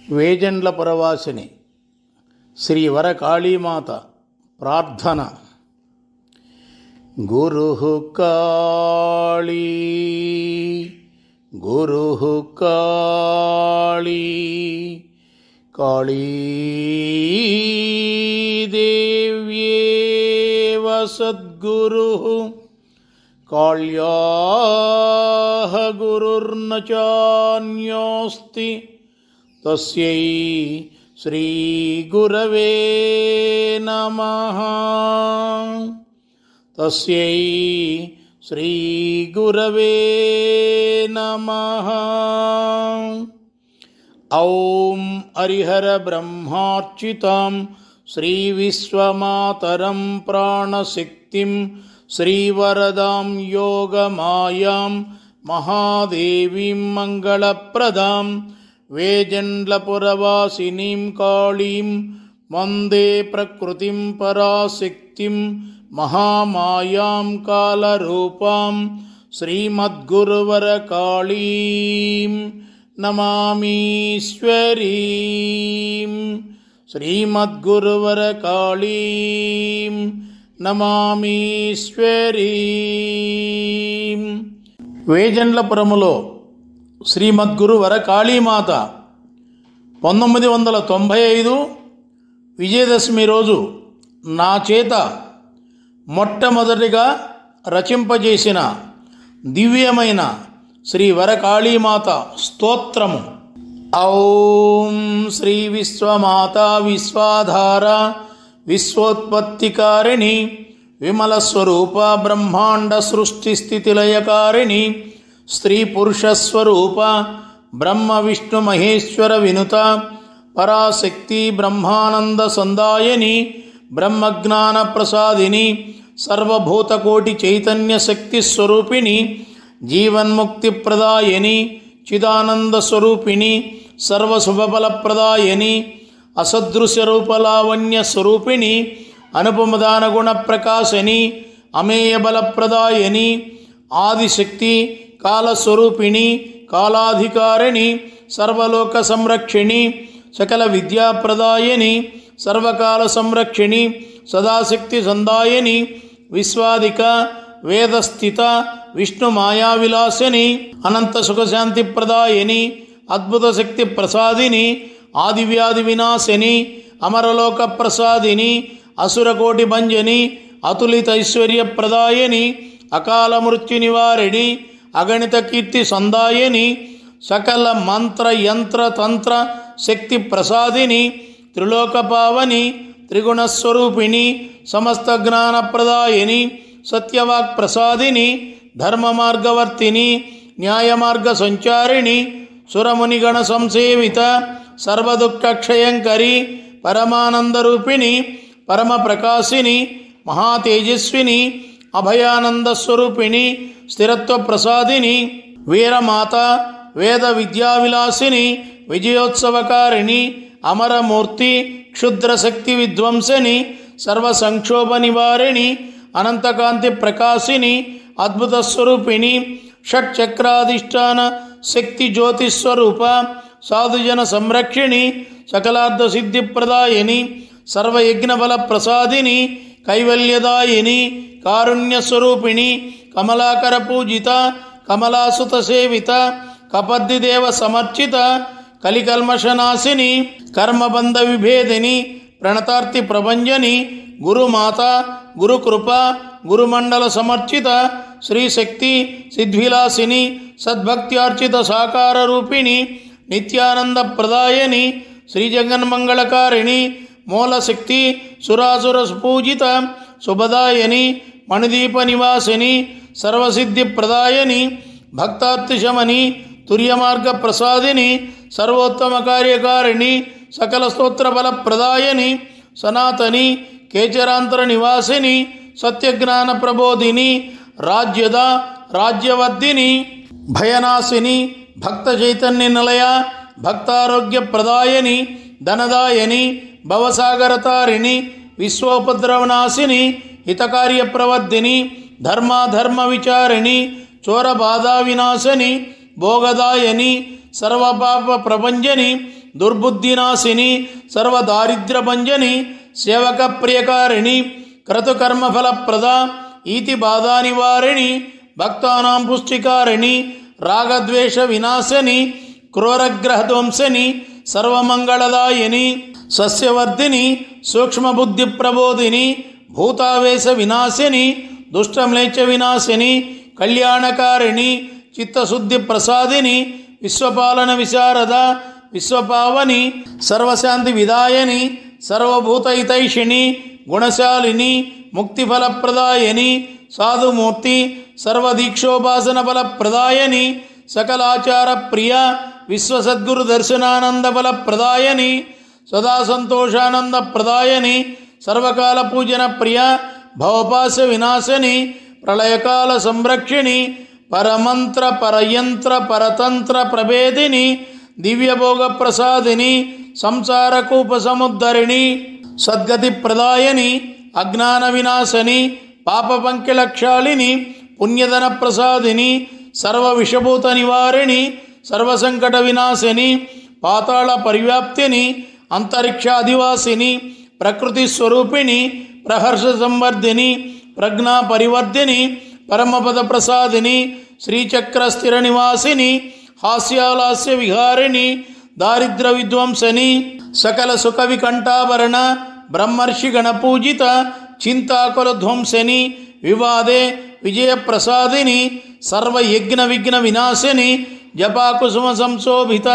వేజండ్ల పురవాసిని శ్రీ వరకాళీమాత ప్రార్థన. గురుః కాళీ గురుః కాళీ కాళీ దేవ్యేవ సద్గురుః కాళ్యాః గురుర్న చాన్యోస్తి తస్యై శ్రీ గురవే నమః. తస్యై శ్రీ గురవే నమః. ఔం హరిహర బ్రహ్మార్చితాం శ్రీ విశ్వమాతరం ప్రాణశక్తిం శ్రీవరదాం యోగమాయాం మహాదేవీం మంగళప్రదాం వేజండ్లపురవాసినీం కాళీం వందే ప్రకృతిం పరాశక్తిం మహామాయాం కాలరూపాం శ్రీమద్గురువరకాళీం నమామీశ్వరీం. శ్రీమద్గురువరకాళీం నమామీశ్వరీం. వేజండ్లపురములో శ్రీమద్గురు వరకాళీమాత 1995 విజయదశమి రోజు నా చేత మొట్టమొదటిగా రచింపజేసిన దివ్యమైన శ్రీ వరకాళీమాత స్తోత్రము. ఔం శ్రీ విశ్వమాత విశ్వాధార విశ్వోత్పత్తికారిణి విమలస్వరూప బ్రహ్మాండ సృష్టి స్థితిలయకారిణి స్త్రీ పురుషస్వరూప బ్రహ్మ విష్ణు మహేశ్వర వినుత పరాశక్తి బ్రహ్మానంద సందాయని బ్రహ్మజ్ఞాన ప్రసాదిని సర్వభూతకోటి చైతన్య శక్తి స్వరూపిణి జీవన్ముక్తి ప్రదాయని చిదానంద స్వరూపిణి సర్వశుభఫలప్రదాయని అసదృశ్య రూపలావణ్య స్వరూపిణి అనుపమదాన గుణ ప్రకాశని అమేయ బలప్రదాయని ఆదిశక్తి కాలస్వరూపిణి కాలాధికారిణి సర్వలోక సంరక్షిణి సకల విద్యాప్రదాయని సర్వకాల సంరక్షిణి సదాశక్తి సందాయని విశ్వాదిక వేదస్థిత విష్ణు మాయావిలాసిని అనంత సుఖశాంతి ప్రదాయని అద్భుత శక్తి ప్రసాదిని ఆదివ్యాధి వినాశిని అమరలోక ప్రసాదిని అసురకోటి భంజని అతులిత ఐశ్వర్య ప్రదాయని అకాల మృత్యు నివారిణి అగణిత కీర్తి సందాయని సకల మంత్ర యంత్ర తంత్ర శక్తి ప్రసాదిని త్రిలోక పావని త్రిగుణస్వరూపిణి సమస్త జ్ఞాన ప్రదాయని సత్యవాక్ ప్రసాదిని ధర్మ మార్గవర్తిని న్యాయ మార్గ సంచారిణి సురమునిగణ సంసేవిత సర్వదుఃఖక్షయంకరి పరమానందరూపిణి పరమ ప్రకాశిని మహాతేజస్విని అభయానంద స్వరూపిణి స్థిరత్వ ప్రసాదిని వీరమాత వేద విద్యావిలాసిని విజయోత్సవకారిణి అమరమూర్తి క్షుద్రశక్తి విధ్వంసని సర్వసంక్షోభ నివారిణి అనంతకాంతి ప్రకాశిని అద్భుత స్వరూపిణి షట్చక్రాధిష్టాన శక్తి జ్యోతిస్వరూప సాధుజన సంరక్షిణి సకలార్థ సిద్ధి ప్రదాయని సర్వయజ్ఞఫల ప్రసాదిని కైవల్యదాయిని కారుణ్యస్వరూపిణి కమలాకర పూజిత కమలాసుత సేవిత కపర్దిదేవ సమర్చిత కలికల్మషనాశిని కర్మబంధ విభేదిని ప్రణతార్తి ప్రభంజని గురుమాత గురుకృప గురుమండల సమర్చిత శ్రీశక్తి సిద్విలాసిని సద్భక్త్యార్చిత సాకార రూపిణి నిత్యానంద ప్రదాయని శ్రీజగన్మంగళకారిణి మూలశక్తి సురాసుర పూజిత శుభదాయని మణిదీప నివాసిని సర్వసిద్ధి ప్రదాయని భక్తార్తిశమని తుర్యమార్గ ప్రసాదిని సర్వోత్తమ కార్యకారిణి సకల స్తోత్ర ఫల ప్రదాయని సనాతని కేచరాంతర నివాసిని సత్యజ్ఞాన ప్రబోధిని రాజ్యద రాజ్యవర్ధిని భయనాశిని భక్త చైతన్య నిలయ భక్తారోగ్య ప్రదాయని ధనదాయని భవసాగరతారిణి విశ్వోపద్రవనాశిని హితకార్య ప్రవర్ధిని ధర్మాధర్మ విచారిణి చోరబాధా వినాశని భోగదాయని సర్వపాప ప్రభంజని దుర్బుద్ధినాశిని సర్వదారిద్ర్యభంజని సేవక ప్రియకారిణి క్రతుకర్మఫలప్రద ఈతి బాధా నివారిణి భక్తానాం పుష్టికారిణి రాగద్వేష వినాశని క్రూరగ్రహధ్వంసని సర్వమంగళదాయిని సస్యవర్ధిని సూక్ష్మబుద్ధి ప్రబోధిని భూతావేశ వినాశిని దుష్టమ్లేచ్ఛ వినాశిని కళ్యాణకారిణి చిత్తశుద్ధి ప్రసాదిని విశ్వపాలన విశారద విశ్వపావని సర్వశాంతి విదాయని సర్వభూతహితైషిణి గుణశాలిని ముక్తిఫలప్రదాయని సాధుమూర్తి సర్వదీక్షోపాసన ఫలప్రదాయని సకలాచార ప్రియ విశ్వసద్గురు దర్శనానంద ఫలప్రదాయని సదా సంతోషానంద ప్రదాయని సర్వకాల పూజన ప్రియ భవపాశ వినాశని ప్రళయకాల సంరక్షిణి పరమంత్ర పరయంత్ర పరతంత్ర ప్రభేదిని దివ్యభోగ ప్రసాదిని సంసారకూప సముద్ధరిణి సద్గతి ప్రదాయని అజ్ఞాన వినాశని పాప పంకిలక్షాళిని పుణ్యధన ప్రసాదిని సర్వ విషభూత నివారిణి సర్వసంకట వినాశిని పాతాళ పరివ్యాప్తిని అంతరిక్షాధివాసిని ప్రకృతి స్వరూపిణి ప్రహర్ష సంవర్ధిని ప్రజ్ఞా పరివర్ధిని పరమపద ప్రసాదిని శ్రీచక్ర స్థిర నివాసిని హాస్యాలాస్య విహారిణి దారిద్ర విధ్వంసని సకల సుఖ వికంఠాభరణ బ్రహ్మర్షి గణపూజిత చింతాకుల ధ్వంసని వివాదే విజయప్రసాదిని సర్వయజ్ఞ విఘ్న వినాశిని జపాకుసుమ సంశోభిత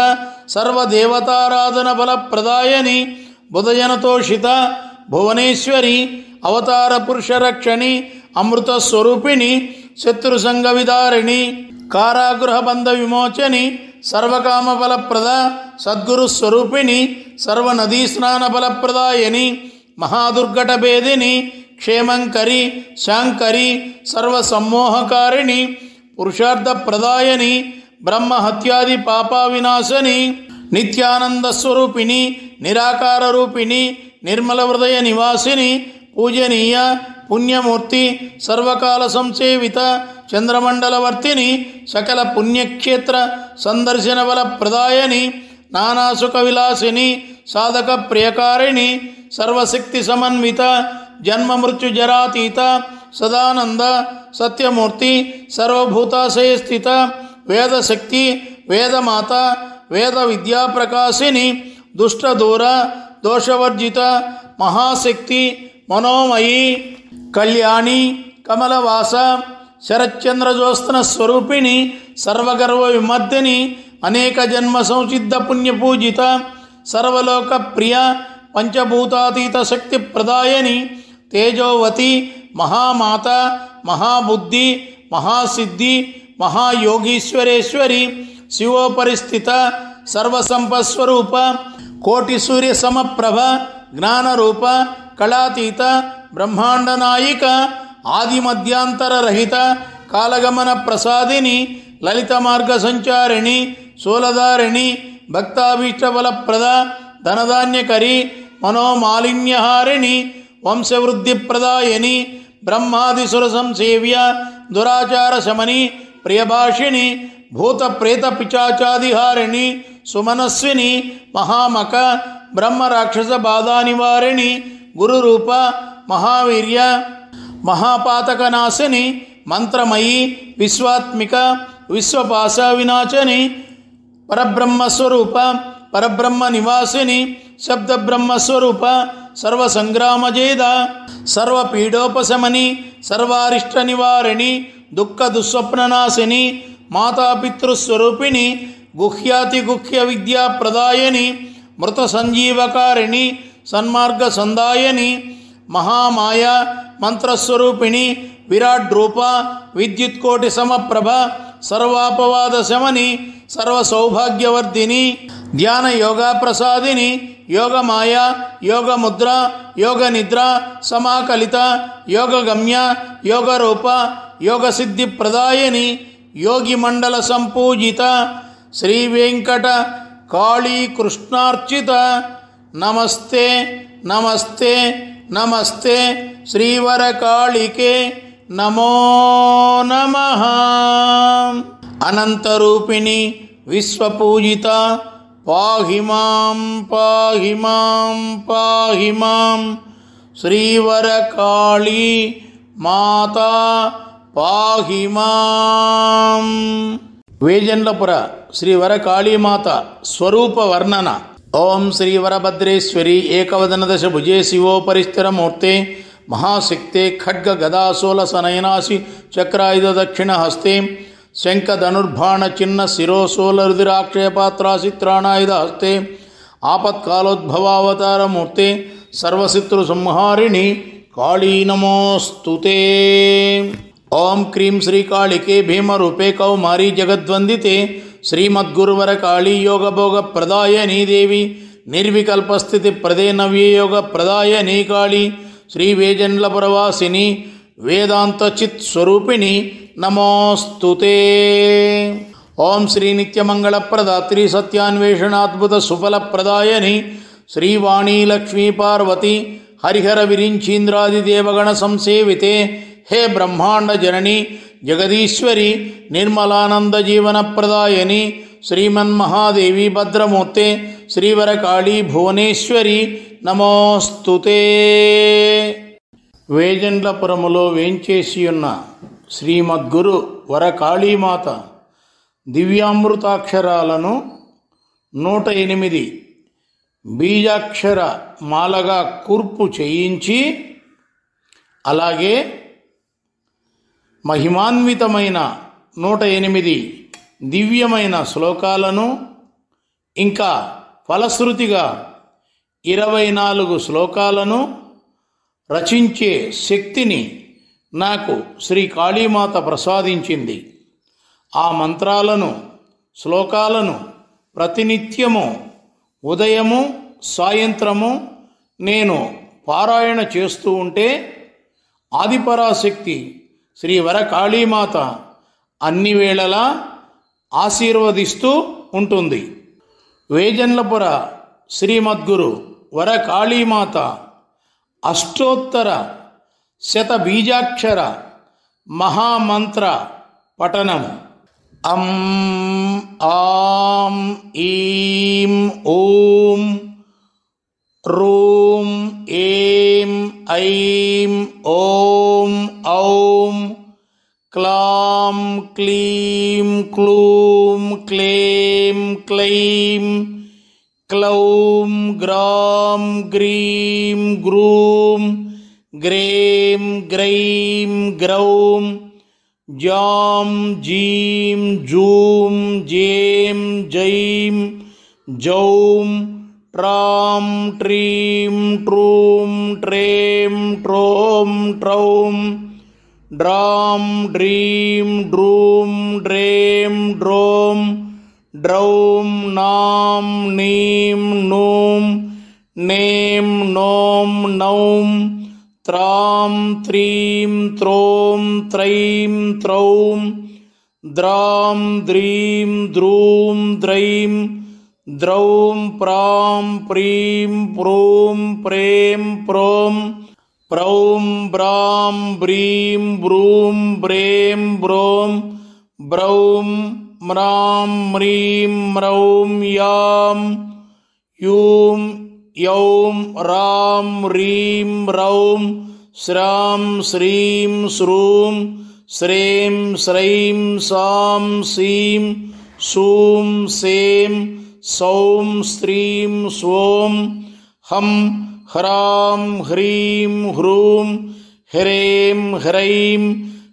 సర్వదేవతారాధన ఫలప్రదాయని బుధజనతోషిత భువనేశ్వరి అవతార పురుషరక్షణి అమృత స్వరూపిణి శత్రుసంగ విదారిణి కారాగృహ బంధ విమోచని సర్వకామ ఫలప్రద సద్గురు స్వరూపిణి సర్వనదీ స్నాన ఫలప్రదాయని మహాదుర్ఘట భేదిని క్షేమంకరి శాంకరి సర్వసమ్మోహకారిణి పురుషార్థ ప్రదాయని బ్రహ్మహత్యాది పాపా వినాశని నిత్యానంద స్వరూపిణి నిరాకార రూపిణి నిర్మల హృదయ నివాసిని పూజనీయ పుణ్యమూర్తి సర్వకాల సంసేవిత చంద్రమండలవర్తిని సకల పుణ్యక్షేత్ర సందర్శన బల ప్రదాయని నానాసుఖ విలాసిని సాధక ప్రియకారిణి సర్వశక్తి సమన్విత జన్మ మృత్యు జరాతీత సదానంద సత్యమూర్తి సర్వభూతాశయ స్థిత వేదశక్తి వేదమాత వేద విద్యా ప్రకాశిని దుష్టదూర దోషవర్జిత మహాశక్తి మనోమయి కళ్యాణి కమలవాస శరచంద్రజోత్స్న స్వరూపిణి సర్వగర్వ విమర్దిని అనేక జన్మ సంసిద్ధ పుణ్యపూజిత సర్వలోక ప్రియ పంచభూతాతీత శక్తి ప్రదాయని తేజోవతి మహామాత మహాబుద్ధి మహాసిద్ధి మహాయోగీశ్వరేశ్వరి శివోపరిస్థిత సర్వసంపస్వరూప కోటి సూర్య సమప్రభ జ్ఞానరూప కళాతీత బ్రహ్మాండ నాయిక ఆది మధ్యాంతర రహిత కాలగమన ప్రసాదిని లలిత మార్గ సంచారిణి శూలధారిణి భక్తాభీష్టఫలప్రద ధనధాన్యకరి మనోమాలిన్యహారిణి వంశవృద్ధి ప్రదాయని బ్రహ్మాదిసుర సంసేవ్య దురాచార శమని ప్రియభాషిణి భూత ప్రేత పిచాచాదిహారిణి సుమనస్విని మహామక బ్రహ్మ రాక్షస బాధా నివారిణి గురురూప మహావీర్య మహాపాతకనాశిని మంత్రమయి విశ్వాత్మిక విశ్వపాశ వినాశని పరబ్రహ్మస్వరూప పరబ్రహ్మ నివాసిని శబ్దబ్రహ్మస్వరూప సర్వసంగ్రామజేద సర్వపీడోపశమని సర్వారిష్ట నివారిణి దుఃఖ దుస్వప్ననాశిని మాతాపితృస్వరూపిణి గుహ్యాతి గుహ్య విద్యా ప్రదాయని మృత సంజీవకారిణి సన్మార్గ సందాయని మహామాయ మంత్రస్వరూపిణి విరాట్ రూప విద్యుత్కోటి సమప్రభ సర్వాపవాద శమని సర్వసౌభాగ్యవర్ధిని ధ్యాన యోగా ప్రసాదిని యోగమాయ యోగముద్ర యోగ నిద్ర సమాకలిత యోగగమ్య యోగరూప యోగసిద్ధి ప్రదాయని యోగి మండల సంపూజిత శ్రీ వెంకట కాళీ కృష్ణార్చిత నమస్తే నమస్తే నమస్తే శ్రీవరకాళికే నమో నమః. అనంతరూపిణి విశ్వపూజిత పాహి మాం పాహి మాం పాహి మాం శ్రీవరకాళీ మాతా పాహి మాం. వేజన్లపుర శ్రీవరకాళీమాత స్వరూప వర్ణన. ఓం శ్రీవరభద్రేశ్వరి ఏకవదనదశ భుజే శివోపరిస్థిరమూర్తే మహాశక్తే ఖడ్గ గదాసోల సనయనాసి చక్రాయుధ దక్షిణ హస్తే శంఖధనుర్బాణ చిన్న శిరోసోల రుధిరాక్షయపాత్రాసి త్రాణాయుధ హస్తే ఆపత్కాలోద్భవావతారమూర్తే సర్వశత్రు సంహారిణి కాళీ నమోస్తుతే. ఓం క్రీం శ్రీకాళికే భీమరూపే కౌమారీ జగద్వందితే శ్రీమద్గురువరకాళీ యోగభోగ ప్రదాయనీ దేవి నిర్వికల్పస్థితి ప్రదే నవ్యయోగ ప్రదాయనీ కాళీ శ్రీవేజన్లపురవాసిని వేదాంతచిత్ స్వరూపిణి నమోస్తుతే. ఓం శ్రీ నిత్యమంగళప్రదాత్రి సత్యాన్వేషణాద్భుత సుఫలప్రదాయని శ్రీవాణీ లక్ష్మీ పార్వతి హరిహర విరించీంద్రాదిదేవగణ సంసేవితే హే బ్రహ్మాండ జనని జగదీశ్వరి నిర్మలానంద జీవన ప్రదాయని శ్రీమన్మహాదేవి భద్రమూర్తే శ్రీవరకాళీ భువనేశ్వరి నమోస్తుతే. వేజండ్లపురములో వేంచేసి ఉన్న శ్రీమద్గురు వరకాళీమాత దివ్యామృతాక్షరాలను 108 బీజాక్షర మాలగా కూర్పు చేయించి, అలాగే మహిమాన్వితమైన 108 దివ్యమైన శ్లోకాలను, ఇంకా ఫలశ్రుతిగా 24 శ్లోకాలను రచించే శక్తిని నాకు శ్రీ కాళీమాత ప్రసాదించింది. ఆ మంత్రాలను, శ్లోకాలను ప్రతినిత్యము ఉదయము సాయంత్రము నేను పారాయణ చేస్తూ ఉంటే ఆదిపరాశక్తి శ్రీ వరకాళీమాత అన్ని వేళలా ఆశీర్వదిస్తూ ఉంటుంది. వేజన్లపుర శ్రీమద్గురు వరకాళీమాత అష్టోత్తర శతబీజాక్షర మహామంత్ర పఠనము. అం ఆం ఈం ఓం రూం ఏం ఐం ఓం ఔం క్లాం క్లీం క్లూం క్లేం క్లైం క్లౌం గ్రాం గ్రీం గ్రూం గ్రేం గ్రైం గ్రౌం జాం జీం జూం జేం జైం జౌం ట్రాం ట్రీం ట్రూం ట్రేం ట్రోం ట్రౌం డ్రాం డ్రీం డ్రూం డ్రేం డ్రోం డ్రౌం నాం నీం నూం నేం నోం నౌం త్రాం త్రీం త్రోం త్రైం త్రౌం ద్రాం ద్రీం ద్రూం ద్రైం ద్రౌం ప్రాం ప్రీం ప్రూం ప్రేం ప్రోం ప్రౌం బ్రాం బ్రీం బ్రూం బ్రేం బ్రోం బ్రౌం మ్రాం మ్రీం మ్రౌం యాం యూం యౌం రాం రీం రౌం శ్రాం శ్రీం శ్రూం శ్రేం శ్రైం సాం సీం సూం సేం సౌం స్త్రీం స్వోం హం హ్రాం హ్రీం హ్రూం హ్రేం హ్రైం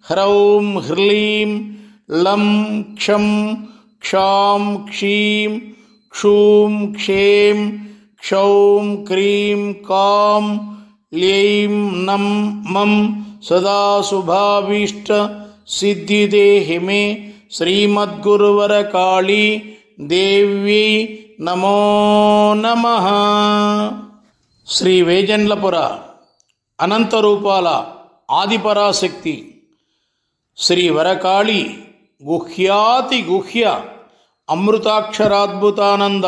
హ్రౌం హ్రీం లం క్షం క్షాం క్షీం క్షూం క్షేం క్షౌం క్రీం కాం ల్యైం నం మం సదా శుభాభీష్ట సిద్ధిదేహి మే శ్రీమద్గురువరకాళీ దేవ్యై నమో నమః. శ్రీ వేజన్లపుర అనంతరూపాల ఆదిపరాశక్తి శ్రీ వరకాళీ గుహ్యాతి గుహ్య అమృతాక్షరాద్భుతానంద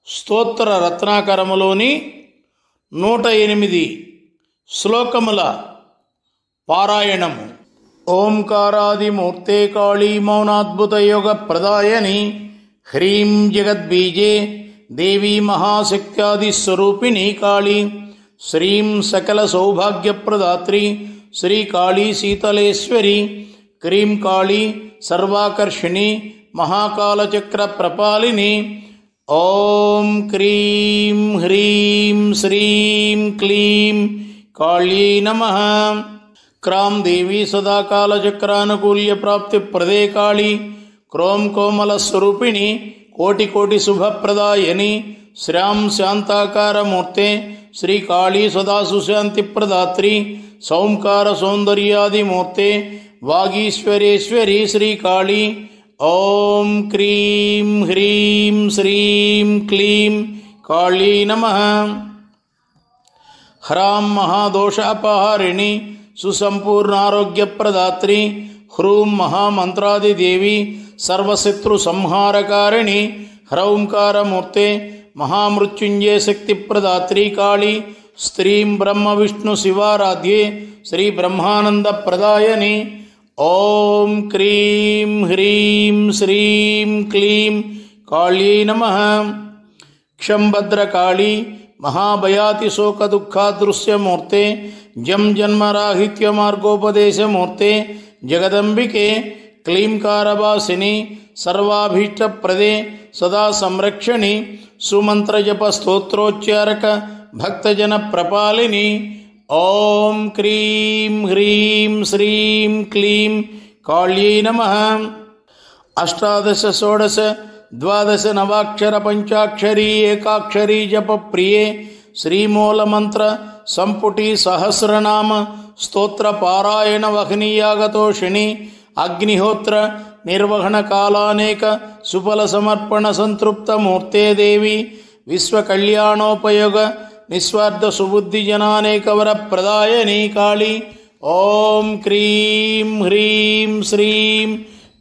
స్తోత్ర రత్నాకరములోని 108 శ్లోకముల పారాయణము. ఓంకారాదిమూర్తే కాళీ మౌనాద్భుత యోగ ప్రదాయని హ్రీం జగద్బీజే దేవీ మహాశక్త్యాదిస్వరూపిణీ కాళీ శ్రీం సకల సౌభాగ్యప్రదాత్రి శ్రీ కాళీ శీతలేశ్వరి క్రీం కాళీ సర్వాకర్షిణి మహాకాలచక్ర ప్రపాలిని. ఓం క్రీం హ్రీం శ్రీం క్లీం కాళ్యై నమః. క్రాం దేవీ సదాకాలచక్రానుకూల్య ప్రాప్తి ప్రదే కాళీ క్రోం కోమలస్వరూపిణి కోటి కోటి శుభప్రదాయని శ్రాం శాంతాకారమూర్తే శ్రీ కాళీ సదా సుశాంతి ప్రదాత్రి సౌంకార సౌందర్యాదిమూర్తే వాగీశ్వరేశ్వరి శ్రీ కాళీ. ఓం క్రీం హ్రీం శ్రీం క్లీం కాళ్యై నమః. హ్రాం మహాదోష అపహారిణి సుసంపూర్ణారోగ్యప్రదాత్రి హ్రూం మహామంత్రాదిదేవి సర్వశత్రు సంహారకారిణి హ్రౌంకారమూర్తే మహామృత్యుంజయ శక్తి ప్రదాత్రి కాళీ స్త్రీం బ్రహ్మ విష్ణు శివారాధ్యే శ్రీ బ్రహ్మానంద ప్రదాయని. ఓం క్రీం హ్రీం శ్రీం క్లీం కాళ్యై నమః. క్షంభద్రకాళీ మహాభయాతి శోక దుఃఖాదృశ్యమూర్తే జం జన్మరాహిత్య మార్గోపదేశమూర్తే జగదంబికే క్లీంకారవాసిని సర్వాభీష్టప్రదే సదా సంరక్షణి సుమంత్రజప స్తోత్రోచ్చారక భక్తజన ప్రపాలిని. ఓం క్రీం హ్రీం శ్రీం క్లీం కాళ్యై నమః. అష్టాదశ షోడశ ద్వాదశ నవాక్షర పంచాక్షరీ ఏకాక్షరీ జప ప్రియే శ్రీమూలమంత్ర సంపుటి సహస్రనామ స్తోత్ర పారాయణ వహనీయాగతోషిణి అగ్నిహోత్ర నిర్వహణ కాలానేక సుఫల సమర్పణ సంతృప్త మూర్తే దేవి విశ్వకళ్యాణోపయోగ నిస్వార్థ సుబుద్ధి జనానేకవర ప్రదాయని కాళీ. ఓం క్రీం హ్రీం శ్రీం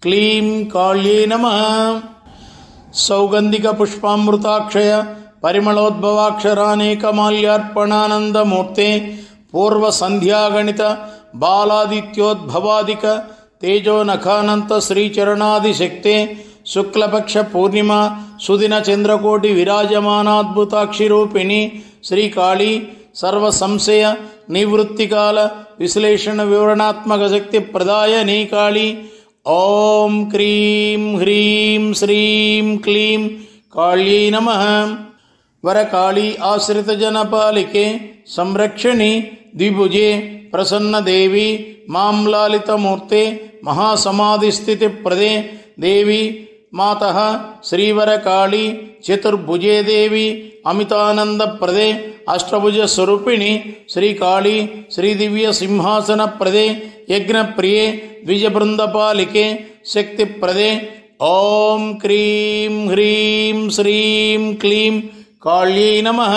క్లీం కాళ్యై నమః. సౌగంధిక పుష్పామృతాక్షయ పరిమళోద్భవాక్షరానేకమాల్యార్పణానందమూర్తే పూర్వ సంధ్యాగణిత బాలాదిత్యోద్భవాదిక తేజో నఖానంత శ్రీచరణాదిశక్తే శుక్లపక్ష పూర్ణిమ సుదిన చంద్రకోటి విరాజమానాద్భుతాక్షిరూపిణి శ్రీకాళీ సర్వ సంశయ నివృత్తికాల విశ్లేషణ వివరణాత్మక శక్తి ప్రదాయని కాళీ. ఓం క్రీం హ్రీం శ్రీం క్లీం కాళ్యై నమః. వరకాళీ ఆశ్రిత జనపాలికే సంరక్షణి ద్విభుజే ప్రసన్నదేవి మాంలాలితమూర్తే మహాసమాధిస్థితి ప్రదే దేవి మాతః శ్రీవరకాళీ చతుర్భుజే దేవి అమితానందప్రదే అష్టభుజ స్వరూపిణి శ్రీకాళీ శ్రీదివ్య సింహాసన ప్రదే యజ్ఞప్రియే ద్విజబృందపాలికే శక్తిప్రదే. ఓం క్రీం హ్రీం శ్రీం క్లీం కాళ్యై నమః.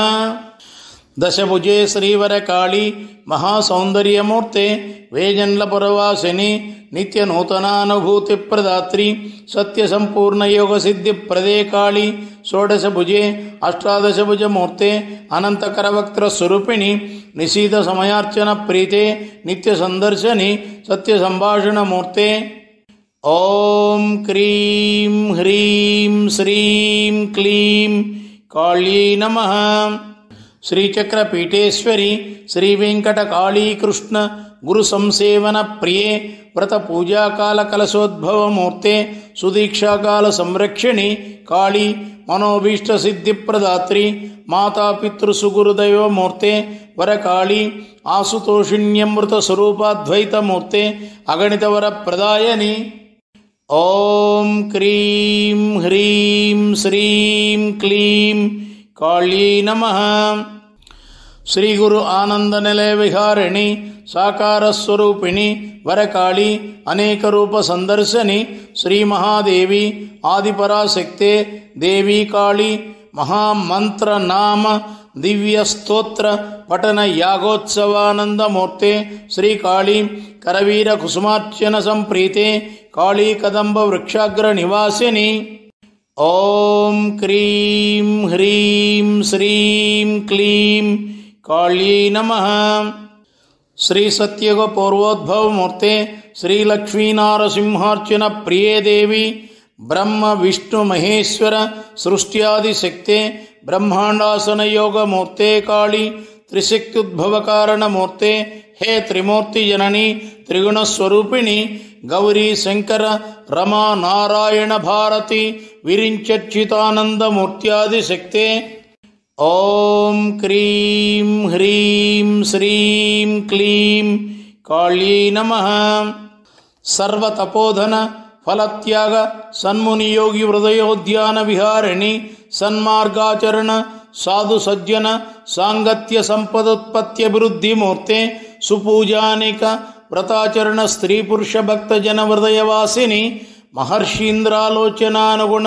దశభుజే శ్రీవరకాళీ మహాసౌందర్యమూర్తే వేజన్లపురవాసిని నిత్యనూతనానుభూతి ప్రదాత్రి సత్యసంపూర్ణయోగసిద్ధి ప్రదే కాళీ. షోడశభుజే అష్టాదశభుజమూర్తే అనంతకరవక్త్రస్వరూపిణి నిశీత సమయార్చన ప్రీతే నిత్య సందర్శని సత్యసంభాషణమూర్తే. ఓం క్రీం హ్రీం శ్రీం క్లీం కాళ్యై నమః. శ్రీచక్రపీఠేశ్వరి శ్రీవేంకటకాళీకృష్ణ గురు సంసేవన ప్రియే వ్రత పూజాకాల కలశోద్భవమూర్తే సుదీక్షాకాల సంరక్షిణి కాళీ మనోభీష్ట సిద్ధి ప్రదాత్రి మాతాపితృసుగురుదైవమూర్తే వరకాళీ ఆసుతోషిణ్యమృత స్వరూపాద్వైతమూర్తే అగణిత వర ప్రదాయని. ఓం క్రీం హ్రీం శ్రీం క్లీం కాళ్యై నమః. శ్రీ గురు ఆనంద నిలయ విహారిణి సాకారస్వరూపిణి వరకాళీ అనేక రూప సందర్శని శ్రీ మహాదేవి ఆదిపరాశక్తే దేవీ కాళీ మహామంత్ర నామ దివ్య స్తోత్ర పఠన యాగోత్సవానందమూర్తే శ్రీకాళీ కరవీర కుసుమార్చన సంప్రీతే కాళీ కదంబ వృక్షాగ్ర నివాసిని. ఓం క్రీం హ్రీం శ్రీం క్లీం కాళ్యై నమః. శ్రీ సత్యయుగ పూర్వోద్భవమూర్తే శ్రీలక్ష్మీనారసింహార్చన ప్రియే దేవి బ్రహ్మ విష్ణు మహేశ్వర సృష్ట్యాది శక్తే బ్రహ్మాండాసన యోగమూర్తే కాళీ త్రిశక్త్యుద్భవ కారణమూర్తే హే త్రిమూర్తి జనని త్రిగుణస్వరూపిణి గౌరీ శంకర రమా నారాయణ భారతి విరించర్చితానందమూర్త్యాది శక్తే ఓం క్రీం హ్రీం శ్రీం క్లీం కాళీ నమః. సర్వతపోధన ఫలత్యాగ సన్మునియోగి హృదయోద్యాన విహారిణి సన్మార్గాచరణ సాధు సజ్జన సాంగత్య సంపదోత్పత్త్యభివృద్ధిమూర్తే సుపూజానిక వ్రతాచరణ స్త్రీ పురుష భక్తజన హృదయవాసిని మహర్షీంద్రాలోచనానుగుణ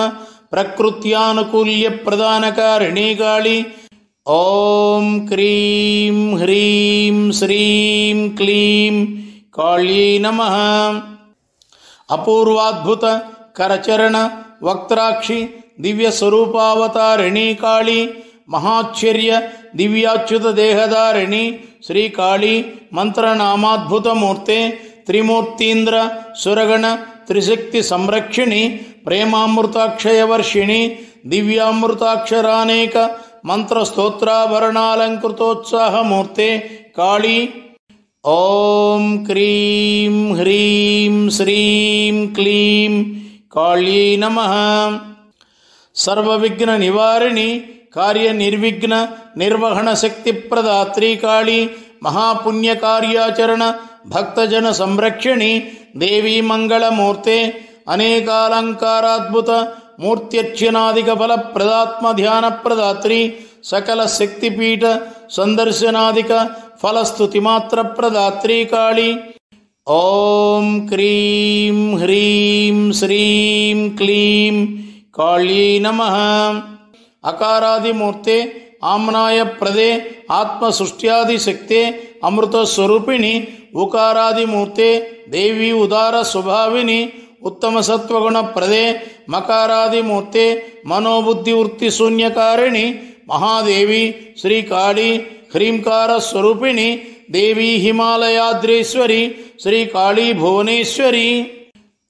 ప్రకృత్యానుకూల్య ప్రదానకారిణీ కాళీ ఓం క్రీం హ్రీం శ్రీం క్లీం కాళీ నమః. అపూర్వాద్భుత కరచరణ వక్త్రాక్షి దివ్య స్వరూపావతారిణీ కాళీ మహాశ్చర్య దివ్యాచ్యుత దేహధారిణి శ్రీకాళీ మంత్రనామాద్భుతమూర్తే త్రిమూర్తీంద్ర సురగణ త్రిశక్తి సంరక్షిణి ప్రేమామృతాక్షయవర్షిణి దివ్యామృతాక్షరానేక మంత్రస్తోత్రాభరణాలంకృతోత్సాహమూర్తే కాళీ ఓం క్రీం హ్రీం శ్రీం క్లీం కాళీ నమః. సర్వవిఘ్న నివారిణి కార్య నిర్విఘ్న నిర్వహణ శక్తి ప్రదాత్రీ కాళీ మహాపుణ్యకార్యాచరణ భక్తజన సంరక్షిణి దేవీ మంగళమూర్తే అనేకాలంకారాద్భుత మూర్త్యర్చనాదిక ఫల ప్రదాత్మ ధ్యాన ప్రదాత్రి సకల శక్తిపీఠ సందర్శనాదిక ఫలస్తుతిమాత్ర ప్రదాత్రీ కాళీ ఓం క్రీం హ్రీం శ్రీం క్లీం కాళీ నమః. అకారాదిమూర్తే ఆమ్నాయ ప్రదే ఆత్మసృష్ట్యాది శక్తే అమృతస్వరూపిణి ఉకారాదిమూర్తే దేవీ ఉదార స్వభావిని ఉత్తమ సత్వగుణ ప్రదే మకారాదిమూర్తే మనోబుద్ధి వృత్తి శూన్యకారిణి మహాదేవి శ్రీకాళీ హ్రీంకార స్వరూపిణి దేవీ హిమాలయాద్రీశ్వరి శ్రీకాళీ భువనేశ్వరి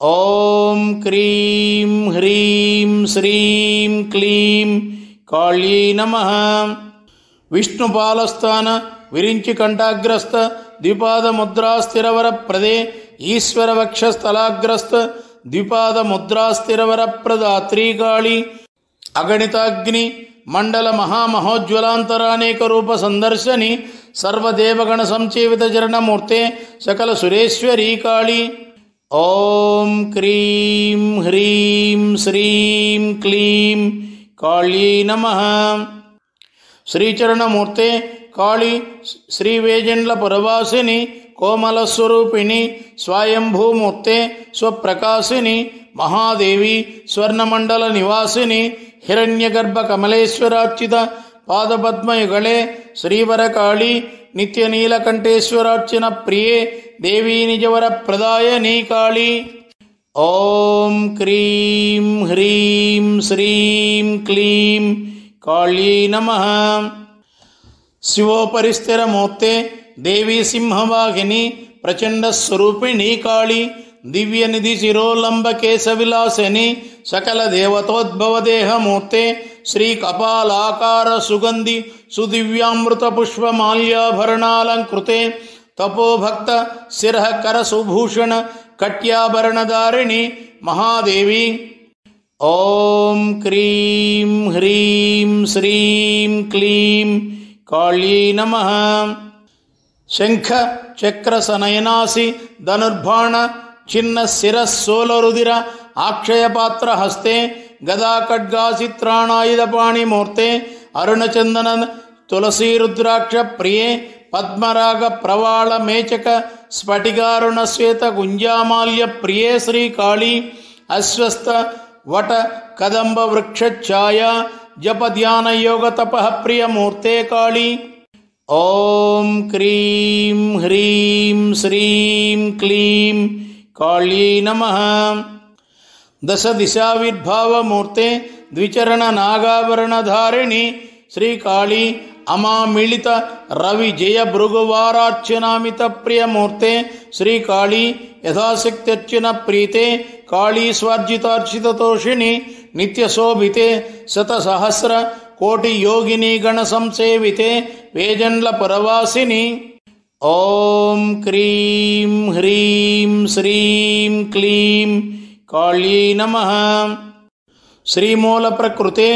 ఓం క్రీం హ్రీం శ్రీం క్లీం కాళీ నమః. విష్ణుపాలస్థాన విరించి కంఠాగ్రస్త ద్విపాదముద్రాస్థిరవర ప్రదే ఈశ్వర వక్షస్థలాగ్రస్త ద్విపాదముద్రాస్థిరవర ప్రదాత్రీ కాళీ అగణితాగ్ని మండల మహామహోజ్వలాంతరానేక రూప సందర్శని సర్వదేవగణ సంచేవిత చరణమూర్తే సకల సురేశ్వరీ కాళీ ఓం క్రీం హ్రీం శ్రీం క్లీం కాళీ నమః. శ్రీచరణమూర్తే కాళీ శ్రీవేజండ్ల పురవాసిని కోమలస్వరూపిణి స్వయంభూమూర్తే స్వప్రకాశిని మహాదేవి స్వర్ణమండల నివాసిని హిరణ్యగర్భ కమలేశ్వరార్చిత పాదపద్మయుగళే శ్రీవరకాళీ నిత్యనీలకంఠేశ్వరార్చన ప్రియే దేవీ నిజవర ప్రదాయనీ కాళీ ఓం క్రీం హ్రీం శ్రీం క్లీం కాళీ నమః. శివోపరిస్థిరమూర్తే దేవీ సింహవాహిని ప్రచండస్వరూపిణీ కాళీ దివ్యనిధి శిరోలంబ కేశవిలాసిని సకల దేవతోద్భవదేహమూర్తే శ్రీ కపాలాకార సుగంధి సుదివ్యామృత పుష్పమాల్యాభరణాలంకృతే తపోభక్త శిరః కర సుభూషణ కట్యాభరణధారిణి మహాదేవి ఓం క్రీం హ్రీం శ్రీం క్లీం కాళీ నమః. శంఖ చక్ర సనయనాసి ధనుర్బాణ చిన్న శిరస్సోలరుదిర ఆక్షయపాత్ర హస్తే గదా ఖడ్గాసిత్రాణాయుధపాణిమూర్తే అరుణచందన తులసీరుద్రాక్ష ప్రియే పద్మరాగ ప్రవాళ మేచక స్ఫటికారుణ శ్వేత గుంజామాల్య ప్రియే శ్రీకాళీ అశ్వస్థ వట కదంబ వృక్షఛాయ జప ధ్యాన యోగ తపః ప్రియమూర్తే కాళీ ఓం క్రీం హ్రీం శ్రీం క్లీం కాళీ నమః. దశ దిశావిర్భావమూర్తే ద్విచరణ నాగాభరణధారిణి శ్రీకాళీ అమామిళిత రవి జయ భృగువారార్చనామిత ప్రియమూర్తే శ్రీకాళీ యథాశక్త్యర్చన ప్రీతే కాళీ స్వార్జితార్చితతోషిణి నిత్యశోభితే శతసహస్ర కోటి యోగిని గణ సంసేవితే వేజండ్ల పురవాసిని. ఓం క్రీం హ్రీం శ్రీం క్లీం కాళీ నమః. శ్రీమూల ప్రకృతే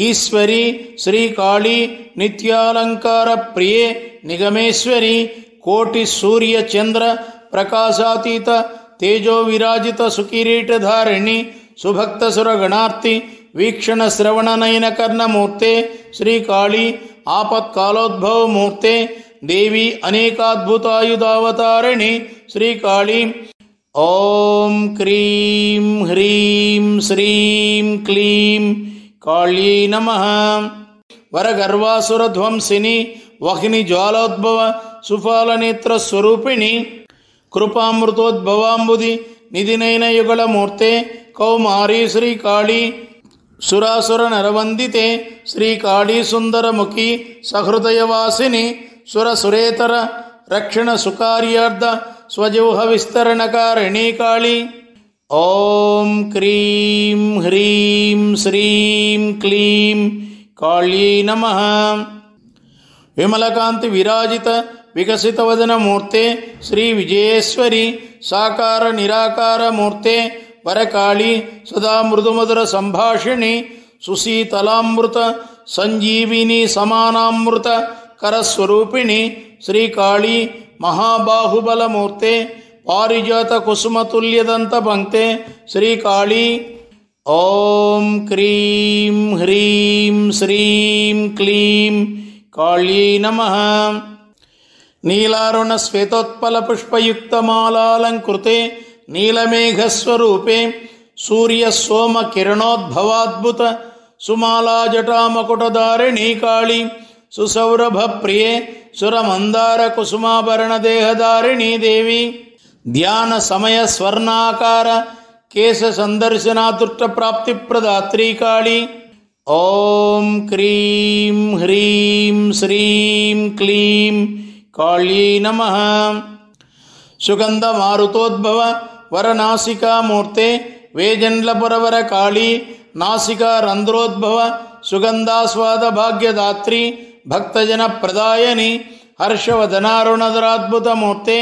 ఈశ్వరి శ్రీకాళీ నిత్యాలంకార ప్రియే నిగమేశ్వరి కోటి సూర్య చంద్ర ప్రకాశాతీత తేజో విరాజిత సుకిరీటధారిణి సుభక్త సురగణార్తి వీక్షణ శ్రవణ నయన కర్ణమూర్తే శ్రీకాళీ ఆపత్కాలోద్భవమూర్తే దేవి అనేకాద్భుతాయుధావతారిణి శ్రీకాళీ. ఓం క్రీం హ్రీం శ్రీం క్లీం కాళీ నమః. వరగర్వాసురధ్వంసిని వహ్ని జ్వాలోద్భవ సుఫాలనేత్ర స్వరూపిణి కృపామృతోద్భవాంబుది నిధినైన యుగళమూర్తే కౌమారీ శ్రీకాళీ. సురాసుర నరవందితే శ్రీకాళీ సుందరముఖి సహృదయవాసిని సురసురేతర రక్షణ సుకార్యార్థ స్వజౌహ విస్తరణకారిణీ కాళీ. ఓం క్రీం హ్రీం శ్రీం క్లీం కాళీ నమః. విమలకాంతి విరాజిత వికసిత వదనమూర్తే శ్రీ విజయేశ్వరి సాకార నిరాకార మూర్తే వరకాళీ సదా మృదుమధుర సంభాషిణి సుశీతలామృత సంజీవిని సమానామృత కరస్వరూపిణి శ్రీకాళీ మహాబాహుబలమూర్తే పారిజాత కుసుమతుల్యదంత పంక్తే శ్రీకాళీ. ఓం క్రీం హ్రీం శ్రీం క్లీం కాళీ నమః. నీలారుణ శ్వేతోత్పల పుష్పయుక్తమాలాలంకృతే నీలమేఘస్వరూపే సూర్య సోమ కిరణోద్భవాద్భుత సుమాలాజటామకుటధారిణీ కాళీ. సుసౌరభ ప్రియే సురమందార కుసుమాభరణ దేహధారిణీ దేవి. ధ్యాన సమయ స్వర్ణాకార కేశ సందర్శనాదృష్ట ప్రాప్తి ప్రదాత్రీ కాళీ. ఓం క్రీం హ్రీం శ్రీం క్లీం కాళీ నమః. సుగంధ మారుతోద్భవ వరనాసికామూర్తే వేజండ్లపురవర కాళీ నాసికా రంధ్రోద్భవ సుగంధాస్వాద భాగ్యదాత్రి భక్తజన ప్రదాయని హర్షవదనారుణధరాద్భుతమూర్తే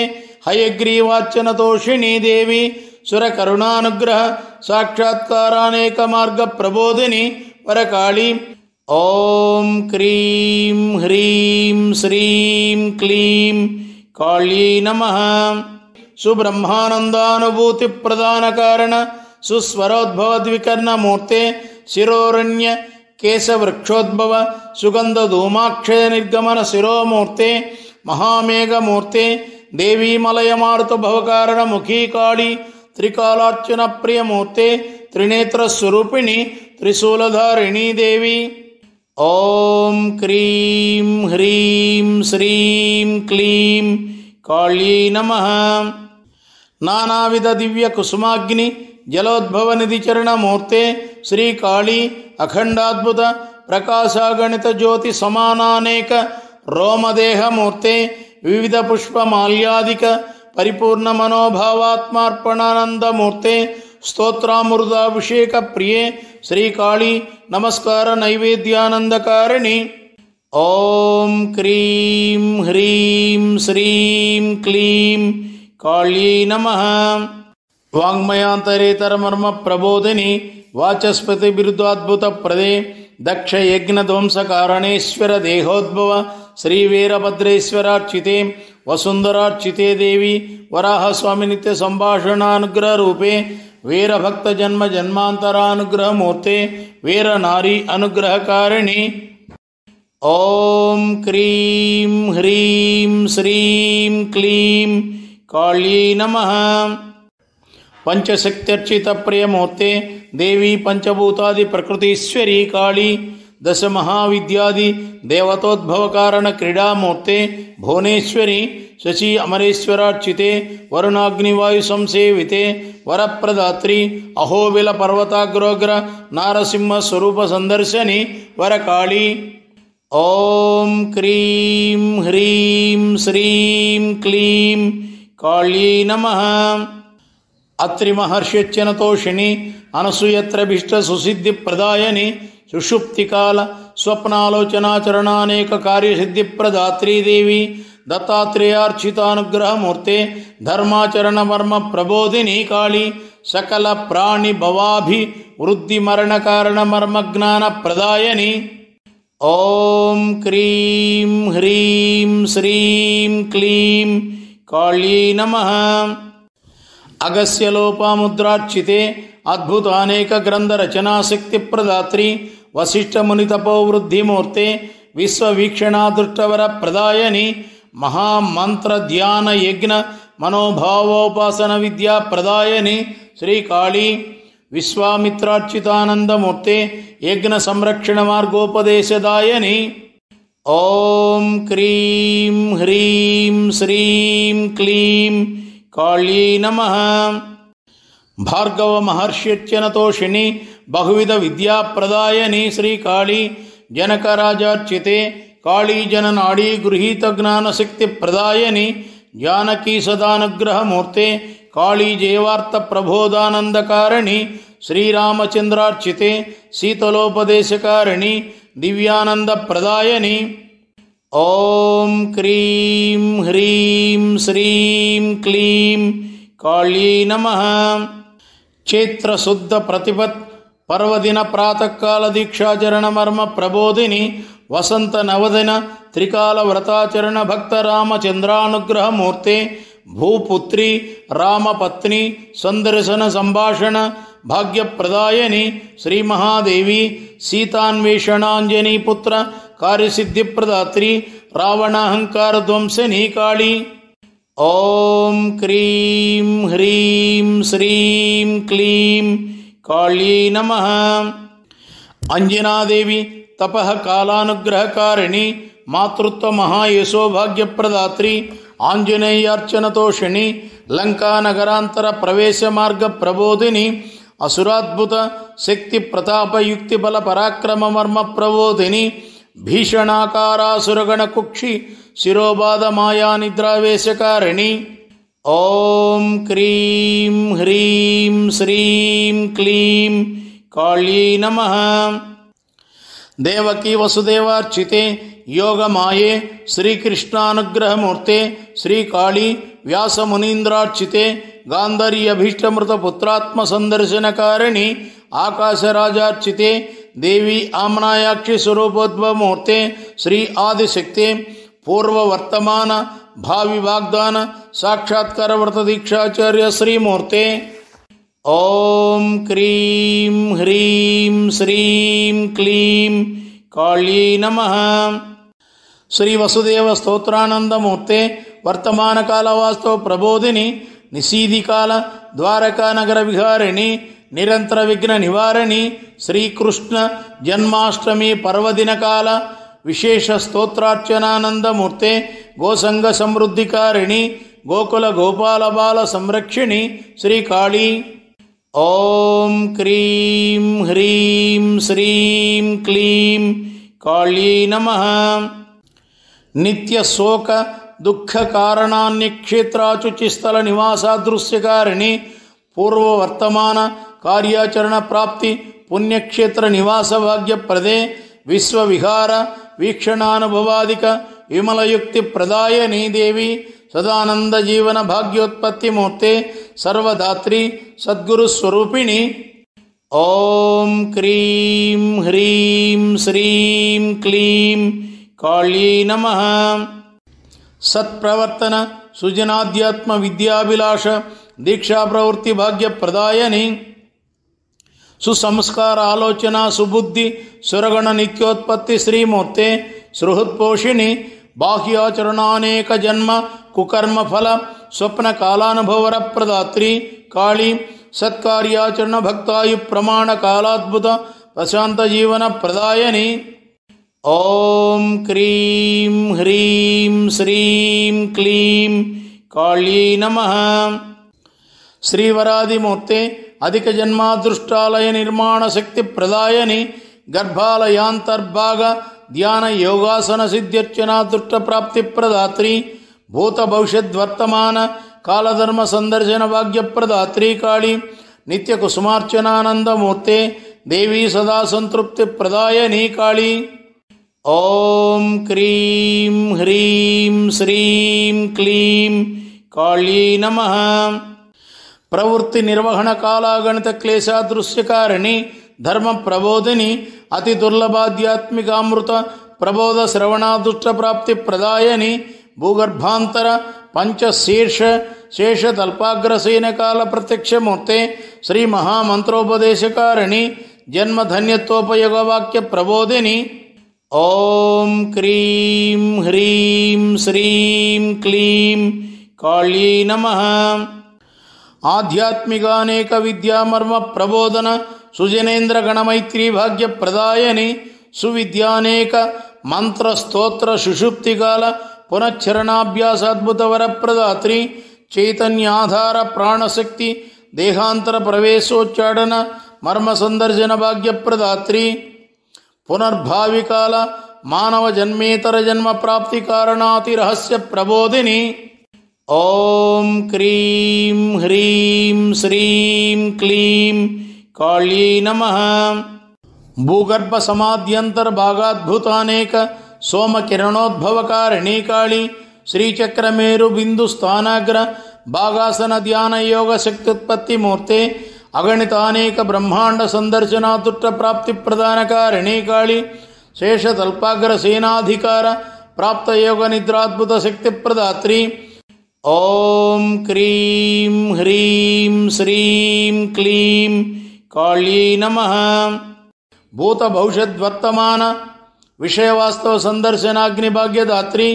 హయగ్రీవార్చనతోషిణీ దేవి సురకరుణానుగ్రహ సాక్షాత్కారానేక మార్గ ప్రబోధిని వరకాళీ. ఓం క్రీం హ్రీం శ్రీం క్లీం కాళీ నమః. సుబ్రహ్మానందానుభూతి ప్రదాన కారణ సుస్వరోద్భవద్వికర్ణమూర్తే శిరోరణ్య కేశవృక్షోద్భవ సుగంధ ధూమాక్షయ నిర్గమన శిరోమూర్తే మహామేఘమూర్తే దేవీ మలయమారుత భవకారణ ముఖీ కాళీ త్రికాలార్చన ప్రియమూర్తే త్రినేత్ర స్వరూపిణి త్రిశూలధారిణీ దేవి. ఓం క్రీం హ్రీం శ్రీం క్లీం కాళీ నమః. నానావిధ దివ్య కుసుమాగ్ని జలోద్భవ నిధిచరణమూర్తే శ్రీకాళీ అఖండాద్భుత ప్రకాశాగణిత జ్యోతి సమానానేక రోమదేహమూర్తే వివిధ పుష్పమాల్యాదిక పరిపూర్ణ మనోభావాత్మార్పణానందమూర్తే స్తోత్రామృతాభిషేక ప్రియే శ్రీకాళీ నమస్కార నైవేద్యానందకారిణి. ఓం క్రీం హ్రీం శ్రీం క్లీం కాళీ నమః. వాంగ్మయాంతరేతరమర్మ ప్రబోధిని వాచస్పతి బిరుదాద్భుత ప్రదే దక్ష యజ్ఞ ధ్వంస కారణేశ్వర దేహోద్భవ శ్రీవీరభద్రేశ్వరార్చితే వసుంధరార్చితే దేవి వరాహస్వామి నిత్య సంభాషణానుగ్రహ రూపే వీరభక్త జన్మ జన్మాంతరానుగ్రహమూర్తే వీర నారీ అనుగ్రహకారిణి. ఓం క్రీం హ్రీం శ్రీం క్లీం కాళీ నమః. పంచశక్త్యర్చిత ప్రియమూర్తే దేవి పంచభూతాది ప్రకృతీశ్వరీ కాళీ దశ మహావిద్యాది దేవతోద్భవకారణ క్రీడామూర్తే భువనేశ్వరి శశి అమరేశ్వరార్చితే వరుణాగ్నివాయు సంసేవితే వరప్రదాత్రి అహోబిల పర్వతాగ్రోగ్ర నారసింహ స్వరూప సందర్శని వరకాళీ. ఓం క్రీం హ్రీం శ్రీం క్లీం కాళీ నమః. అత్రి మహర్ష్యచ్చనతోషిణి అనసూయత్రభిష్ట సుసిద్ధి ప్రదాయని సుషుప్తికాల స్వప్నాలోచనాచరణానేక కార్యసిద్ధి ప్రదాత్రీదేవి దత్తాత్రేయార్చితానుగ్రహమూర్తే ధర్మాచరణ వర్మ ప్రబోధిని కాళీ సకల ప్రాణి భవాభి వృద్ధి మరణ కారణ మర్మ జ్ఞాన ప్రదాయని. ఓం క్రీం హ్రీం శ్రీం క్లీం కాళీ నమః. అగస్యలోపాముద్రార్చితే అద్భుతానేక గ్రంథ రచనాశక్తి ప్రదాత్రి వశిష్ఠమునితపోవృద్ధిమూర్తే విశ్వవీక్షణాదృష్టవర ప్రదాయని మహామంత్ర ధ్యాన యజ్ఞ మనోభావోపాసన విద్యా ప్రదాయని శ్రీకాళీ విశ్వామిత్రార్చితానందమూర్తే యజ్ఞ సంరక్షణ మార్గోపదేశదాయని. ఓం క్రీం హ్రీం శ్రీం క్లీం కాళీ నమః. భార్గవ మహర్ష్యచ్చనతోషిణి బహువిధ విద్యాప్రదాయని శ్రీకాళీ జనకరాజార్చితే కాళీ జననాడీ గృహీత జ్ఞానశక్తి ప్రదాయని జానకీ సదానుగ్రహమూర్తే కాళీ జయవార్త ప్రబోధానందకారిణి శ్రీరామచంద్రార్చితే శీతలోపదేశకారిణి దివ్యానంద ప్రదాయని. ఓం క్రీం హ్రీం శ్రీం క్లీం కాళీ నమః. చైత్రశుద్ధ ప్రతిపత్ పర్వదిన ప్రాతకాల దీక్షాచరణ మర్మ ప్రబోధిని వసంత నవదిన త్రికాల వ్రతాచరణ భక్త రామచంద్రానుగ్రహమూర్తే భూపుత్రి రామపత్ని సందర్శన సంభాషణ భాగ్యప్రదాయని శ్రీ మహాదేవి సీతాన్వేషణాంజనీ పుత్ర కార్యసిద్ధి ప్రదాత్రి రావణాహంకార ధ్వంసని కాళీ. ఓం క్రీం హ్రీం శ్రీం క్లీం కాళీ నమః. అంజనాదేవి తపః కాలానుగ్రహకారిణి మాతృత్వ మహాయశోభాగ్యప్రదాత్రి ఆంజనేయార్చనతోషిణి లంకానగరాంతర ప్రవేశ మార్గ ప్రబోధిని అసురాద్భుత శక్తి ప్రతాపయుక్తి బల పరాక్రమ మర్మ ప్రబోధిని భీషణాకారాసురగణ కుక్షి శిరోబాధ మాయా నిద్రావేశకారిణి. ఓం క్రీం హ్రీం శ్రీం క్లీం కాళీ నమః. దేవకీ వసుదేవార్చితే యోగమాయే శ్రీకృష్ణానుగ్రహమూర్తే శ్రీకాళీ వ్యాసమునీంద్రార్చితే గాంధర్యభీష్టమృతపుత్రాత్మ సందర్శనకారిణి ఆకాశరాజార్చితే దేవి ఆమ్నాయాక్షి స్వరూపోద్భవమూర్తే శ్రీ ఆదిశక్తే పూర్వవర్తమాన భావి వాగ్దాన సాక్షాత్కార వ్రత దీక్షాచార్య శ్రీమూర్తే. ఓం క్రీం హ్రీం శ్రీం క్లీం కాళీ నమః. శ్రీ వసుదేవ స్తోత్రానందమూర్తే వర్తమాన కాలవాస్తవ ప్రబోధిని నిశీదికాల ద్వారకా నగర విహారిణి నిరంతర విఘ్న నివారణి శ్రీకృష్ణ జన్మాష్టమి పర్వదిన కాల విశేష స్తోత్రార్చనానందమూర్తే గోసంగ సమృద్ధికారిణి గోకుల గోపాల బాల సంరక్షిణి శ్రీకాళీ. ఓం క్రీం హ్రీం శ్రీం క్లీం కాళీ నమః. నిత్య శోక దుఃఖ కారణాన్యక్షేత్రాచుచిస్థల నివాసాదృశ్యకారిణి పూర్వవర్తమాన కార్యాచరణ ప్రాప్తి పుణ్యక్షేత్ర నివాస భాగ్యప్రదే విశ్వవిహార వీక్షణానుభవాదిక విమలయుక్తి ప్రదాయని దేవి సదానంద జీవన భాగ్యోత్పత్తి మూర్తే సర్వదాత్రి సద్గురు స్వరూపిణి. ఓం క్రీం హ్రీం శ్రీం క్లీం కాళీ నమః. సత్ప్రవర్తన సుజనాధ్యాత్మ విద్యాభిలాష దీక్షా ప్రవృత్తి భాగ్యప్రదాయని సుసంస్కార ఆలోచన సుబుద్ధి సురగణ నిత్యోత్పత్తి శ్రీమూర్తే సృహృత్పోషిణి బాహ్యాచరణానేక జన్మ కుకర్మ ఫల స్వప్న కాలానుభవర ప్రదాత్రి కాళీ సత్కార్యాచరణ భక్తాయు ప్రమాణ కాలాద్భుత ప్రశాంత జీవన ప్రదాయని. ఓం క్రీం హ్రీం శ్రీం క్లీం కాళీ నమః. శ్రీవరాదిమూర్తే అధిక జన్మాదృష్టాలయ నిర్మాణ శక్తి ప్రదాయని గర్భాలయాంతర్భాగ ధ్యాన యోగాసన సిద్ధ్యర్చన దుష్ట ప్రాప్తి ప్రదాత్రి భూత భవిష్యద్వర్తమాన కాలధర్మ సందర్శన భాగ్య ప్రదాత్రి కాళీ నిత్య కుసుమార్చనానందమూర్తే దేవీ సదా సంతృప్తి ప్రదాయని కాళీ. ఓం క్రీం హ్రీం శ్రీం క్లీం కాళీ నమః. ప్రవృత్తి నిర్వహణ కాలాగణిత క్లేశాదృశ్యకారిణి ధర్మ ప్రబోధిని అతి దుర్లభాధ్యాత్మికామృత ప్రబోధ శ్రవణాదుష్ట ప్రాప్తి ప్రదాయని భూగర్భాంతర పంచశీర్ష శేషతల్పాగ్రసేనకాల ప్రత్యక్షమూర్తే శ్రీ మహామంత్రోపదేశకారిణి జన్మధన్యత్వోపయోగ వాక్య ప్రబోధిని. ఓం క్రీం హ్రీం శ్రీం క్లీం కాళీ నమః. ఆధ్యాత్మికానేక విద్యామర్మ ప్రబోధన సుజనేంద్ర గణమైత్రీ భాగ్య ప్రదాయని సువిద్యానేక మంత్ర స్తోత్ర సుషుప్తికాల పునశ్చరణాభ్యాసాద్భుత వరప్రదాత్రి చైతన్యాధార ప్రాణశక్తి దేహాంతర ప్రవేశోచ్చాడన మర్మ సందర్శన భాగ్య ప్రదాత్రి పునర్భావికాల మానవ జన్మేతర జన్మ ప్రాప్తి కారణాతి రహస్య ప్రబోధిని. ఓం క్రీం హ్రీం శ్రీం క్లీం కాళీ నమః. భూగర్భ సమాధ్యంతర్భాగాద్భుతానేక సోమ కిరణోద్భవకారిణీ కాళీ శ్రీచక్రమేరు బిందు స్థానాగ్ర భాగాసన ధ్యాన యోగ శక్త్యుత్పత్తి మూర్తే అగణితానేక బ్రహ్మాండ సందర్శనాతుట్ట ప్రాప్తి ప్రదానకారిణీ కాళీ శేషతల్పాగ్ర సేనాధికార ప్రాప్త యోగ నిద్రాద్భుత శక్తి ప్రదాత్రి. ఓం క్రీం హ్రీం శ్రీం క్లీం కాళీ నమః. భూత భవిష్యద్వర్తమాన విషయవాస్తవ సందర్శనాగ్నిభాగ్యదాత్రి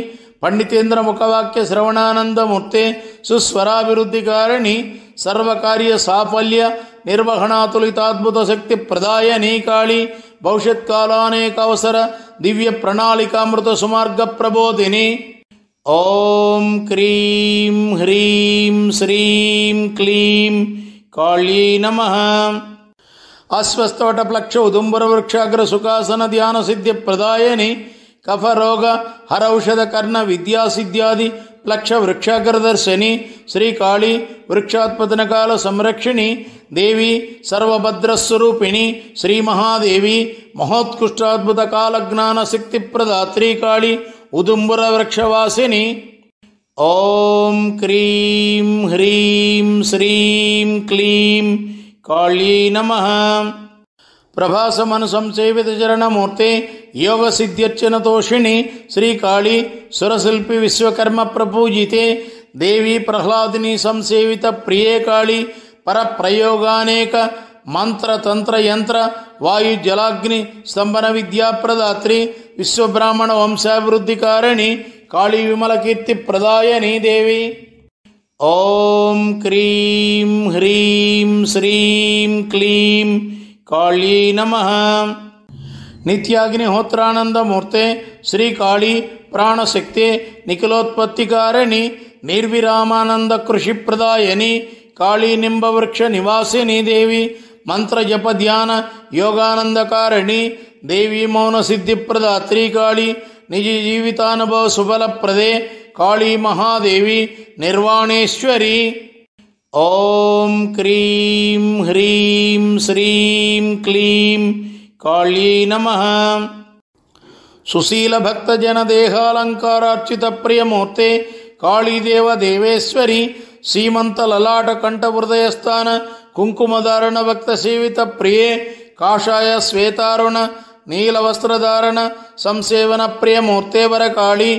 పండితేంద్ర ముఖవాక్య శ్రవణానందమూర్తే సుస్వరాభివృద్ధికారిణి సర్వకార్య సాఫల్య నిర్వహణాతులితాద్భుత శక్తి ప్రదాయనీ కాళీ భవిష్యత్కాలానేకావసర దివ్య ప్రణాళికామృత సుమార్గ ప్రబోధిని. ఓం క్రీం హ్రీం శ్రీం క్లీం కాళీ నమః. అశ్వస్తవటప్లక్ష ఉదుంబర వృక్షాగ్ర సుఖాసన ధ్యాన సిద్ధి ప్రదాయని కఫరోగ హరౌషధ కర్ణ విద్యాసిద్ధ్యాది ప్లక్ష వృక్షాగ్రదర్శని శ్రీకాళీ వృక్షాత్పతనకాల సంరక్షిణి దేవి సర్వభద్రస్వరూపిణి శ్రీ మహాదేవి మహోత్కృష్టాద్భుత కాలజ్ఞాన శక్తి ప్రదాత్రి కాళీ ఉదుంబర వృక్షవాసిని. ఓం క్రీం హ్రీం శ్రీం క్లీం కాళీ నమః. ప్రభాసమను సంసేవిత చరణమూర్తే యోగ సిద్ధ్యర్చన తోషిణి శ్రీకాళీ సురశిల్పి విశ్వకర్మ ప్రపూజితే దేవి ప్రహ్లాదిని సంసేవిత ప్రియే కాళీ పరప్రయోగానేక మంత్ర తంత్ర యంత్ర వాయు జలాగ్ని స్తంభన విద్యా ప్రదాత్రి విశ్వబ్రాహ్మణ వంశాభివృద్ధికారిణి కాళీ విమల కీర్తి ప్రదాయని దేవి. ఓం క్రీం హ్రీం శ్రీం క్లీం కాళీ నమః. నిత్యాగ్నిహోత్రానందమూర్తే శ్రీకాళీ ప్రాణశక్తే నిఖిలోత్పత్తికారిణి నిర్విరామానంద కృషి ప్రదాయని కాళీ నింబవృక్ష నివాసిని దేవి మంత్ర జప ధ్యాన యోగానందకారిణి దేవి మౌన సిద్ధి ప్రదాత్రి కాళీ నిజ జీవితానుభవ సుఫలప్రదే కాళీ మహాదేవి నిర్వాణేశ్వరి. ఓం క్రీం హ్రీం శ్రీం క్లీం కాళీ నమః. సుశీల భక్త జన దేహాలంకారార్చిత ప్రియమూర్తే కాళీదేవ దేవేశ్వరి సీమంత లలాట కంఠ హృదయస్థాన కుంకుమధారణ భక్త సేవిత ప్రియే కాషాయ శ్వేతారుణ నీలవస్త్రధారణ సంసేవన ప్రియమూర్తే వరకాళీ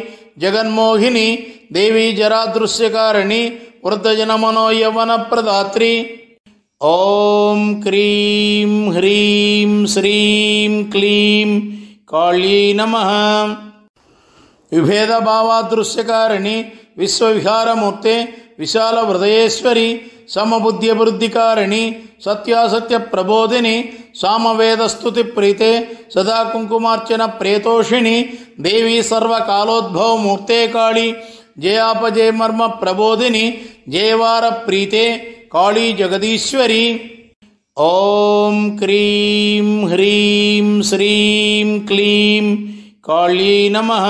జగన్మోహిని దేవీ జరాదృశ్యకారిణి వృద్ధజన మనోయవన ప్రదాత్రి. ఓం క్రీం హ్రీం శ్రీం క్లీం కాళీ నమః. విభేద భావాదృశ్యకారిణి విశ్వవిహారమూర్తే విశాల హృదయేశ్వరి సమబుద్ధ్యభివృద్ధికారిణి సత్యాసత్య ప్రబోధిని సామవేదస్తుతి ప్రీతే సదా కుంకుమార్చన ప్రేతోషిణి దేవీ సర్వకాలోద్భవమూర్తే కాళీ జయాపజయ మర్మ ప్రబోధిని జయవార ప్రీతే కాళీ జగదీశ్వరి. ఓం క్రీం హ్రీం శ్రీం క్లీం కాళీ నమః.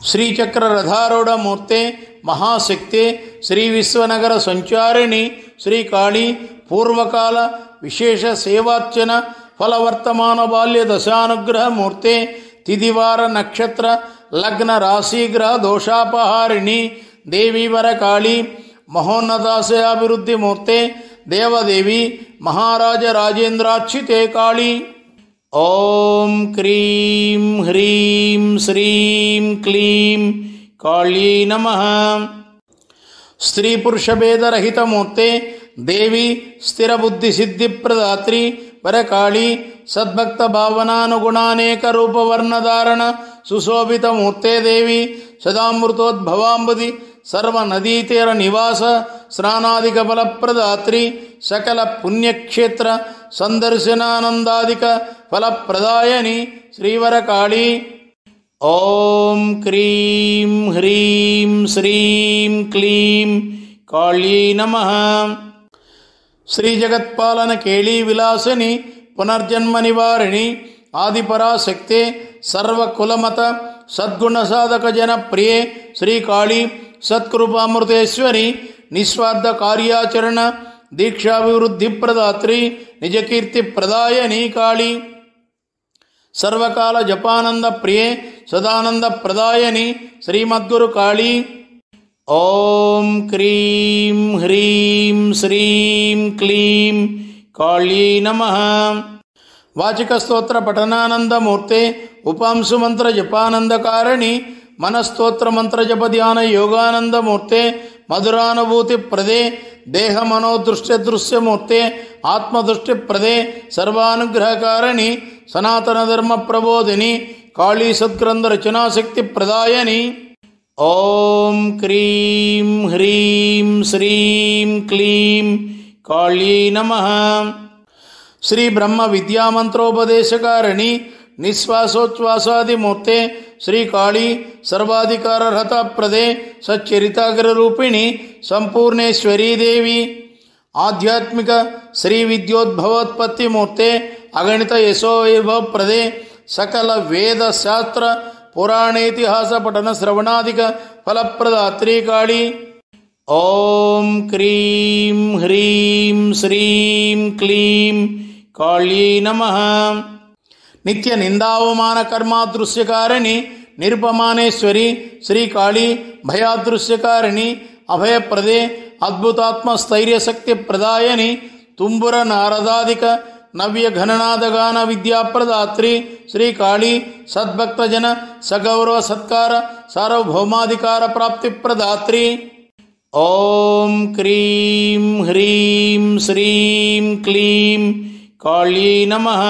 శ్రీచక్ర రథారూఢమూర్తే మహాశక్తే శ్రీ విశ్వనగర సంచారిణి శ్రీకాళీ పూర్వకాల విశేష సేవార్చన ఫలవర్తమాన బాల్య దశానుగ్రహమూర్తే తిదివార నక్షత్ర లగ్న రాశిగ్రహ దోషాపహారిణి దేవీవర కాళీ మహోన్నతాశయాభివృద్ధి మూర్తే దేవదేవి మహారాజ రాజేంద్రార్చితే కాళీ. ఓం క్రీం హ్రీం శ్రీం క్లీం కాళీ నమః. స్త్రీ పురుష భేదరహితమూర్తే దేవి స్థిరబుద్ధి సిద్ధిప్రదాత్రి వరకాళీ సద్భక్త భావనానుగుణానేక రూపవర్ణధారణ సుశోభితమూర్తే దేవి సదామృతోద్భవాంబుది సర్వనదీతీర నివాస స్నానాదిక ఫలప్రదాత్రి సకల పుణ్యక్షేత్ర సందర్శనానందాదిక ఫలప్రదాయని శ్రీవరకాళీ. ఓం క్రీం హ్రీం శ్రీం క్లీం కాళీ నమః. శ్రీ జగత్పాలన కేళీ విలాసిని పునర్జన్మ నివారిణి ఆదిపరాశక్తే సర్వకులమత సద్గుణ సాధక జన ప్రియే శ్రీకాళీ సత్కృపామృతేశ్వరి నిస్వార్థ కార్యాచరణ దీక్షాభివృద్ధి ప్రదాత్రి నిజకీర్తి ప్రదాయని కాళీ. సర్వకాల జపానంద ప్రియే సదానంద ప్రదాయని శ్రీమద్గురు కాళీ. ఓం క్రీం హ్రీం శ్రీం క్లీం కాళీ నమః. వాచిక స్తోత్ర పఠనానందమూర్తే ఉపాంశు మంత్ర జపానందకారిణి మనస్తోత్ర మంత్ర జప ధ్యాన యోగానందమూర్తే మధురానుభూతి ప్రదే దేహ మనోదృశ్య దృశ్యమూర్తే ఆత్మదృష్టి ప్రదే సర్వానుగ్రహకారిణి సనాతన ధర్మ ప్రబోధిని కాళీ సద్గ్రంథ రచనాశక్తి ప్రదాయని. ఓం క్రీం హ్రీం శ్రీం క్లీం కాళీ నమః. శ్రీ బ్రహ్మ విద్యామంత్రోపదేశకారిణి నిశ్వాసోచ్ఛ్వాసాదిమూర్తే శ్రీకాళీ సర్వాధికారర్హత ప్రదే సచ్చరితాగ్రరూపిణి సంపూర్ణేశ్వరీదేవి ఆధ్యాత్మిక శ్రీ విద్యోద్భవోత్పత్తిమూర్తే అగణిత యశోవైభవ ప్రదే సకల వేద శాస్త్ర పురాణేతిహాస పఠన శ్రవణాదిక ఫలప్రదాత్రీ కాళీ. ఓం క్రీం హ్రీం శ్రీం క్లీం కాళీ నమః. నిత్య నిందావమాన కర్మాదృశ్యకారిణి నిరుపమానేశ్వరి శ్రీకాళీ భయాదృశ్యకారిణి అభయప్రదే అద్భుతాత్మస్థైర్యశక్తి ప్రదాయని తుంబుర నారదాదిక నవ్య ఘననాదగాన విద్యాప్రదాత్రి శ్రీకాళీ సద్భక్తజన సగౌరవ సత్కార సార్వభౌమాధికార ప్రాప్తి ప్రదాత్రి. ఓం క్రీం హ్రీం శ్రీం క్లీం కాళీ నమః.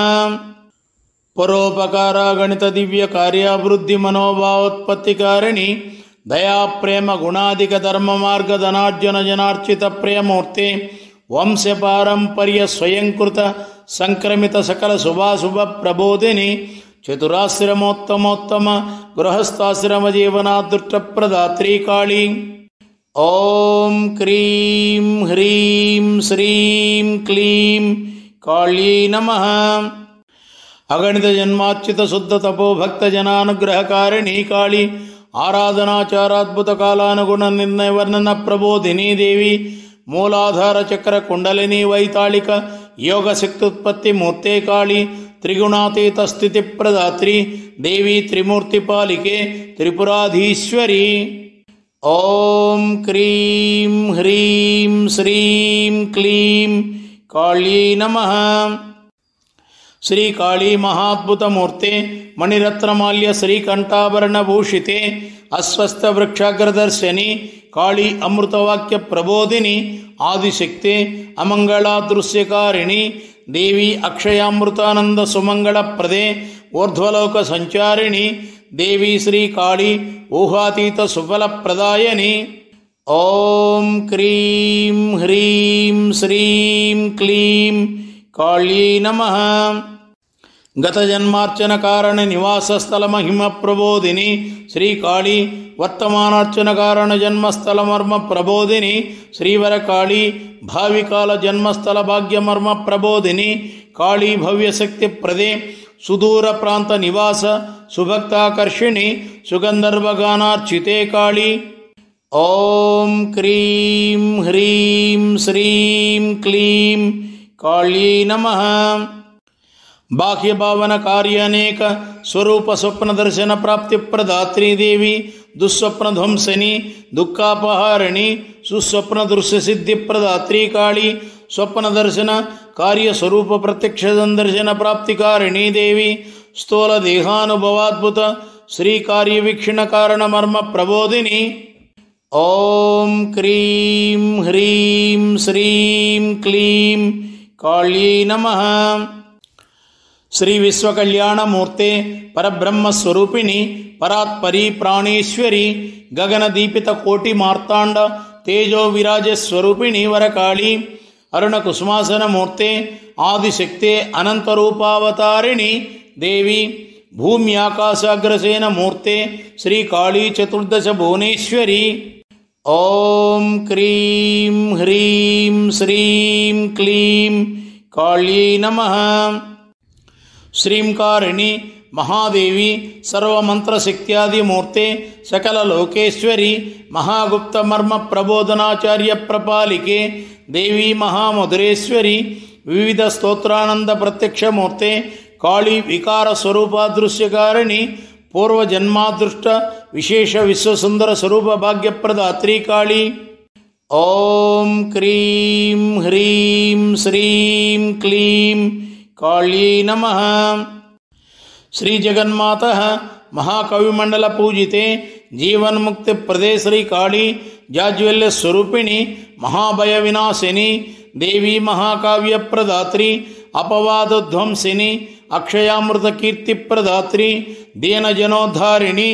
పరోపకార గణిత దివ్య కార్యాభివృద్ధి మనోభావోత్పత్తికారిణి దయా ప్రేమ గుణాధిక ధర్మ మార్గ ధనార్జన జనార్చిత ప్రియమూర్తే వంశ పారంపర్య స్వయంకృత సంక్రమిత సకల శుభాశుభ ప్రబోధిని చతురాశ్రమోత్తమోత్తమ గృహస్థాశ్రమ జీవనాదృష్ట ప్రదాత్రీ కాళీ. ఓం క్రీం హ్రీం శ్రీం క్లీం కాళీ నమః. అగణిత జన్మాచ్యుత శుద్ధ తపో భక్త జనానుగ్రహకారిణీ కాళీ ఆరాధనాచారాద్భుత కాలానుగుణ నిర్ణయ వర్ణన ప్రబోధినీ దేవి మూలాధార చక్ర కుండలిని వైతాళిక యోగ శక్తుత్పత్తి మూర్తే కాళీ త్రిగుణాతీత స్థితి ప్రదాత్రి దేవి త్రిమూర్తి పాలికే త్రిపురాధీశ్వరి. ఓం క్రీం హ్రీం శ్రీం క్లీం కాళీ నమః. శ్రీకాళీ మహాద్భుతమూర్తే మణిరత్నమాల్య శ్రీకంఠాభరణభూషితే అస్వస్థ వృక్షాగ్రదర్శని కాళీ అమృతవాక్య ప్రబోధిని ఆదిశక్తే అమంగళాదృశ్యకారిణి దేవి అక్షయామృతానంద సుమంగళ ప్రదే ఊర్ధ్వలోక సంచారిణి దేవి శ్రీకాళీ ఊహాతీత సుఫల ప్రదాయని. ఓం క్రీం హ్రీం శ్రీం క్లీం కాళీ నమః. గత జన్మార్చన కారణ నివాసస్థల మహిమ ప్రబోధిని శ్రీకాళీ, వర్తమానార్చన కారణ జన్మస్థల మర్మ ప్రబోధిని శ్రీవరకాళీ, భావికాల జన్మస్థల భాగ్యమర్మ ప్రబోధిని కాళీ, భవ్యశక్తి ప్రదే సుదూర ప్రాంత నివాస సుభక్తాకర్షిణి సుగంధర్వగానార్చితే కాళీ. ఓం క్రీం హ్రీం శ్రీం క్లీం కాళీ నమః. బాహ్యభావన కార్యనేక స్వరూప స్వప్న దర్శన ప్రాప్తి ప్రదాత్రీ దేవి, దుస్వప్న ధ్వంసని దుఃఖాపహారిణి సుస్వప్న దృశ్య సిద్ధి ప్రదాత్రీ కాళీ, స్వప్న దర్శన కార్య స్వరూప ప్రత్యక్ష సందర్శన ప్రాప్తికారిణీ దేవి, స్థూల దేహానుభవాద్భుత శ్రీ కార్య వీక్షణ కారణ మర్మ ప్రబోధిని. ఓం క్రీం హ్రీం శ్రీం క్లీం కాళీ నమః. శ్రీ విశ్వకళ్యాణమూర్తే పరబ్రహ్మస్వరూపిణి పరాత్పరి ప్రాణేశ్వరి గగనదీపిత కోటి మార్తాండ తేజో విరాజస్వరూపిణి వరకాళీ, అరుణ కుసుమాసనమూర్తే ఆదిశక్తే అనంతరూపావతారిణి దేవి, భూమ్యాకాశాగ్రసేన మూర్తే శ్రీకాళీ చతుర్దశ భువనేశ్వరి. ఓం క్రీం హ్రీం శ్రీం క్లీం కాళీ నమః. శ్రీంకారిణి మహాదేవి సర్వమంత్రశక్త్యాదిమూర్తే సకల లోకేశ్వరి మహాగుప్త మర్మ ప్రబోధనాచార్య ప్రపాలికే దేవి మహామధురేశ్వరి, వివిధ స్తోత్రానంద ప్రత్యక్షమూర్తే కాళీ, వికార స్వరూపాదృశ్యకారిణి పూర్వజన్మాదృష్ట విశేష విశ్వసుందర స్వరూప భాగ్యప్రదాత్రీ కాళీ. ఓం క్రీం హ్రీం శ్రీం క్లీం కాళీ నమః. శ్రీ జగన్మాత మహాకవిమండల పూజితే జీవన్ముక్తి ప్రదే శ్రీకాళీ, జాజ్వల్య స్వరూపిణి మహాభయ వినాశిని దేవి, మహాకావ్య ప్రదాత్రి అపవాదధ్వంసిని అక్షయామృత కీర్తి ప్రదాత్రి దీనజనోద్ధారిణి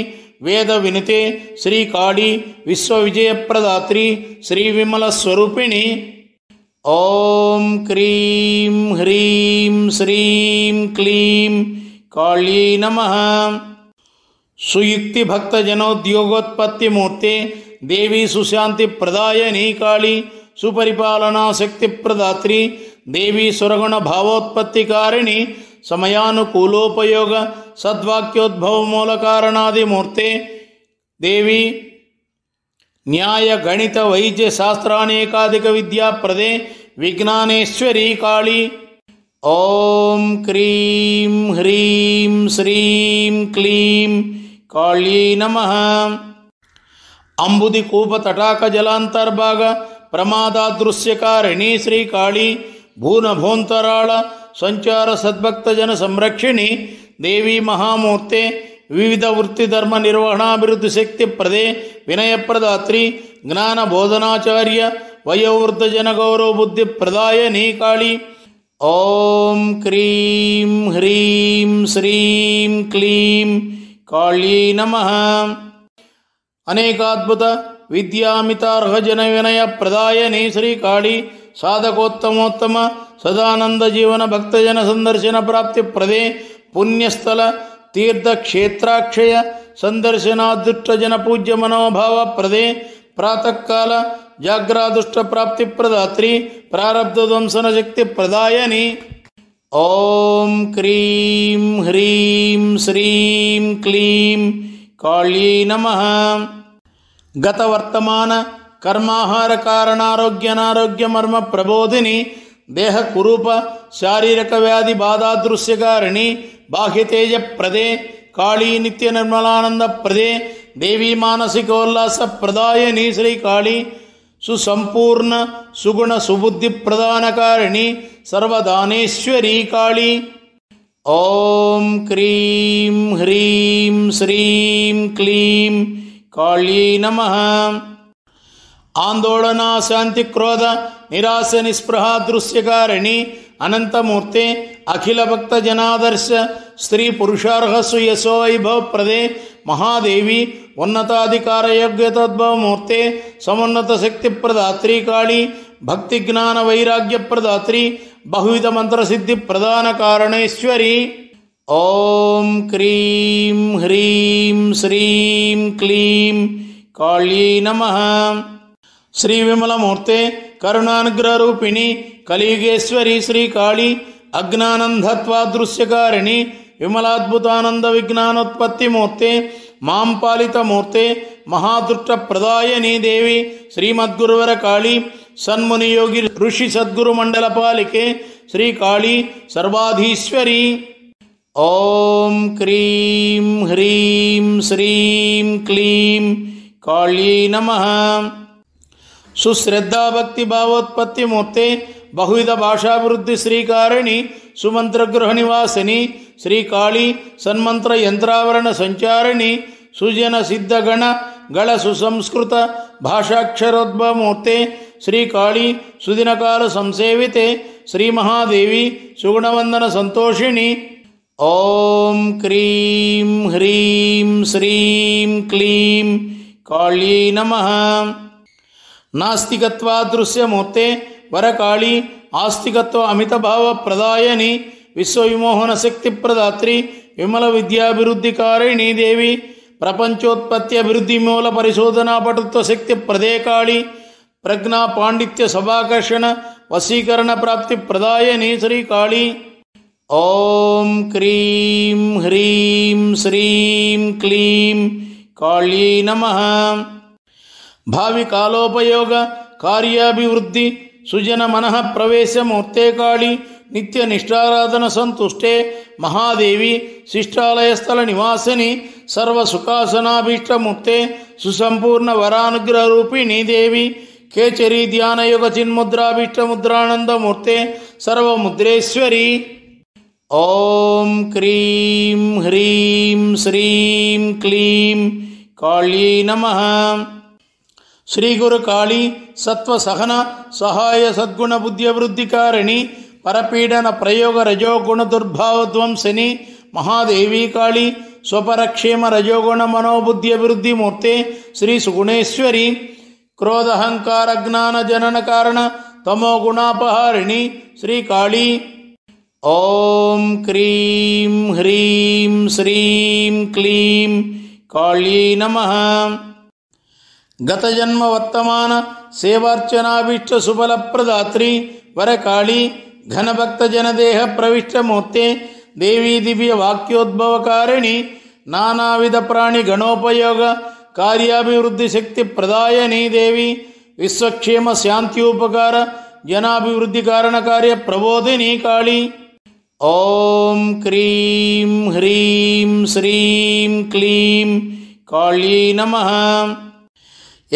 వేద వినుతే శ్రీకాళీ, విశ్వవిజయ ప్రదాత్రి శ్రీ విమల స్వరూపిణి. ఓం క్రీం హ్రీం శ్రీం క్లీం కాళీ నమః. సుయుక్తి భక్త జనోద్యోగోత్పత్తి మూర్తే దేవి, సుశాంతి ప్రదాయని కాళీ, సుపరిపాలనా శక్తి ప్రదాత్రి దేవి, సురగుణ భావోత్పత్తికారిణి సమయానుకూలోపయోగ సద్వాక్యోద్భవ మూల కారణాదిమూర్తే దేవి, న్యాయ గణిత వైద్య శాస్త్రానేకాధిక విద్యాప్రదే విజ్ఞానేశ్వరీ కాళీ. ఓం క్రీం హ్రీం శ్రీం క్లీం కాళీ నమః. అంబుది కూప తటాక జలాంతర్భాగ ప్రమాదాదృశ్యకారిణి శ్రీకాళీ, భూనభోంతరాళ సంచార సద్భక్త జన సంరక్షిణి దేవి, మహామూర్తే వివిధ వృత్తి ధర్మ నిర్వహణాభివృద్ధి శక్తి ప్రదే వినయప్రదాత్రి జ్ఞాన బోధనాచార్య వయోవృద్ధ జన గౌరవ బుద్ధి ప్రదాయని కాళీ. ఓం క్రీం హ్రీం శ్రీం క్లీం కాళీ నమః. అనేకాద్భుత విద్యామితార్హ జన వినయ ప్రదాయని శ్రీకాళీ, సాధకోత్తమోత్తమ సదానంద జీవన భక్తజన సందర్శన ప్రాప్తి ప్రదే పుణ్యస్థల తీర్థక్షేత్రాక్షయ సందర్శనాదృష్టజన పూజ్య మనోభావ ప్రదే ప్రాతకాల జాగ్రాదుష్ట ప్రాప్తి ప్రదాత్రి ప్రారబ్ధ ధ్వంసన శక్తి ప్రదాయని. ఓం క్రీం హ్రీం శ్రీం క్లీం కాళీ నమః. గత వర్తమాన కర్మాహార కారణారోగ్యనారోగ్య మర్మ ప్రబోధిని దేహ కురూప శారీరక వ్యాధి బాధాదృశ్యకారిణి బాహ్యతేజ ప్రదే కాళీ, నిత్య నిర్మలానంద ప్రదే దేవి, మానసికోల్లాస ప్రదాయని శ్రీకాళీ, సుసంపూర్ణ సుగుణ సుబుద్ధి ప్రదానకారిణి సర్వదానేశ్వరీ కాళీ. ఓం క్రీం హ్రీం శ్రీం క్లీం కాళీ నమః. ఆందోళన శాంతి క్రోధ నిరాశ నిస్పృహ దృశ్యకారిణి అనంతమూర్తే అఖిల భక్త జనాదర్శ స్త్రీ పురుషార్హసు యశో వైభవ ప్రదే మహాదేవి, ఉన్నతాధికార యోగ్యతోద్భవమూర్తే సమున్నత శక్తి ప్రదాత్రి కాళీ, భక్తి జ్ఞాన వైరాగ్య ప్రదాత్రి బహువిధ మంత్రసిద్ధి ప్రదాన కారణేశ్వరి. ఓం క్రీం హ్రీం శ్రీం క్లీం కాళ్యై నమః. శ్రీ విమలమూర్తే కరుణానుగ్రహరూపిణి కలియుగేశ్వరి శ్రీకాళి అజ్ఞానంధత్వాదృశ్యకారిణి విమలాద్భుతానంద విజ్ఞానోత్పత్తిమూర్తే మాం పాలితమూర్తే మహాదృష్టప్రదాయని దేవి శ్రీమద్గురువర కాళి సన్మునియోగి ఋషి సద్గురు మండల పాలికే శ్రీకాళి సర్వాధీశ్వరి. ఓం క్రీం హ్రీం శ్రీం క్లీం కాళ్యై నమః. సుశ్రద్ధాభక్తి భావోత్పత్తిమూర్తే బహువిధ భాషాభివృద్ధి శ్రీకారిణి సుమంత్రగృహ నివాసిని శ్రీకాళి సన్మంత్ర యంత్రావరణ సంచారిణి సుజన సిద్ధగణ గళ సుసంస్కృత భాషాక్షరోద్భవమూర్తే శ్రీకాళి సుదినకాల సంసేవితే శ్రీమహాదేవి సుగుణవందన సంతోషిణి. ఓం క్రీం హ్రీం శ్రీం క్లీం కాళ్యై నమః. నాస్తికత్వాదృశ్యమూర్తే వరకాళి ఆస్తికత్వ అమితభావ ప్రదాయని విశ్వవిమోహన శక్తి ప్రదాత్రి విమల విద్యాభివృద్ధికారిణి దేవి ప్రపంచోత్పత్తి అభివృద్ధి మూల పరిశోధనా పటుత్వ శక్తి ప్రదే కాళి ప్రజ్ఞా పాండిత్య సభాకర్షణ వశీకరణ ప్రాప్తి ప్రదాయని శ్రీకాళి. ఓం క్రీం హ్రీం శ్రీం క్లీం కాళ్యై నమః. భావి కాలోపయోగ కార్యాభివృద్ధి సుజన మనః ప్రవేశమూర్తే కాళి నిత్య నిష్ఠారాధన సంతుష్టే మహాదేవి శిష్టాలయస్థల నివాసిని సర్వసుఖాసనాభీష్టమూర్తే సుసంపూర్ణ వరానుగ్రహ రూపిణి దేవి కేచరీ ధ్యానయుగ చిన్ముద్రాభీష్టముద్రానందమూర్తే సర్వముద్రేశ్వరి. ఓం క్రీం హ్రీం శ్రీం క్లీం కాళ్యై నమః. శ్రీ గురు కాళి సత్వ సహన సహాయ సద్గుణ బుద్ధ్యవృద్ధికారిణి పరపీడన ప్రయోగ రజోగుణ దుర్భావధ్వంసిని మహాదేవీ కాళి స్వపరక్షేమ రజోగుణ మనోబుద్ధ్యభివృద్ధి మూర్తే శ్రీ సుగుణేశ్వరి. క్రోధహంకార జ్ఞాన జనన కారణ తమో గుణాపహారిణి శ్రీకాళి. ఓం క్రీం హ్రీం శ్రీం క్లీం కాళ్యై నమః. గత జన్మ వర్తమాన సేవార్చనాభీష్ట సుబల ప్రదాత్రి వరకాళి ఘనభక్త జనదేహ ప్రవిష్టమూర్తే దేవీ దివ్య వాక్యోద్భవకారిణి నానావిధ ప్రాణి గణోపయోగ కార్యాభివృద్ధి శక్తి ప్రదాయని దేవి విశ్వక్షేమ శాంత్యోపకార జనాభివృద్ధి కారణ కార్య ప్రబోధిని కాళి. ఓం క్రీం హ్రీం శ్రీం క్లీం కాళ్యై నమః.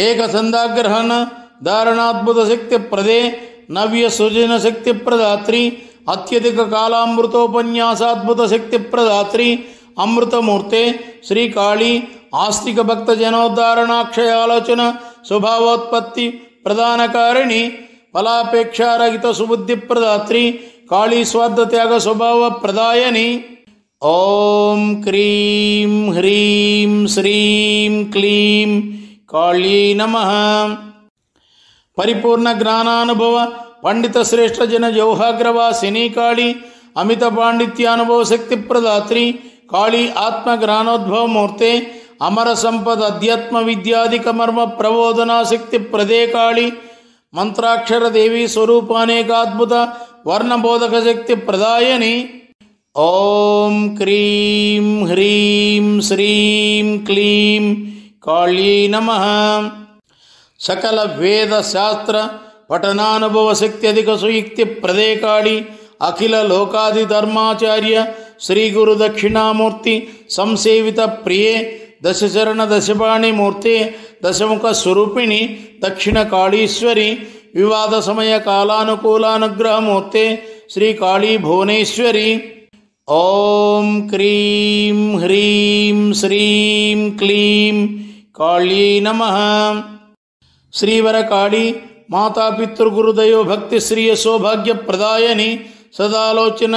ఏకసంధాగ్రహణ ధారణాద్భుత శక్తి ప్రదే నవ్య సృజన శక్తి ప్రదాత్రి అత్యధిక కాలామృతోపన్యాసాద్భుత శక్తి ప్రదాత్రి అమృతమూర్తే శ్రీకాళి ఆస్తిక భక్త జనోద్ధారణాక్షయాలోచన స్వభావోత్పత్తి ప్రధానకారిణి ఫలాపేక్షారహిత సుబుద్ధి ప్రదాత్రి కాళీ స్వార్థ త్యాగ స్వభావ ప్రదాయని. ఓం క్రీం హ్రీం శ్రీం క్లీం కాళ్యై నమః. పరిపూర్ణ జ్ఞానానుభవ పండిత శ్రేష్ఠ జన జౌహాగ్రవాసిని కాళి అమిత పాండిత్యానుభవ శక్తి ప్రదాత్రి కాళీ ఆత్మ జ్ఞానోద్భవమూర్తే అమర సంపద అధ్యాత్మ విద్యాధిక మర్మ ప్రబోధనా శక్తి ప్రదే కాళి మంత్రాక్షర దేవి స్వరూపానేకాద్భుత వర్ణబోధక శక్తి ప్రదాయని. ఓం క్రీం హ్రీం శ్రీం క్లీం కాళ్యై నమః. సకల వేద శాస్త్ర పఠనానుభవ శక్తి అధిక సుయుక్తి ప్రదే కాళి అఖిల లోకాది ధర్మాచార్య శ్రీ గురు దక్షిణామూర్తి సంసేవిత ప్రియే దశచరణ దశపాణి మూర్తే దశముఖ స్వరూపిణి దక్షిణ కాళీశ్వరి వివాద సమయ కాలానుకూలానుగ్రహమూర్తే శ్రీ కాళీ భువనేశ్వరి. ఓం క్రీం హ్రీం శ్రీం క్లీం కాళ్యై నమః. శ్రీవరకాళి మాతాపితృగురుదయో భక్తి శ్రీయ సౌభాగ్య ప్రదాయని సదాలోచన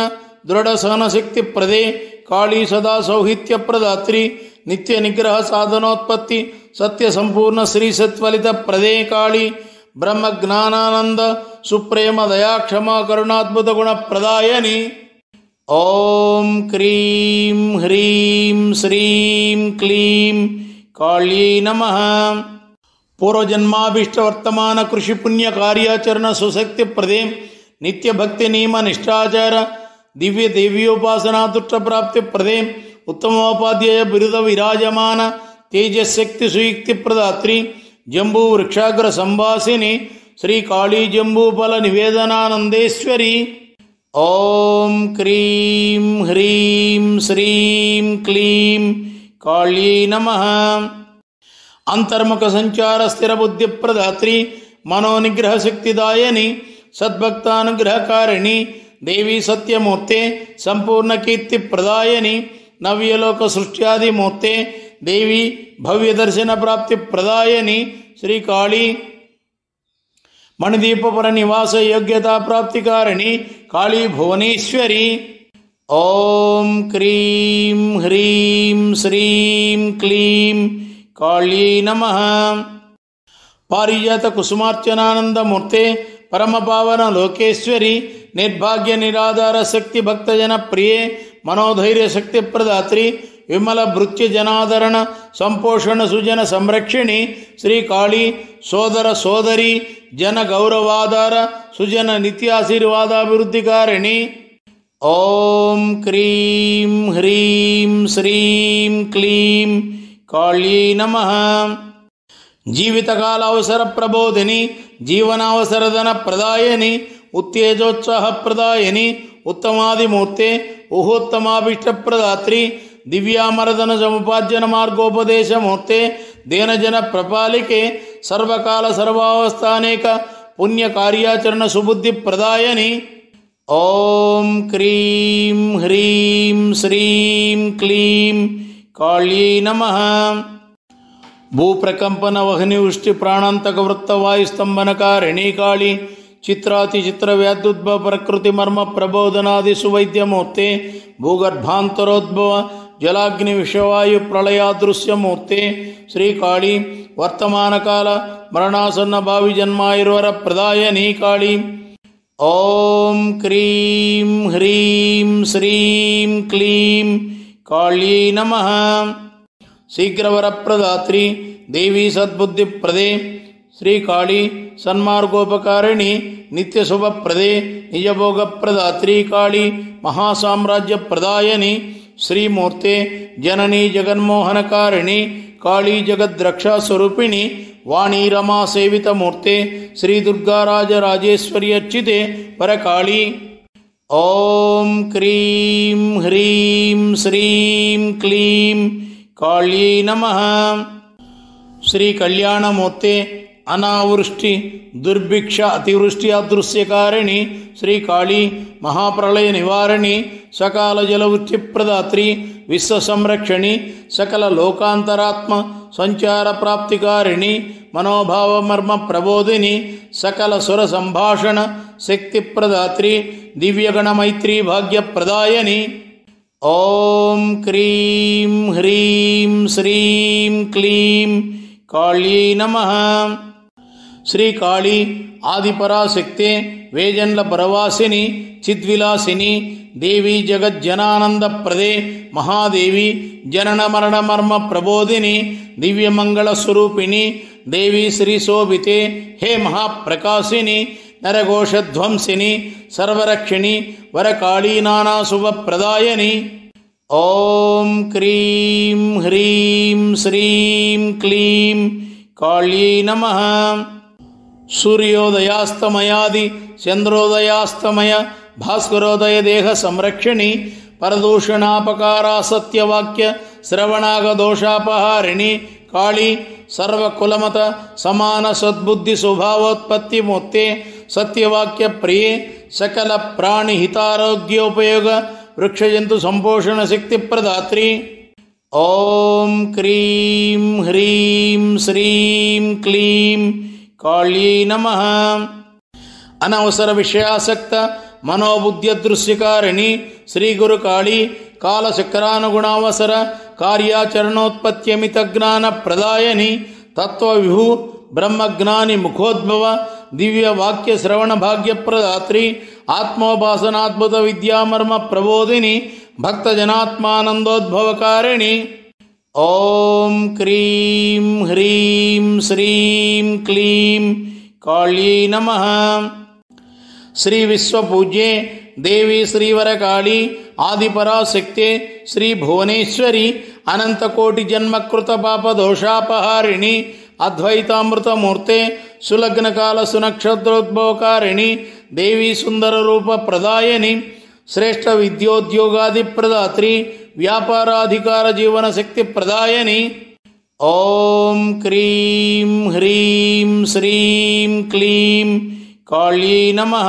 దృఢ సహనశక్తి ప్రదే కాళీ సదా సౌహిత్య ప్రదాత్రి నిత్య నిగ్రహ సాధనోత్పత్తి సత్య సంపూర్ణ శ్రీ సత్ఫలిత ప్రదే కాళీ బ్రహ్మ జ్ఞానానంద సుప్రేమ దయా క్షమా కరుణాద్భుత గుణ ప్రదాయని. ఓం క్రీం హ్రీం శ్రీం క్లీం కాళీ నమః. పూర్వజన్మాభిష్టవర్తమాన కృషి పుణ్య కార్యాచరణ సుశక్తి ప్రదే నిత్య భక్తి నియమ నిష్ఠాచార దివ్య దేవీయోపాసనా దుష్ట ప్రాప్తి ప్రదే ఉత్తమోపాధ్యాయ బిరుద విరాజమాన తేజశక్తి సుయుక్తి ప్రదాత్రి జంబూ వృక్షాగ్ర సంవాసిని శ్రీ కాళీ జంబూఫల నివేదనానందేశ్వరి. ఓం క్రీం హ్రీం శ్రీం క్లీం కాళీ నమః. అంతర్ముఖ సంచార స్థిర బుద్ధి ప్రదాత్రి మనోనిగ్రహ శక్తిదాయని సద్భక్తానుగ్రహకారిణి దేవి సత్యమూర్తే సంపూర్ణ కీర్తి ప్రదాయని నవ్యలోక సృష్ట్యాదిమూర్తే దేవి భవ్య దర్శన ప్రాప్తి ప్రదాయని శ్రీకాళీ మణిదీపపర నివాస యోగ్యతా ప్రాప్తికారిణి కాళీ భువనేశ్వరి. ఓం క్రీం హ్రీం శ్రీం క్లీం కాళీ నమః. పారిజాత కుసుమార్చనానందమూర్తే పరమపావన లోకేశ్వరి నిర్భాగ్య నిరాధార శక్తి భక్తజన ప్రియే మనోధైర్య శక్తి ప్రదాత్రి విమల భృత్య జనాదరణ సంపోషణ సుజన సంరక్షిణి శ్రీకాళీ సోదర సోదరి జన గౌరవాధార సుజన నిత్యాశీర్వాదాభివృద్ధికారిణి. ఓం క్రీం హ్రీం శ్రీం క్లీం కాళీ నమః. జీవితకాల అవసర ప్రబోధిని జీవనావసరధన ప్రదాయని ఉత్తేజోత్సాహ ప్రదాయని ఉత్తమాదిమూర్తే ఊహోత్తమాభిష్ట ప్రదాత్రి దివ్యామరదన సముపార్జన మార్గోపదేశమూర్తే దేనజన ప్రపాలికే సర్వకాల సర్వావస్థానేక పుణ్య కార్యాచరణ సుబుద్ధి ప్రదాయని. ఓం క్రీం హ్రీం శ్రీం క్లీం కాళీ నమః. భూప్రకంపన వహని వృష్టి ప్రాణాంతక వృత్త వాయుస్తంభనకారిణీ కాళీ చిత్రాతి చిత్ర వ్యాద్యుద్భవ ప్రకృతి మర్మ ప్రబోధనాది సువైద్యమూర్తే భూగర్భాంతరోద్భవ జలాగ్ని విషవాయు ప్రళయాదృశ్యమూర్తే శ్రీకాళీ వర్తమానకాల మరణాసన్న భావి జన్మాయుర్వర ప్రదాయనీ కాళీ. ఓం క్రీం హ్రీం శ్రీం క్లీం కాళీ నమః. శీఘ్రవర ప్రదాత్రి దేవీ సద్బుద్ధి ప్రదే శ్రీకాళీ సన్మార్గోపకారిణి నిత్య శుభప్రదే నిజభోగ ప్రదాత్రి కాళీ మహాసామ్రాజ్య ప్రదాయని శ్రీమూర్తే జననీ జగన్మోహనకారిణి కాళీ జగద్రక్షా స్వరూపిణి వాణీ రమా సేవితమూర్తే శ్రీ దుర్గారాజరాజేశ్వరి అర్చితే పరకాళీ. ఓం క్రీం హ్రీం శ్రీం క్లీం కాళీ నమః. శ్రీ కళ్యాణమూర్తే అనావృష్టి దుర్భిక్ష అతివృష్టి అదృశ్యకారిణి శ్రీకాళీ మహాప్రళయ నివారణి సకాల జలవృత్తి ప్రదాత్రి విశ్వ సంరక్షణి సకల లోకాంతరాత్మ సంచార ప్రాప్తికారిణి మనోభావ మర్మ ప్రబోధిని సకల సుర సంభాషణ శక్తి ప్రదాత్రి దివ్యగణ మైత్రీ భాగ్య ప్రదాయని. ఓం క్రీం హ్రీం శ్రీం క్లీం కాళీ నమః. శ్రీకాళీ ఆదిపరాశక్తే వేజన్ల పరవాసిని చిద్విలాసిని దేవి జగజ్జనానందప్రదే మహాదేవి జనన మరణ మర్మ ప్రబోధిని దివ్యమంగళ స్వరూపిణి దేవి శ్రీశోభితే హే మహాప్రకాశిని నరఘోషధ్వంసిని సర్వరక్షిణి వరకాళీ నానాశుభప్రదాయని. ఓం క్రీం హ్రీం శ్రీం క్లీం కాళీ నమః. సూర్యోదయాస్తమయాది చంద్రోదయాస్తమయ భాస్కరోదయ దేహ సంరక్షిణి పరదూషణాపకారా సత్యవాక్య శ్రవణాగదోషాపహారిణి కాళీ సర్వకులమత సమాన సద్బుద్ధి స్వభావోత్పత్తి మూర్తే సత్యవాక్య ప్రియే సకల ప్రాణి హితారోగ్యోపయోగ వృక్షజంతు సంపోషణ శక్తి ప్రదాత్రి. ఓం క్రీం హ్రీం శ్రీం క్లీం కాళీ నమః. అనవసర విషయాసక్త మనోబుద్ధ్యదృశ్యకారిణి శ్రీ గురు కాళీ కాలచక్రానుగుణావసర కార్యాచరణోత్పత్యమిత జ్ఞాన ప్రదాయని తత్వ విభు బ్రహ్మజ్ఞాని ముఖోద్భవ దివ్య వాక్య శ్రవణ భాగ్య ప్రదాత్రి ఆత్మోపాసనాద్భుత విద్యామర్మ ప్రబోధిని భక్తజనాత్మానందోద్భవకారిణి. ఓం క్రీం హ్రీం శ్రీం క్లీం కాళీ నమః. శ్రీ విశ్వపూజ్యే దేవి శ్రీవరకాళి ఆదిపరాశక్తే శ్రీ భువనేశ్వరి అనంతకోటి జన్మకృత పాపదోషాపహారిణి అద్వైతామృతమూర్తే సులగ్నకాల సునక్షత్రోద్భవకారిణి దేవి సుందర రూప ప్రదాయని శ్రేష్ఠ విద్యోద్యోగాది ప్రదాత్రి వ్యాపారాధికార జీవన శక్తి ప్రదాయని. ఓం క్రీం హ్రీం శ్రీం క్లీం కాళీ నమః.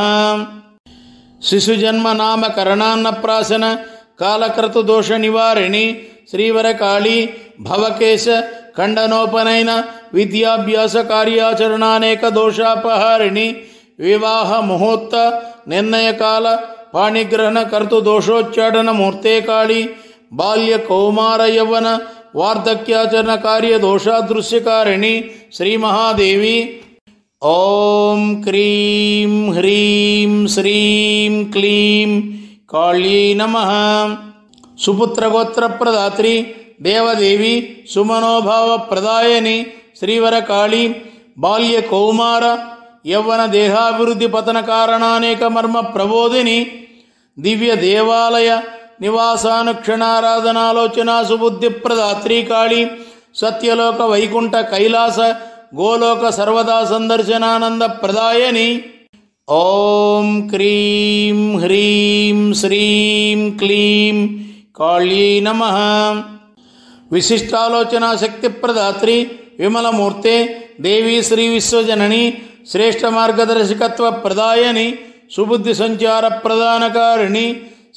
శిశుజన్మ నామకరణాన్నప్రాసన కాలక్రతు దోష నివారిణి శ్రీవరకాళి భవకేశ ఖండనోపనయన విద్యాభ్యాస కార్యాచరణానేక దోషాపహారిణి వివాహ ముహూర్త నిర్ణయకాల పాణిగ్రహణ కర్తు దోషోచ్చాటన మూర్తే కాళి బాల్య కౌమార యవ్వన వార్ధక్యాచరణ కార్య దోషాదృశ్యకారిణి శ్రీ మహాదేవి. ఓం క్రీం హ్రీం శ్రీం క్లీం కాళీ నమః. సుపుత్రగోత్ర ప్రదాత్రి దేవదేవి సుమనోభావ ప్రదాయని శ్రీవరకాళి బాల్య కౌమార యవ్వన దేహాభివృద్ధి పతన కారణానేక మర్మ ప్రబోధిని దివ్య దేవాలయ నివాసానుక్షణారాధనాలోచనా సుబుద్ధి ప్రదాత్రి కాళి సత్యలోక వైకుంఠ కైలాస గోలోక సర్వదా సందర్శనానంద ప్రదాయని. ఓం క్రీం హ్రీం శ్రీం క్లీం కాళీ నమః. విశిష్టాలోచనా శక్తి ప్రదాత్రి విమలమూర్తే దేవి శ్రీ విశ్వజనని శ్రేష్ఠ మార్గదర్శకత్వ ప్రదాయని సుబుద్ధి సంచార ప్రదానకారిణి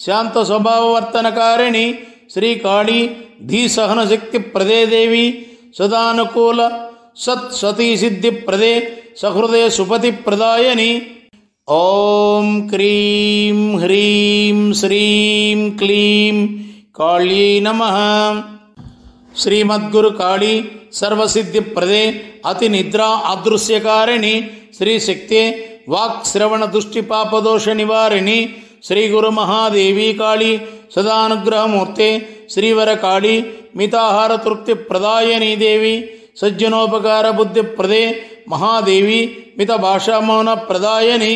శాంత స్వభావవర్తనకారిణి శ్రీకాళి ధీ సహన శక్తి ప్రదే దేవి సదానుకూల సత్ సతీ సిద్ధి ప్రదే సహృదయ సుపతి ప్రదాయని. ఓం క్రీం హ్రీం శ్రీం క్లీం కాళీ నమః. శ్రీమద్గురు కాళి సర్వసిద్ధి ప్రదే అతి నిద్రా అదృశ్యకారిణి శ్రీశక్తే వాక్ శ్రవణ దుష్టి పాపదోష నివారిణి శ్రీ గురు మహాదేవి కాళి సదానుగ్రహమూర్తే శ్రీవరకాళి మితాహార తృప్తి ప్రదాయని దేవి సజ్జనోపకార బుద్ధి ప్రదే మహాదేవి మిత భాషామౌన ప్రదాయని.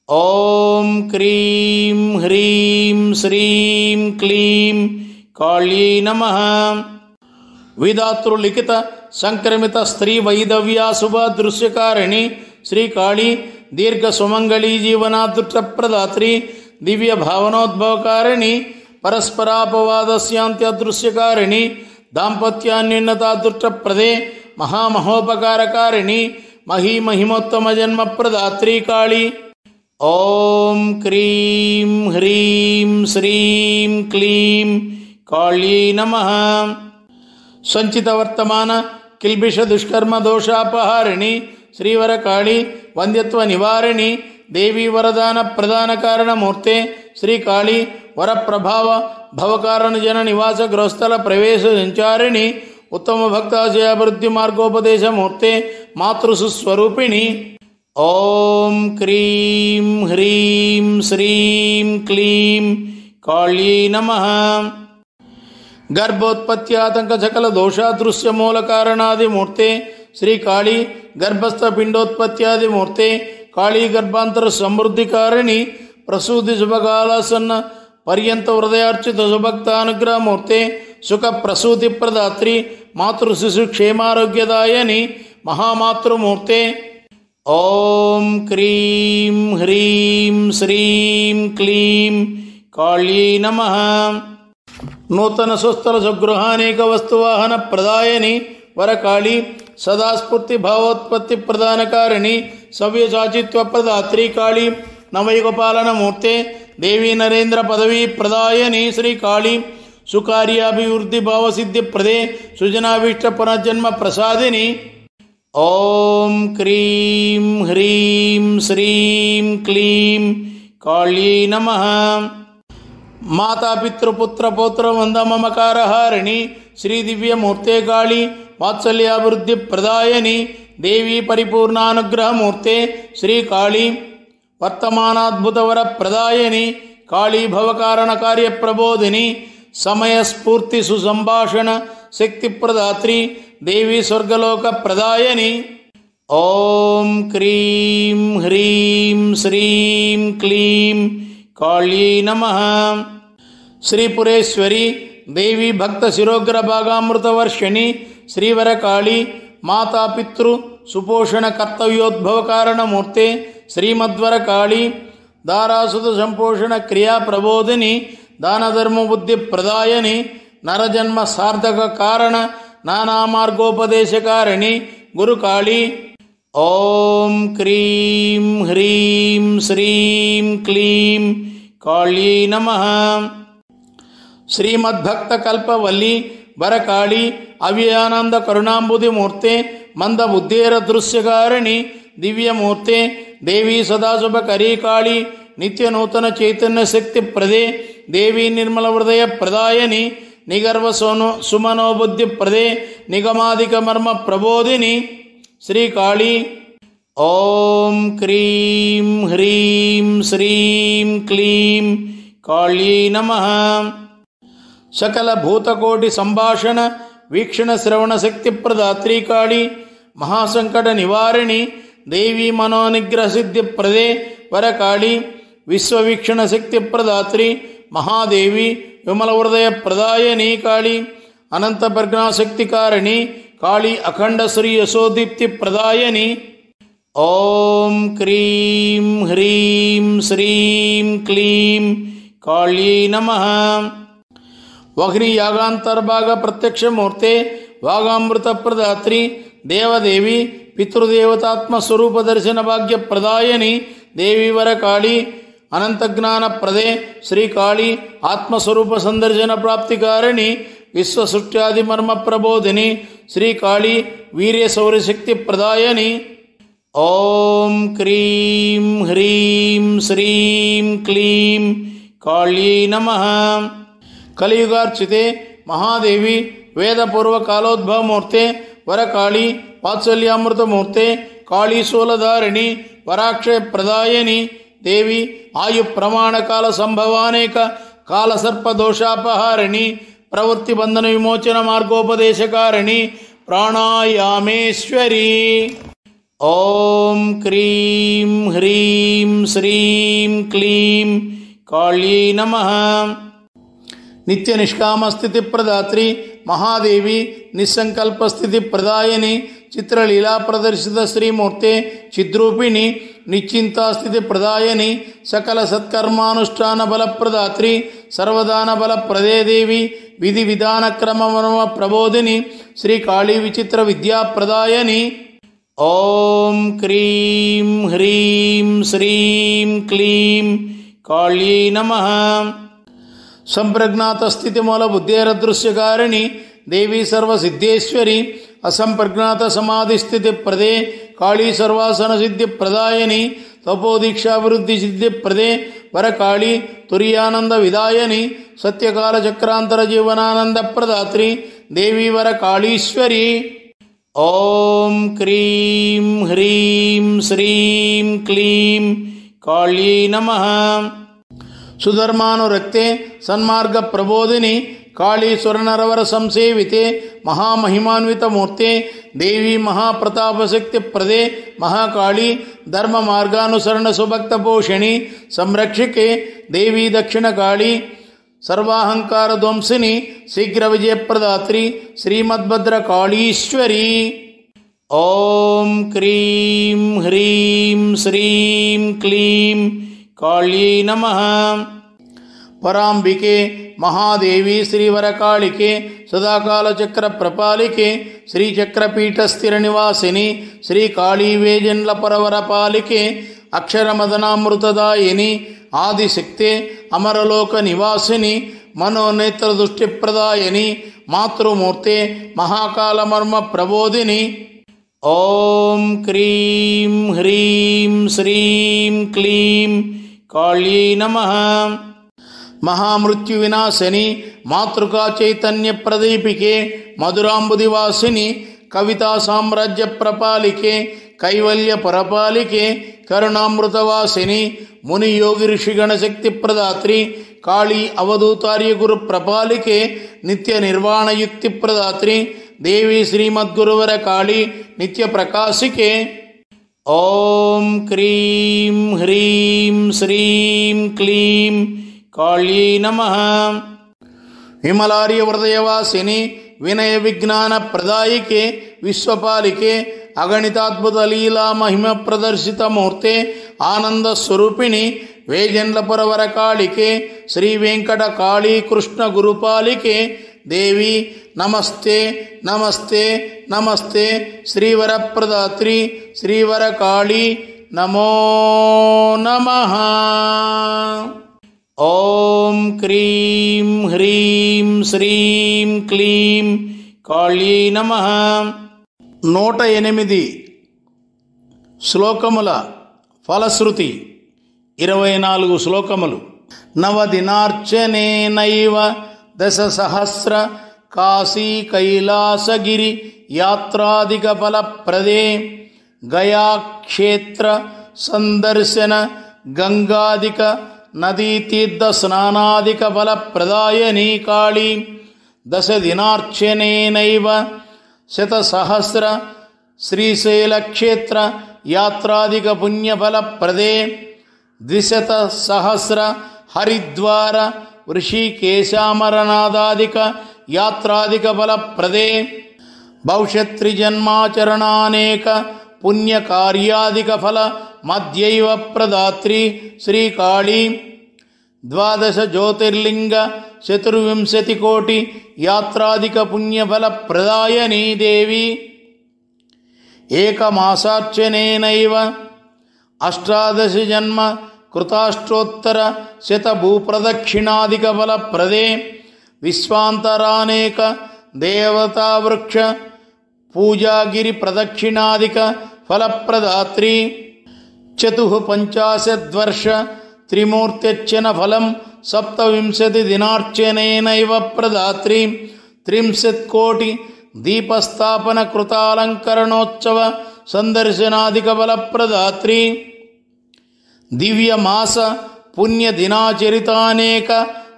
ఓం క్రీం హ్రీం శ్రీం క్లీం కాళీ నమః. విధాతృలిఖిత సంక్రమిత స్త్రీ వైదవ్యా శుభ దృశ్యకారిణి శ్రీకాళి దీర్ఘ సుమంగళీ జీవనాదృష్ట ప్రదాత్రి దివ్య భావనోద్భవకారిణి పరస్పరాపవాదస్యాంత్యదృశ్యకారిణి దాంపత్యాన్యున్నతాదృష్ట ప్రదే మహామహోపకారకారిణి మహీమహిమోత్తమ జన్మ ప్రదాత్రి కాళి. ఓం క్రీం హ్రీం శ్రీం క్లీం కాళీ నమః. సంచిత వర్తమాన కిల్బిష దుష్కర్మ దోషాపహారిణి శ్రీవరకాళి వంద్యత్వ నివారిణి దేవీ వరదాన ప్రధాన కారణమూర్తే శ్రీకాళి వరప్రభావ భవకారణ జన నివాస గృహస్థల ప్రవేశ సంచారిణి ఉత్తమ భక్తాశయాభివృద్ధి మార్గోపదేశమూర్తే మాతృసుస్వరూపిణి. ఓం క్రీం హ్రీం శ్రీం క్లీం కాళీ నమః. గర్భోత్పత్త్యాతంక సకల దోషాదృశ్య మూల కారణాదిమూర్తే శ్రీకాళి గర్భస్థ పిండోత్పత్త్యాదిమూర్తే కాళీ గర్భాంతర సమృద్ధికారిణి ప్రసూతి శుభకాలాసన్న పర్యంత హృదయార్చిత సుభక్తానుగ్రహమూర్తే సుఖ ప్రసూతి ప్రదాత్రి మాతృశిశు క్షేమారోగ్యదాయని మహామాతృమూర్తే. ఓం క్రీం హ్రీం శ్రీం క్లీం కాళీ నమః. నూతన స్వస్థల సుగృహానేక వస్తువాహన ప్రదాయని వరకాళి సదాస్ఫూర్తి భావోత్పత్తి ప్రదానకారిణి సవ్యసాచిత్వ ప్రదాత్రి కాళి నవయుగపాలనమూర్తే దేవీ నరేంద్ర పదవీ ప్రదాయని శ్రీకాళి సుకార్యాభివృద్ధి భావసిద్ధి ప్రదే సుజనాభీష్ట పునర్జన్మ ప్రసాదిని. ఓం క్రీం హ్రీం శ్రీం క్లీం కాళీ నమః. మాతాపితృపుత్ర పౌత్ర వంద మమకారహారిణి శ్రీ దివ్యమూర్తే కాళి వాత్సల్యాభివృద్ధి ప్రదాయని దేవీ పరిపూర్ణానుగ్రహమూర్తే శ్రీకాళి వర్తమానాద్భుతవర ప్రదాయని కాళీ భవకారణ కార్య ప్రబోధిని సమయస్ఫూర్తి సుసంభాషణ శక్తి ప్రదాత్రి దేవి స్వర్గలోక ప్రదాయని. ఓం క్రీం హ్రీం శ్రీం క్లీం కాళీ నమః. శ్రీపురేశ్వరి దేవి భక్త శిరోగ్ర భాగామృతవర్షిణి శ్రీవరకాళి మాతాపితృ సుపోషణ కర్తవ్యోద్భవ కారణమూర్తే శ్రీమద్వరకాళి దారాసుత సంపోషణ క్రియా ప్రబోధిని దానధర్మ బుద్ధి ప్రదాయని నరజన్మ సార్థక కారణ నానామార్గోపదేశకారిణి గురుకాళి. ఓం క్రీం హ్రీం శ్రీం క్లీం కాళీ నమః. శ్రీమద్భక్త కల్పవల్లి వరకాళి అవ్యయానంద కరుణాంబుధి మూర్తే మందబుద్ధేర దృశ్యకారిణి దివ్యమూర్తే దేవీ సదాశుభకరీ కాళి నిత్యనూతన చైతన్య శక్తి ప్రదే దేవీ నిర్మల హృదయ ప్రదాయని నిగర్వ సుమనోబుద్ధి ప్రదే నిగమాదిక మర్మ ప్రబోధిని శ్రీకాళి. ఓం క్రీం హ్రీం శ్రీం క్లీం కాళీ నమః. సకల భూతకోటి సంభాషణ వీక్షణ శ్రవణ శక్తి ప్రదాత్రి కాళి మహాసంకట నివారిణి దేవీ మనోనిగ్రహ సిద్ధి ప్రదే వరకాళి విశ్వవీక్షణ శక్తి ప్రదాత్రి మహాదేవి విమల హృదయ ప్రదాయని కాళి అనంత ప్రజ్ఞాశక్తికారిణి కాళి అఖండ శ్రీ యశోదీప్తి ప్రదాయని. ఓం క్రీం హ్రీం శ్రీం క్లీం కాళీ నమః. వహ్ని యాగాంతర్భాగ ప్రత్యక్షమూర్తే వాగామృత ప్రదాత్రి దేవదేవి పితృదేవతాత్మస్వరూప దర్శన భాగ్య ప్రదాయని దేవి వరకాళి అనంత జ్ఞాన ప్రదే శ్రీకాళి ఆత్మస్వరూప సందర్శన ప్రాప్తికారిణి విశ్వసృష్ట్యాది మర్మ ప్రబోధిని శ్రీకాళి వీర్య సౌరశక్తి ప్రదాయని. ఓం క్రీం హ్రీం శ్రీం క్లీం కాళీ నమః. కలియుగార్చితే మహాదేవి వేదపూర్వకాలోద్భవమూర్తే వరకాళి వాత్సల్యామృతమూర్తే కాళీశూలధారిణి వరాక్షయ ప్రదాయని దేవి ఆయు ప్రమాణకాల సంభవానేక కాలసర్పదోషాపహారిణి ప్రవృత్తి బంధన విమోచన మార్గోపదేశకారిణి ప్రాణాయామేశ్వరి. ఓం క్రీం హ్రీం శ్రీం క్లీం కాళీ నమః. నిత్య నిష్కామ స్థితి ప్రదాత్రి మహాదేవి నిస్సంకల్ప స్థితి ప్రదాయని చిత్రలీలా ప్రదర్శిత శ్రీమూర్తే చిద్రూపిణి నిశ్చింతా స్థితి ప్రదాయని సకల సత్కర్మానుష్ఠాన బల ప్రదాత్రి సర్వదాన బల ప్రదే దేవి విధి విధాన క్రమ ప్రబోధిని శ్రీకాళీ విచిత్ర విద్యా ప్రదాయని. ఓం క్రీం హ్రీం శ్రీం క్లీం కాళీ నమః. సంప్రజ్ఞాత స్థితి మూల బుద్ధేర దృశ్యకారిణి దేవి సర్వసిద్ధేశ్వరి అసంప్రజ్ఞాత సమాధి స్థితి ప్రదే కాళీ సర్వాసన సిద్ధి ప్రదాయని తపోదీక్షాభివృద్ధి సిద్ధి ప్రదే వరకాళి తుర్యానంద విదాయని సత్యకాల చక్రాంతర జీవనానంద ప్రదాత్రి దేవి వరకాళీశ్వరి. ఓం క్రీం హ్రీం శ్రీం క్లీం కాళీ నమః. సుధర్మానురక్తే సన్మార్గ ప్రబోధిని కాళీ సురనరవర సంసేవితే మహామహిమాన్వితమూర్తే దేవి మహాప్రతాపశక్తి ప్రదే మహాకాళి ధర్మ మార్గానుసరణ సుభక్త పోషిణి సంరక్షికే దేవి దక్షిణకాళి సర్వాహంకార ధ్వంసిని శీఘ్ర విజయప్రదాత్రి శ్రీమద్భద్రకాళీశ్వరి. ఓం క్రీం హ్రీం శ్రీం క్లీం కాళీ నమః. పరాంబికే మహాదేవి శ్రీవరకాళికే సదాకాల చక్ర ప్రపాలికే శ్రీచక్రపీఠ స్థిర నివాసిని శ్రీకాళీ వేజన్ల పరవరపాలికే అక్షరమదనామృతదాయిని ఆదిశక్తే అమరలోక నివాసిని మనోనేత్ర దృష్టి ప్రదాయని మాతృమూర్తే మహాకాల మర్మ ప్రబోధిని. ఓం క్రీం హ్రీం శ్రీం క్లీం కాళీ నమః. మహామృత్యు వినాశని మాతృకా చైతన్య ప్రదీపికే మధురాంబుదివాసిని కవితా సామ్రాజ్య ప్రపాలికే కైవల్య పరపాలికే కరుణామృతవాసిని ముని యోగి ఋషిగణ శక్తి ప్రదాత్రి కాళీ అవధూతార్య గురు ప్రపాలికే నిత్య నిర్వాణ యుక్తి ప్రదాత్రి దేవి శ్రీమద్గురువర కాళీ నిత్య ప్రకాశికే. ఓం క్రీం హ్రీం శ్రీం క్లీం కాళీ నమః. విమలార్య హృదయవాసిని వినయ విజ్ఞాన ప్రదాయికే విశ్వపాలికే అగణితాద్భుత లీలా మహిమ ప్రదర్శిత మూర్తే ఆనంద స్వరూపిణి వేజన్ల పరవర కాళికే శ్రీ వెంకట కాళీ కృష్ణ గురుపాలికే దేవి నమస్తే నమస్తే నమస్తే శ్రీవర ప్రదాత్రి శ్రీవర కాళీ నమో నమః. ఓం క్రీం హ్రీం శ్రీం క్లీం కాళీ నమః. 108 శ్లోకముల ఫలశ్రుతి 24 శ్లోకములు. నవదినార్చనేనైవ దశసహస్ర కాశీ కైలాసగిరి యాత్రాదిక ఫలప్రదే గయాక్షేత్ర సందర్శన గంగాదిక నదీతీర్థ స్నానాదిక ఫలప్రదాయని కాళీ. దశదినార్చనేనైవ శతసహస్ర శ్రీశైలక్షేత్ర యాత్రాదిక పుణ్యఫలప్రదే ద్విశతసహస్ర హరిద్వార ఋషికేశామరనాదాదిక యాత్రాదిక ఫలప్రదే భవిష్యత్రిజన్మాచరణానేక పుణ్యకార్యాదిక ఫల మధ్యైవ ప్రదాత్రి శ్రీకాళీ. 12 జ్యోతిర్లింగ 24 కోటి యాత్రాదిక పుణ్యఫల ప్రదాయని దేవి. ఏకమాసార్చనేనైవ 18 జన్మ కృతాష్టోత్తర శతభూప్రదక్షిణాదిక ఫలప్రదే విశ్వాంతరానేక దేవతావృక్ష పూజాగిరి ప్రదక్షిణాదిక ఫలప్రదాత్రి. 45 త్రిమూర్త్యర్చన ఫలం 27 దినార్చనేనైవ ప్రదాత్రి. 30 కోటి దీపస్థాపన కృతాలంకరణోత్సవ సందర్శనాదిక ఫలప్రదాత్రి. దివ్యమాస పుణ్యదినాచరితానేక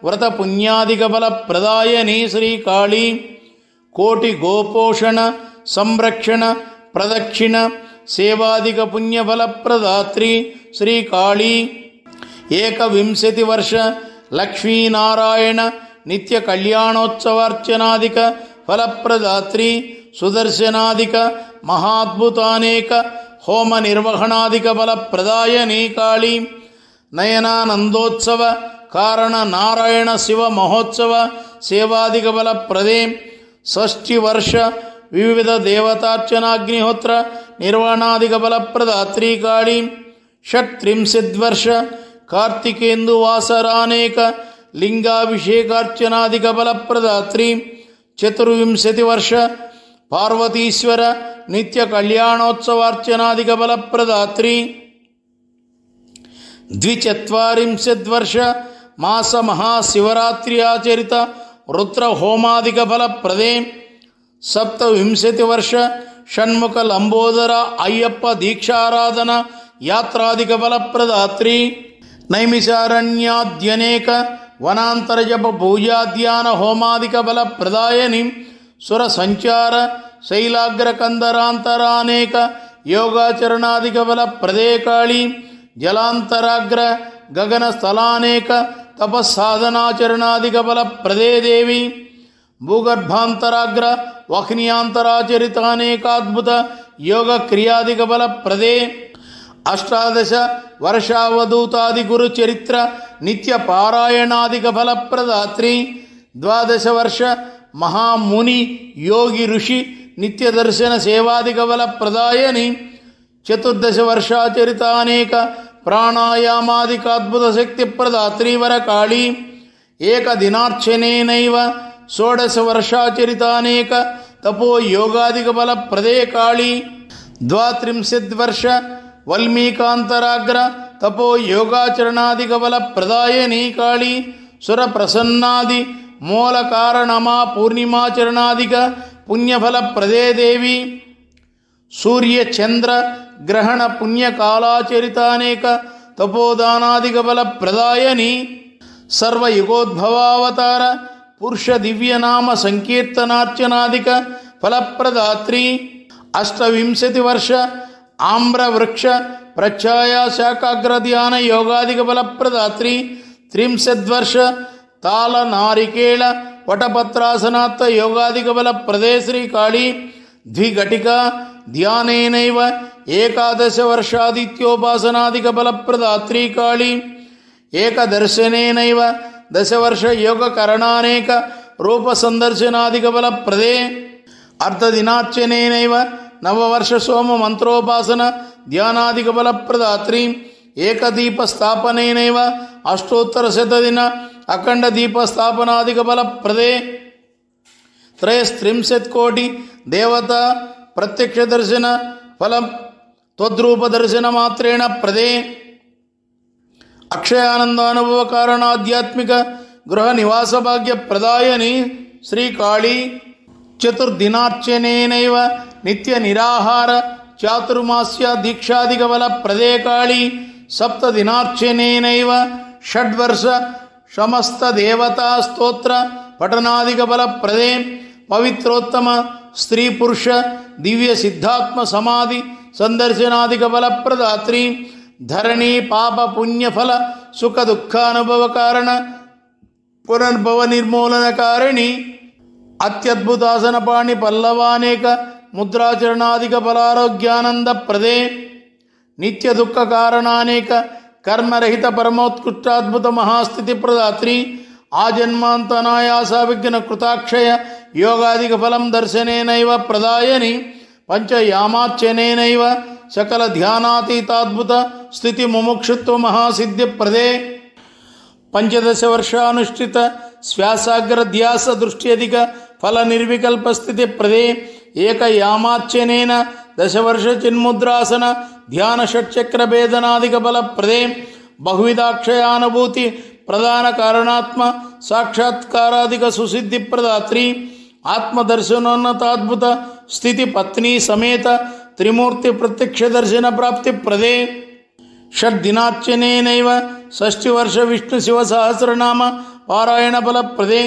వ్రత పుణ్యాదిక ఫలప్రదాయని శ్రీకాళీ. కోటి గోపోషణ సంరక్షణ ప్రదక్షిణ సేవాదిక పుణ్యఫలప్రదాత్రి శ్రీకాళీ. 21 వర్ష లక్ష్మీనారాయణ నిత్య కళ్యాణోత్సవార్చనాదిక ఫలప్రదాత్రి. సుదర్శనాదిక మహాద్భుతానేక హోమ నిర్వహణాదిక ఫలప్రదాయని కాళీ. నయనానందోత్సవ కారణ నారాయణ శివ మహోత్సవ సేవాదిక ఫలప్రదే. 60 వర్ష వివిధ దేవతార్చనాగ్నిహోత్ర నిర్వహణాదిక ఫలప్రదాత్రి కాళీ. 36 వర్ష కార్తికేందువాసరానేక లింగాభిషేకార్చనాదిక ఫలప్రదాత్రి. 24 వర్ష పార్వతీశ్వర నిత్య కళ్యాణోత్సవార్చనాదిక ఫలప్రదాత్రి. 42 వర్ష మాస మహాశివరాత్రి ఆచరిత రుద్ర హోమాదిక ఫలప్రదే. 27 వర్ష షణ్ముఖ లంబోదర అయ్యప్ప దీక్షారాధన యాత్రాదిక ఫలప్రదాత్రి. నైమిషారణ్యాద్యనేక వనాంతరజప పూజాధ్యాన హోమాదిక ఫలప్రదాయని. సుర సంచార శైలాగ్రకందరాంతరానేక యోగాచరణాదిక ఫలప్రదే కాళీ. జలాంతరాగ్ర గగన స్థలానేక తపస్సాధనాచరణాదిక ఫలప్రదే దేవి. భూగర్భాంతరాగ్ర వహ్నియాంతరాచరితానేకాద్భుత యోగ క్రియాదిక ఫలప్రదే. 18 వర్షావధూతాది గురు చరిత్ర నిత్య పారాయణాదిక ఫలప్రదాత్రి. 12 వర్ష మహాముని యోగి ఋషి నిత్య దర్శన సేవాదిక ఫలప్రదాయని. 14 వర్షాచరితానేక ప్రాణాయామాదికాద్భుత శక్తి ప్రదాత్రి వర కాళీ. ఏకదినార్చనేనైవ 16 వర్షాచరితానేక తపో యోగాదిక ఫలప్రదే కాళీ. 32 వర్ష వల్మీకాంతరాగ్ర తపో యోగాచరణాదిక ఫలప్రదాయని కాళీ. సుర ప్రసన్నాది మూల కారణమా పూర్ణిమాచరణాదిక పుణ్యఫలప్రదే దేవి. సూర్య చంద్ర గ్రహణ పుణ్యకాలాచరితానేక తపోదానాదిక బల ప్రదాయని సర్వయుగోద్భవావతార పురుష దివ్యనామ సంకీర్తనార్చనాదిక ఫలప్రదాత్రి 28 వర్ష ఆమ్రవృక్ష ప్రఛాయా శాకాగ్రధ్యాన యోగాదిక ఫలప్రదాత్రి 30 వర్ష తాళ నారికేళ వటపత్రాసనాత్త యోగాదిక ఫలప్రదే శ్రీకాళీ ద్విఘటిక ధ్యానేనైవ 11 వర్షాదిత్యోపాసనాదిక ఫలప్రదాత్రి కాళీ ఏకదర్శనేనైవ 10 వర్ష యోగకరణానేక రూపసందర్శనాదిక ఫలప్రదే అర్ధదినార్చనేనైవ 9 వర్ష సోమ మంత్రోపాసన ధ్యానాదిక ఫలప్రదాత్రి ఏకదీప స్థాపనేనైవ 800 అఖండ దీప స్థాపనాదిక ఫలప్రదే 33 కోటి దేవత ప్రత్యక్ష దర్శన ఫలం త్వద్రూప దర్శన మాత్రేణ ప్రదే అక్షయానందానుభవ కారణాధ్యాత్మిక గృహ నివాస భాగ్య ప్రదాయని శ్రీకాళీ చతుర్దినార్చనేనైవ నిత్య నిరాహార చాతుర్మాస్య దీక్షాదిక బల ప్రదే కాళీ సప్తదినార్చనేనైవ షడ్వర్ష సమస్త దేవతా స్తోత్ర పఠనాదిక బల ప్రదే పవిత్రోత్తమ స్త్రీ పురుష దివ్య సిద్ధాత్మ సమాధి సందర్శనాదిక ఫలప్రదాత్రి ధరణి పాప పుణ్యఫల సుఖ దుఃఖానుభవ కారణ పునర్భవ నిర్మూలన కారిణి అత్యద్భుతాసన పాణి పల్లవానేక ముద్రాచరణాదిక ఫలారోగ్యానంద ప్రదే నిత్య దుఃఖ కారణానేక కర్మరహిత పరమోత్కృష్టాద్భుత మహాస్థితి ప్రదాత్రి ఆజన్మాంతనాయాస విఘ్న కృతాక్షయ యోగాదిక ఫలం దర్శనేనైవ ప్రదాయని పంచయామార్చనేనైవ సకల ధ్యానాతీతాద్భుత స్థితి ముముక్షుత్వ మహాసిద్ధి ప్రదే 15 వర్షానుష్ఠిత శ్వాసాగ్రధ్యాస దృష్ట్యధిక ఫల నిర్వికల్ప స్థితి ప్రదే ఏకయామార్చనేన 10 వర్ష చిన్ముద్రాసన ధ్యాన షట్చక్ర భేదనాదిక ఫల ప్రదే బహువిధాక్షయానుభూతి ప్రధాన కారణాత్మ సాక్షాత్కారాదిక సుసిద్ధి ప్రదాత్రి ఆత్మదర్శనోన్నతాద్భుత స్థితి పత్ని సమేత త్రిమూర్తి ప్రత్యక్ష దర్శన ప్రాప్తి ప్రదే షడ్దినార్చనేనైవ 6 వర్ష విష్ణు శివ సహస్రనామ పారాయణ ఫల ప్రదే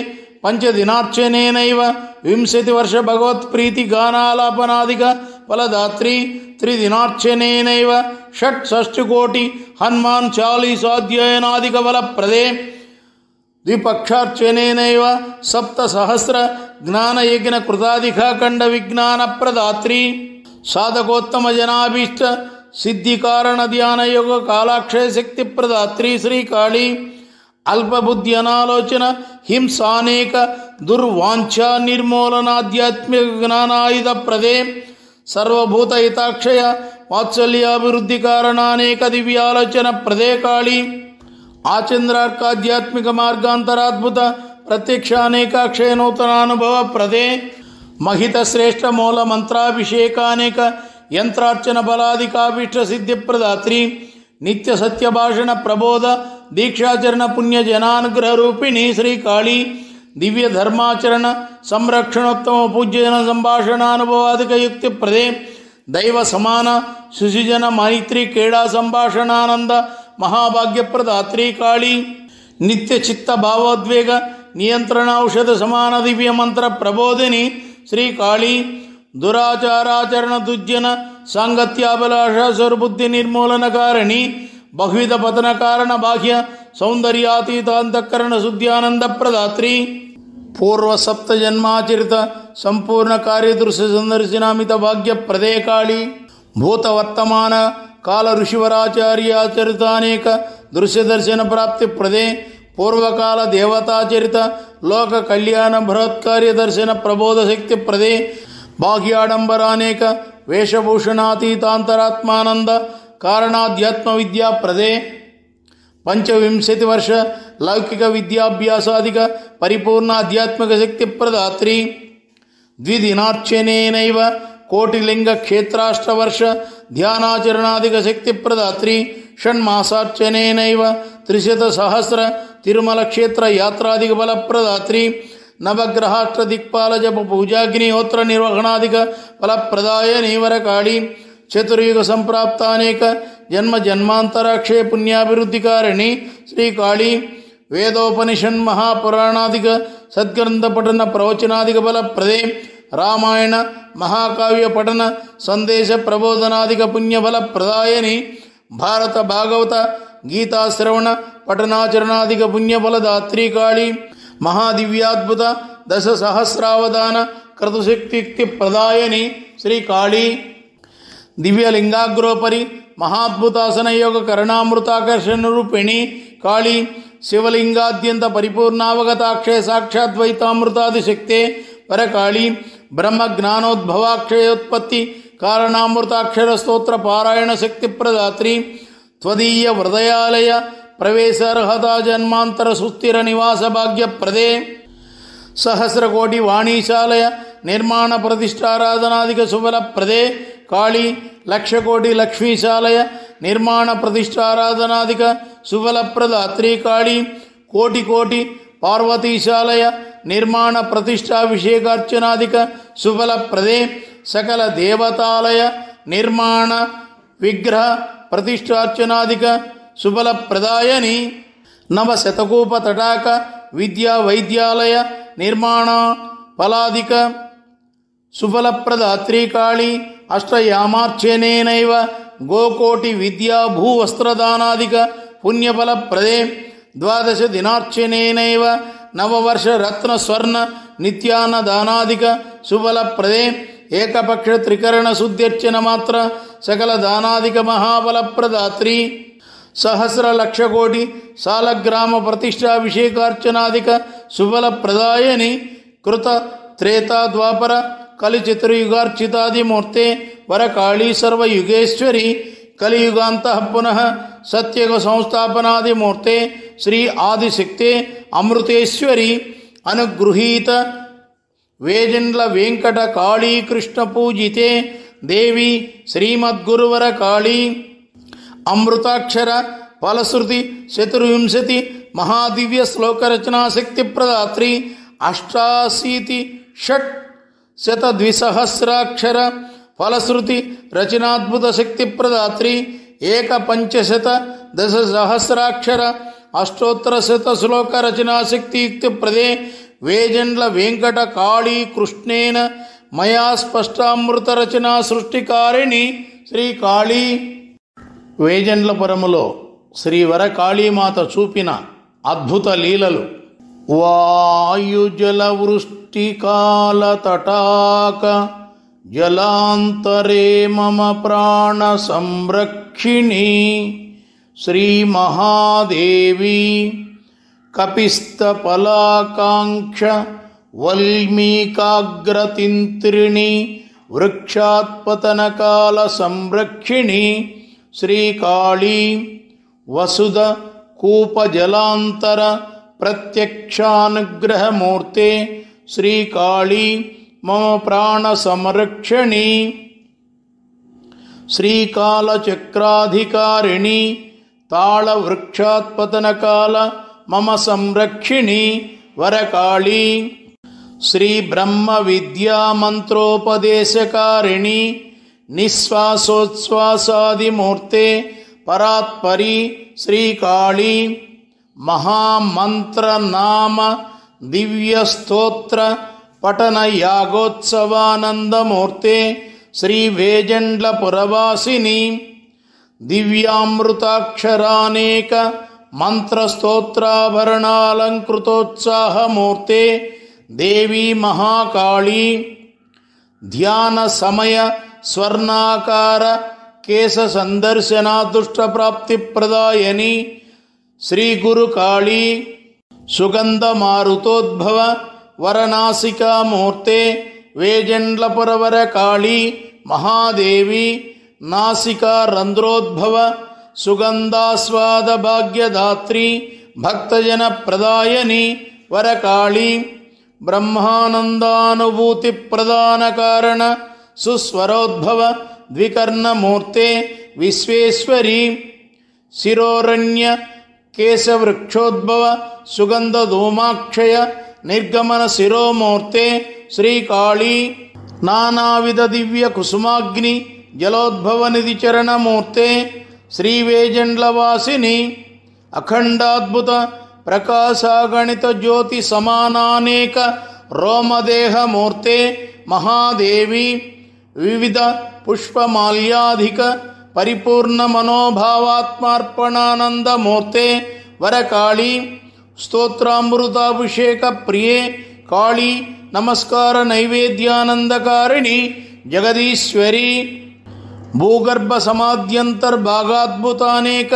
పంచదినార్చనేనైవ 20 వర్ష భగవత్ప్రీతి గానాలాపనాదిక ఫలదాత్రి త్రిదినార్చనేనైవ షట్షష్టికోటి హనుమాన్ చాలీసాధ్యయనాదిక ఫల ప్రదే ద్విపక్షార్చనేనైవ 7 జ్ఞానయజ్ఞ కృతాధికాఖండ విజ్ఞాన ప్రదాత్రి సాధకోత్తమ జనాభీష్ట సిద్ధికారణ ధ్యాన యోగ కాలాక్షయ శక్తి ప్రదాత్రి శ్రీకాళీ అల్పబుద్ధి అనాలోచన హింసానేక దుర్వాంఛా నిర్మూలనాధ్యాత్మిక జ్ఞానాయుధ ప్రదే సర్వభూత హితాక్షయ వాత్సల్యాభివృద్ధి కారణానేక దివ్యాలోచన ప్రదే కాళీ ఆచంద్రార్కాధ్యాత్మిక మార్గాంతరాద్భుత ప్రత్యక్ష అనేకాక్షయ నూతనానుభవ ప్రదే మహిత శ్రేష్ఠ మూల మంత్రాభిషేకానేక యంత్రార్చన బలాదికాభీష్ట సిద్ధి ప్రదాత్రి నిత్య సత్యభాషణ ప్రబోధ దీక్షాచరణ పుణ్య జనానుగ్రహ రూపిణి శ్రీకాళీ దివ్య ధర్మాచరణ సంరక్షణోత్తమ పూజ్యజన సంభాషణానుభవాదిక యుక్తి ప్రదే దైవ సమాన శుశిజన మైత్రి క్రీడా సంభాషణానంద మహాభాగ్య ప్రదాత్రి కాళీ నిత్య చిత్త భావోద్వేగ నియంత్రణ ఔషధ సమాన దివ్య మంత్ర ప్రబోధిని శ్రీకాళీ దురాచారాచరణ దుర్జన సాంగత్యాభిలాష స్వరబుద్ధి నిర్మూలన కారణి బహువిధ పతన కారణ బాహ్య సౌందర్యాతీతాంతఃకరణ శుద్ధ్యానంద ప్రదాత్రి పూర్వ సప్త జన్మాచరిత సంపూర్ణ కార్యదృశ్య సందర్శనామిత భాగ్య ప్రదే కాళీ భూత వర్తమాన కాల ఋషివరాచార్యాచరితానేక దృశ్య దర్శన ప్రాప్తి ప్రదే పూర్వకాల దేవతాచరిత లోక కళ్యాణ బృహత్కార్య దర్శన ప్రబోధ శక్తి ప్రదే బాహ్యాడంబరానేక వేషభూషణాతీతాంతరాత్మానంద కారణాధ్యాత్మ విద్యా ప్రదే 25 వర్ష లౌకిక విద్యాభ్యాసాదిక పరిపూర్ణ ఆధ్యాత్మిక శక్తి ప్రదాత్రి ద్విదినార్చనేనైవ కోటిలింగ క్షేత్రాష్టవర్ష ధ్యానాచరణాదిక శక్తి ప్రదాత్రి షణ్మాసార్చనేనైవ 300 తిరుమల క్షేత్ర యాత్రాదిక బల ప్రదాత్రి నవగ్రహాష్టదిక్పాల జప పూజాగ్నిహోత్ర నిర్వహణాదిక ఫలప్రదాయని వరకాళీ చతుర్యుగ సంప్రాప్తానేక జన్మ జన్మాంతరాక్షయ పుణ్యాభివృద్ధికారిణి శ్రీకాళీ వేదోపనిషన్ మహాపురాణాదిక సద్గ్రంథ పఠన ప్రవచనాదిక ఫలప్రదే రామాయణ మహాకావ్య పఠన సందేశ ప్రబోధనాదిక పుణ్యఫలప్రదాయని భారత భాగవత గీతాశ్రవణ పఠనాచరణాదిక పుణ్యఫలదాత్రీ కాళీ మహాదివ్యాద్భుత దశ సహస్రావధాన క్రతుశక్తి ప్రదాయని శ్రీకాళీ దివ్యలింగాగ్రోపరి మహాద్భుతాసనయోగ కరుణామృతాకర్షణ రూపిణి కాళీ శివలింగాద్యంత పరిపూర్ణావగతాక్షయ సాక్షాద్వైతామృతాదిశక్తే వరకాళీ బ్రహ్మ జ్ఞానోద్భవాక్షయోత్పత్తి కారణామృతాక్షర స్తోత్ర పారాయణ శక్తి ప్రదాత్రి త్వదీయ హృదయాలయ ప్రవేశార్హతా జన్మాంతర సుస్థిర నివాస భాగ్యప్రదే సహస్రకోటి వాణీశాలయ నిర్మాణ ప్రతిష్టారాధనాదిక సుఫలప్రదే కాళీ లక్షకోటి లక్ష్మీశాలయ నిర్మాణ ప్రతిష్టారాధనాదిక సుఫలప్రదాత్రీ కాళీ కోటి కోటి పార్వతీశాలయ నిర్మాణ ప్రతిష్టాభిషేకార్చనాదిక సుఫలప్రదే సకల దేవతాలయ నిర్మాణ విగ్రహ ప్రతిష్టార్చనాదిక సుఫలప్రదాయని నవశతకూప తటాక విద్యా వైద్యాలయ నిర్మాణ ఫలాదిక సుఫలప్రదాత్రీ కాళీ అష్టయామార్చనేనైవ గోకోటి విద్యా భూవస్త్రదానాదిక పుణ్యఫలప్రదే ద్వాదశ దినార్చనేనైవ నవవర్ష రత్న స్వర్ణ నిత్యాన్నదానాదిక సుఫలప్రదే ఏకపక్ష త్రికరణ శుద్ధ్యర్చన మాత్ర సకల దానాదిక మహాఫలప్రదాత్రీ సహస్ర లక్ష కోటి సాలగ్రామ ప్రతిష్టాభిషేకార్చనాదిక సుఫలప్రదాయని కృత త్రేతా ద్వాపర కలిచతుర్యుగార్చితాదిమూర్తే వరకాళీ సర్వయుగేశ్వరి కలియుగాంతః పునః సత్యగ సంస్థాపనాదిమూర్తే శ్రీ ఆదిశక్తే అమృతేశ్వరి అనుగృహీత వేజండ్ల వెంకట కాళీ కృష్ణ పూజితే దేవి శ్రీమద్గురువర కాళీ అమృతాక్షర ఫలశ్రుతి చతుర్వింశతి మహాదివ్య శ్లోకరచనాశక్తి ప్రదాత్రి అష్టాశీతి షట్ శతద్విసహస్రాక్షర ఫలశ్రుతి రచనాద్భుత శక్తి ప్రదాత్రి ఏక పంచశత దశ సహస్రాక్షర అష్టోత్తర శత శ్లోక రచనాశక్తి యుక్తిప్రదే వేజండ్ల వెంకట కాళీ కృష్ణేన మయా స్పష్టామృత రచనా సృష్టికారిణి శ్రీకాళీ వేజండ్లపురములో శ్రీవర కాళీమాత చూపిన అద్భుత లీలలు వాయుజల వృష్టికాల తటాక జలాంతరే మమ ప్రాణ సంరక్షిణి శ్రీ మహాదేవి కపిస్తపలాకాంక్ష వల్మీకాగ్రతింత్రిణి వృక్షాత్పతనకాల సంరక్షిణి శ్రీకాళీ వసుధ కూపజలాంతర ప్రత్యక్షానుగ్రహమూర్తే శ్రీకాళీ మమ ప్రాణ సంరక్షణి శ్రీకాళచక్రాధికారిణి తాళవృక్షాత్పతనకాల మమ సంరక్షిణి వరకాళీ శ్రీ బ్రహ్మ విద్యా మంత్రోపదేశకారిణి నిశ్వాసోచ్ఛ్వాసాదిమూర్తే పరాత్పరి శ్రీకాళీ మహామంత్రనామ దివ్యస్తోత్ర పఠన యాగోత్సవానందమూర్తే శ్రీ వేజండ్లపురవాసిని దివ్యామృతాక్షరానేక మంత్రస్తోత్రాభరణాలంకృతోత్సాహమూర్తే దేవీ మహాకాళీ ధ్యాన సమయ స్వర్ణాకార కేశ సందర్శనాదృష్టప్రాప్తి ప్రదాయని శ్రీ గురు కాళీ సుగంధ మారుతోద్భవ వరనాసికామూర్తే వేజండ్లపురవర కాళీ మహాదేవి నాసికా రంధ్రోద్భవ సుగంధాస్వాద భాగ్యదాత్రి భక్తజన ప్రదాయని వరకాళీ బ్రహ్మానందానుభూతి ప్రదాన కారణ సుస్వరోద్భవ ద్వికర్ణమూర్తే విశ్వేశ్వరి శిరోరణ్య కేశవృక్షోద్భవ సుగంధధూమాక్షయ నిర్గమన శిరోమూర్తే శ్రీకాళీ నానావిధ దివ్య కుసుమాగ్ని జలోద్భవ నిధి చరణమూర్తే శ్రీవేజండ్లవాసిని అఖండాద్భుత ప్రకాశగణిత జ్యోతి సమానానేక రోమదేహమూర్తే మహాదేవి వివిధ పుష్పమాల్యాధిక పరిపూర్ణ మనోభావాత్మార్పణానందమూర్తే వరకాళీ స్తోత్రామృతాభిషేక ప్రియే కాళీ నమస్కార నైవేద్యానందకారిణి జగదీశ్వరి భూగర్భ సమాద్యంతర్భాగాద్భుతానేక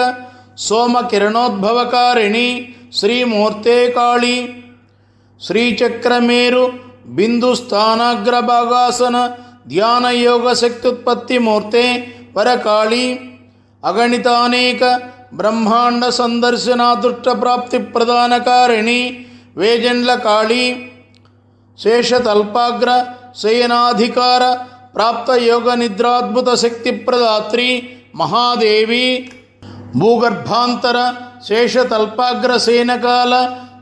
సోమకిరణోద్భవకారిణి శ్రీమూర్తే కాళీ శ్రీచక్రమేరు బిందుస్థానాగ్రభాగాసన ధ్యాన యోగ శక్త్యుత్పత్తి మూర్తే వరకాళీ అగణితానేక బ్రహ్మాండ సందర్శనాదృష్ట ప్రాప్తి ప్రదానకారిణి వేజండ్ల కాళీ శేషతల్పాగ్ర శయనాధికార ప్రాప్త యోగ నిద్రాద్భుత శక్తి ప్రదాత్రి మహాదేవి భూగర్భాంతర శేషతల్పాగ్ర శయనకాల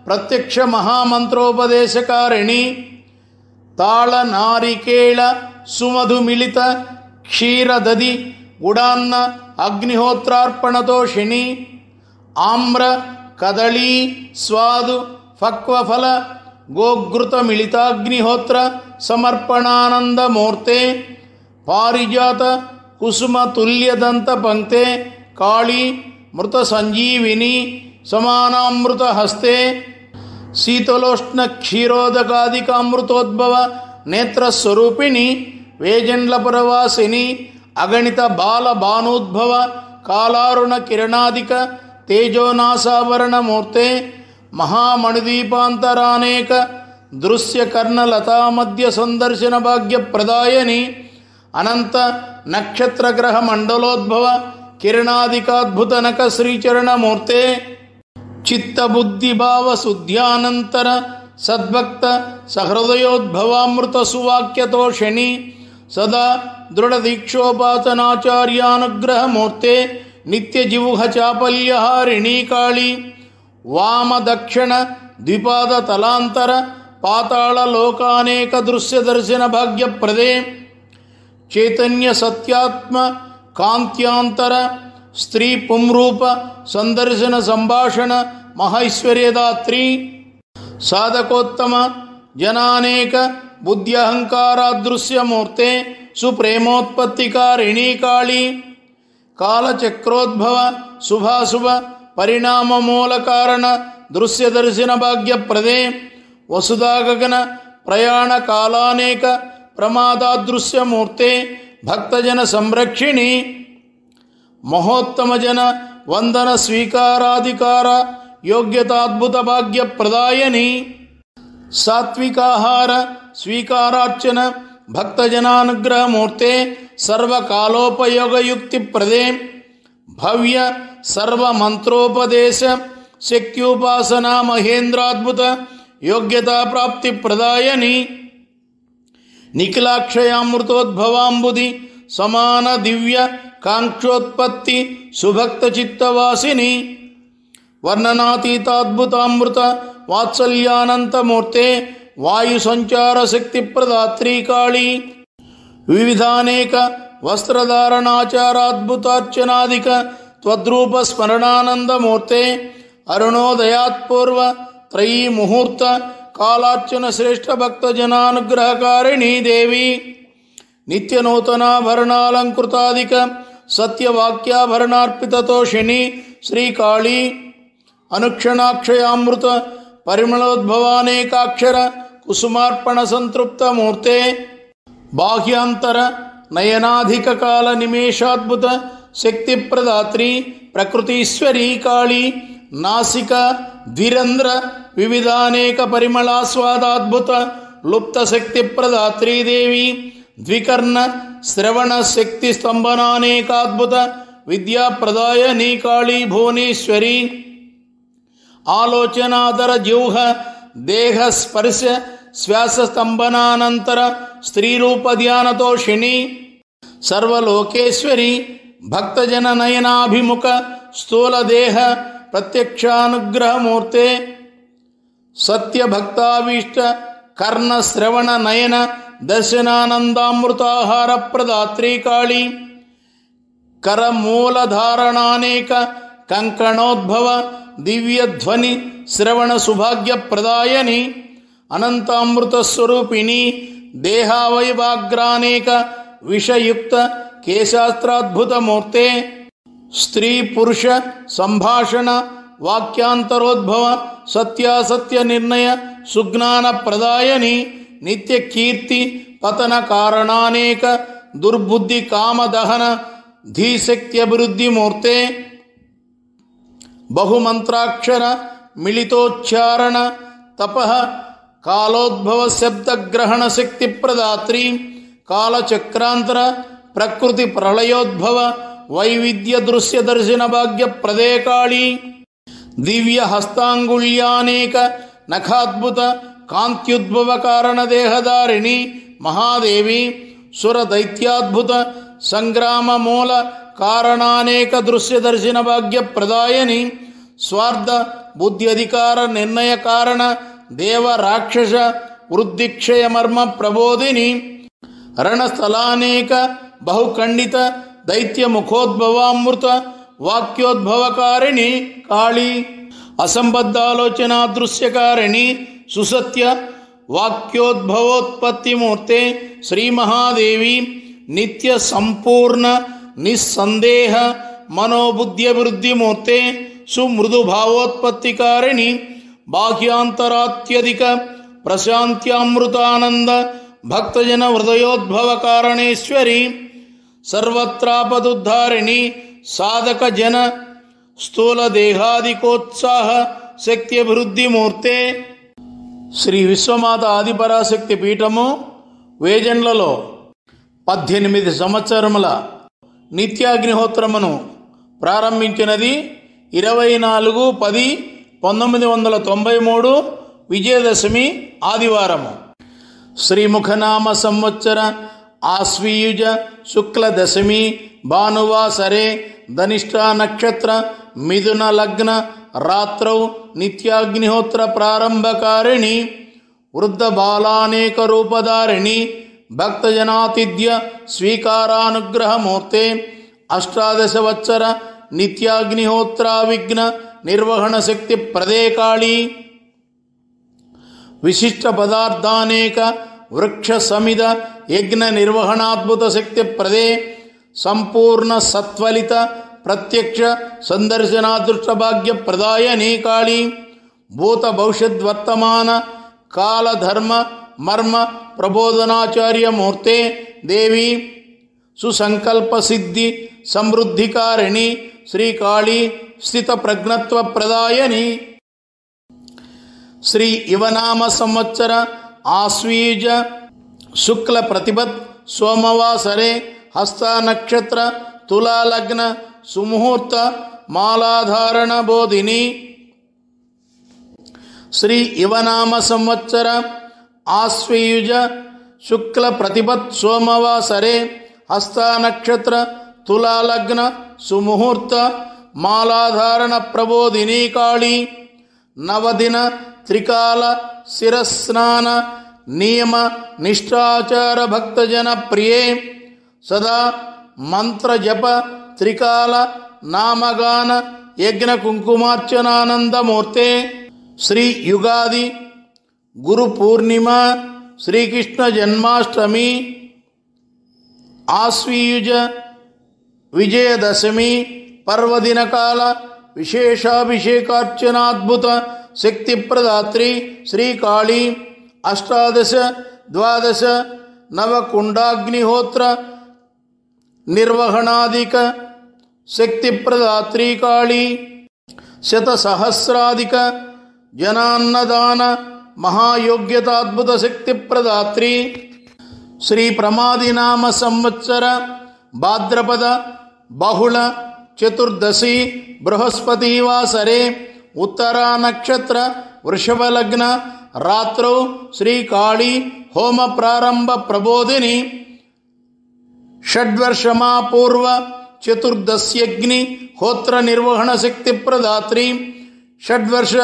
ప్రత్యక్ష మహామంత్రోపదేశకారిణి తాళ నారికేళ సుమధుమిళిత క్షీరదది గుడాన్న అగ్నిహోత్రార్పణతోషిణి ఆమ్ర కదళీ స్వాదు ఫక్వఫల గోఘృత మిళితాగ్నిహోత్ర సమర్పణానందమూర్తే పారిజాత కుసుమ తుల్యదంత పంక్తే కాళీ మృత సంజీవిని సమానామృత హస్తే శీతలోష్ణ క్షీరోదకాదికామృతోద్భవ నేత్రస్వరూపిణి వేజండ్లపురవాసిని అగణిత బాల భానోద్భవ కాలారుణ కిరణాదిక తేజోనాసావరణమూర్తే మహామణిదీపాంతరానేక దృశ్యకర్ణలతా మధ్య సందర్శన భాగ్య ప్రదాయని అనంత నక్షత్రగ్రహ మండలోద్భవ కిరణాదికాద్భుతనక శ్రీచరణమూర్తే చిత్తబుద్ధిభావ శుద్ధ్యానంతర సద్భక్త సహృదయోద్భవామృత సువాక్యతోషిణి సదా దృఢదీక్షోపాసనాచార్యానుగ్రహమూర్తే నిత్యజివుహ చాపల్యహారిణీ కాళీ వామ దక్షిణ ద్విపాద తలాంతర పాతాళ లోకానేక దృశ్య దర్శన భాగ్యప్రదే చైతన్య సత్యాత్మ కాంత్యాంతర స్త్రీ పుంరూప సందర్శన సంభాషణ మహైశ్వర్యదాత్రి సాధకోత్తమ జనానేక బుద్ధ్యహంకారాదృశ్యమూర్తే సుప్రేమోత్పత్తికారిణీ కాళీ కాలచక్రోద్భవ శుభాశుభ పరిణామమూల కారణ దృశ్యదర్శన భాగ్యప్రదే వసుధాగగన ప్రయాణ కాలానేక ప్రమాదాదృశ్యమూర్తే భక్తజన సంరక్షిణి మహోత్తమజన వందన స్వీకారాధికార యోగ్యతాద్భుత భాగ్య ప్రదాయని సాత్వికాహార స్వీకారార్చన భక్తజనానుగ్రహమూర్తే సర్వకాలోపయోగయుక్తి ప్రదే భవ్య సర్వమంత్రోపదేశ శక్త్యుపాసనా మహేంద్రాద్భుత యోగ్యతా ప్రాప్తి ప్రదాయని నిఖిలాక్షయామృతోద్భవాంబుది సమాన దివ్య కాంక్షోత్పత్తి సుభక్త చిత్తవాసిని వర్ణనాతీతాద్భుతామృత వాత్సల్యానంతమూర్తే వాయు సంచార శక్తి ప్రదాత్రీ కాళీ వివిధానేక వస్త్రధారణాచారాద్భుతార్చనాదిక త్వద్రూప స్మరణానందమూర్తే అరుణోదయాత్పూర్వ త్రయీ ముహూర్త కాలార్చన శ్రేష్ఠ భక్తజనానుగ్రహకారిణీ దేవి నిత్యనూతనాభరణాలంకృతాదిక సత్యవాక్యాభరణార్పితతోషిణి శ్రీకాళీ అనుక్షణాక్షయామృత పరిమళోద్భవానేకాక్షర కుసుమార్పణ సంతృప్తమూర్తే బాహ్యాంతర నయనాధిక కాల నిమేషాద్భుత శక్తి ప్రదాత్రి ప్రకృతీశ్వరీ కాళీ నాసిక ద్విరంధ్ర వివిధానేక పరిమళాస్వాదాద్భుత లుప్త శక్తి ప్రదాత్రీ దేవి ద్వికర్ణ శ్రవణ శక్తి స్తంభనానేకాద్భుత విద్యా ప్రదాయనీ కాళీ భువనేశ్వరి ఆలోచనాదర జిహ్వ దేహ స్పర్శ శ్వాస స్తంభనానంతర స్త్రీరూప ధ్యానతోషిణి సర్వలోకేశ్వరి భక్తజన నయనాభిముఖ స్థూల దేహ ప్రత్యక్షానుగ్రహమూర్తే సత్యభక్తాభీష్ట కర్ణ శ్రవణ నయన దర్శనానందామృతాహార ప్రదాత్రీ కాళీ కరమూలధారణానేక కంకణోద్భవ దివ్యధ్వని శ్రవణ సుభాగ్య ప్రదాయని అనంతామృత స్వరూపిణి దేహావయవాగ్రానేక విషయుక్త కేశాస్త్రాద్భుతమూర్తే స్త్రీ పురుష సంభాషణ వాక్యాంతరోద్భవ సత్యాసత్య నిర్ణయ సుజ్ఞాన ప్రదాయని నిత్య కీర్తి పతన కారణానేక దుర్బుద్ధి కామదహన ధీశక్త్యభివృద్ధి మూర్తే బహుమంత్రాక్షర మిళితోచ్చారణ తపః కాలోద్భవ శబ్దగ్రహణ శక్తి ప్రదాత్రీ కాలచక్రాంతర ప్రకృతి ప్రళయోద్భవ వైవిధ్య దృశ్య దర్శన భాగ్య ప్రదే కాళీ దివ్య హస్తాంగుళ్యానేక నఖాద్భుత కాంత్యుద్భవ కారణ దేహధారిణి మహాదేవి సుర దైత్యాద్భుత సంగ్రామ మూల కారణానేక దృశ్య దర్శన భాగ్య ప్రదాయని స్వార్థ బుద్ధి అధికార నిర్ణయ కారణ దేవ రాక్షస వృద్ధిక్షయ మర్మ ప్రబోధిని రణస్థలానేక బహుఖండిత దైత్య ముఖోద్భవామృత వాక్యోద్భవకారిణి కాళీ అసంబద్ధాలోచన దృశ్యకారిణి సుసత్య వాక్యోద్భవోత్పత్తిమూర్తే శ్రీ మహాదేవి నిత్య సంపూర్ణ నిస్సందేహ మనోబుద్ధ్యభివృద్ధిమూర్తే సుమృదు భావోత్పత్తికారిణి బాహ్యాంతరాత్యధిక ప్రశాంత్యామృతానంద భక్తజన హృదయోద్భవ కారణేశ్వరి సర్వత్రాపదుద్ధారిణి సాధక జన స్థూల దేహాదికోత్సాహ శక్త్యభివృద్ధిమూర్తే శ్రీ విశ్వమాత ఆదిపరాశక్తి పీఠము వేజన్లలో 18 సంవత్సరముల నిత్యాగ్నిహోత్రమును ప్రారంభించినది 24/10/1993 విజయదశమి ఆదివారము. శ్రీముఖనామ సంవత్సర ఆశ్వీయుజ శుక్ల దశమి భానువాసరే ధనిష్ఠా నక్షత్ర మిథున లగ్న రాత్రౌ నిత్యాగ్నిహోత్ర ప్రారంభకారిణి వృద్ధ బాలానేక రూపధారిణి భక్తజనాతిథ్య స్వీకారానుగ్రహమూర్తే అష్టాదశవత్సర నిత్యాగ్నిహోత్రావిఘ్న నిర్వహణ శక్తి ప్రదే కాళీ విశిష్ట పదార్థానేక వృక్ష సమిద యజ్ఞ నిర్వహణాద్భుత శక్తి ప్రదే సంపూర్ణ సత్వలిత ప్రత్యక్ష సందర్శనాదృష్ట భాగ్య ప్రదాయని కాళీ భూత భవిష్యద్వర్తమాన కాలధర్మ మర్మ ప్రబోధనాచార్య మూర్తే దేవి సుసంకల్ప సిద్ధి సమృద్ధికారిణి శ్రీకాళీ స్థిత ప్రజ్ఞత్వ ప్రదాయని శ్రీ ఇవనామ సంవత్సర ఆశ్వీజ శుక్ల ప్రతిపత్ సోమవాసరే హస్త నక్షత్ర తులాలగ్న సుముహూర్త మాలాధారణ బోధిని శ్రీ ఇవనామ సంవత్సర ఆశ్వయుజ శుక్ల ప్రతిపత్ సోమవాసరే హస్త నక్షత్ర తులాలగ్న సుముహూర్త మాలాధారణ ప్రబోధిని కాళీ నవదిన త్రికాల శిరస్నాన నియమ నిష్ఠాచార భక్తజన ప్రియే సదా మంత్ర జప త్రికాల నామగాన యజ్ఞ కుంకుమార్చనానందమూర్తే శ్రీ యుగాది గురు పూర్ణిమ శ్రీకృష్ణ జన్మాష్టమి ఆశ్వీయుజ విజయదశమి పర్వదినకాల విశేషాభిషేకార్చనాద్భుత శక్తి ప్రదాత్రి శ్రీకాళీ అష్టాదశ ద్వాదశ నవకుండాగ్నిహోత్ర నిర్వహణాదిక శక్తి ప్రదాత్రి కాళీ శతసహస్రాధిక జనాన్నదాన మహాయోగ్యతాద్భుత శక్తి ప్రదాత్రి శ్రీ ప్రమాదినామ సంవత్సర భాద్రపద బహుళ చతుర్దశి బృహస్పతివాసరే ఉత్తరా నక్షత్ర వృషభలగ్న రాత్రౌ శ్రీకాళీ హోమ ప్రారంభ ప్రబోధిని షడ్వర్షమా పూర్వ చతుర్దశ్యగ్ని హోత్ర నిర్వహణ శక్తి ప్రదాత్రి షడ్వర్ష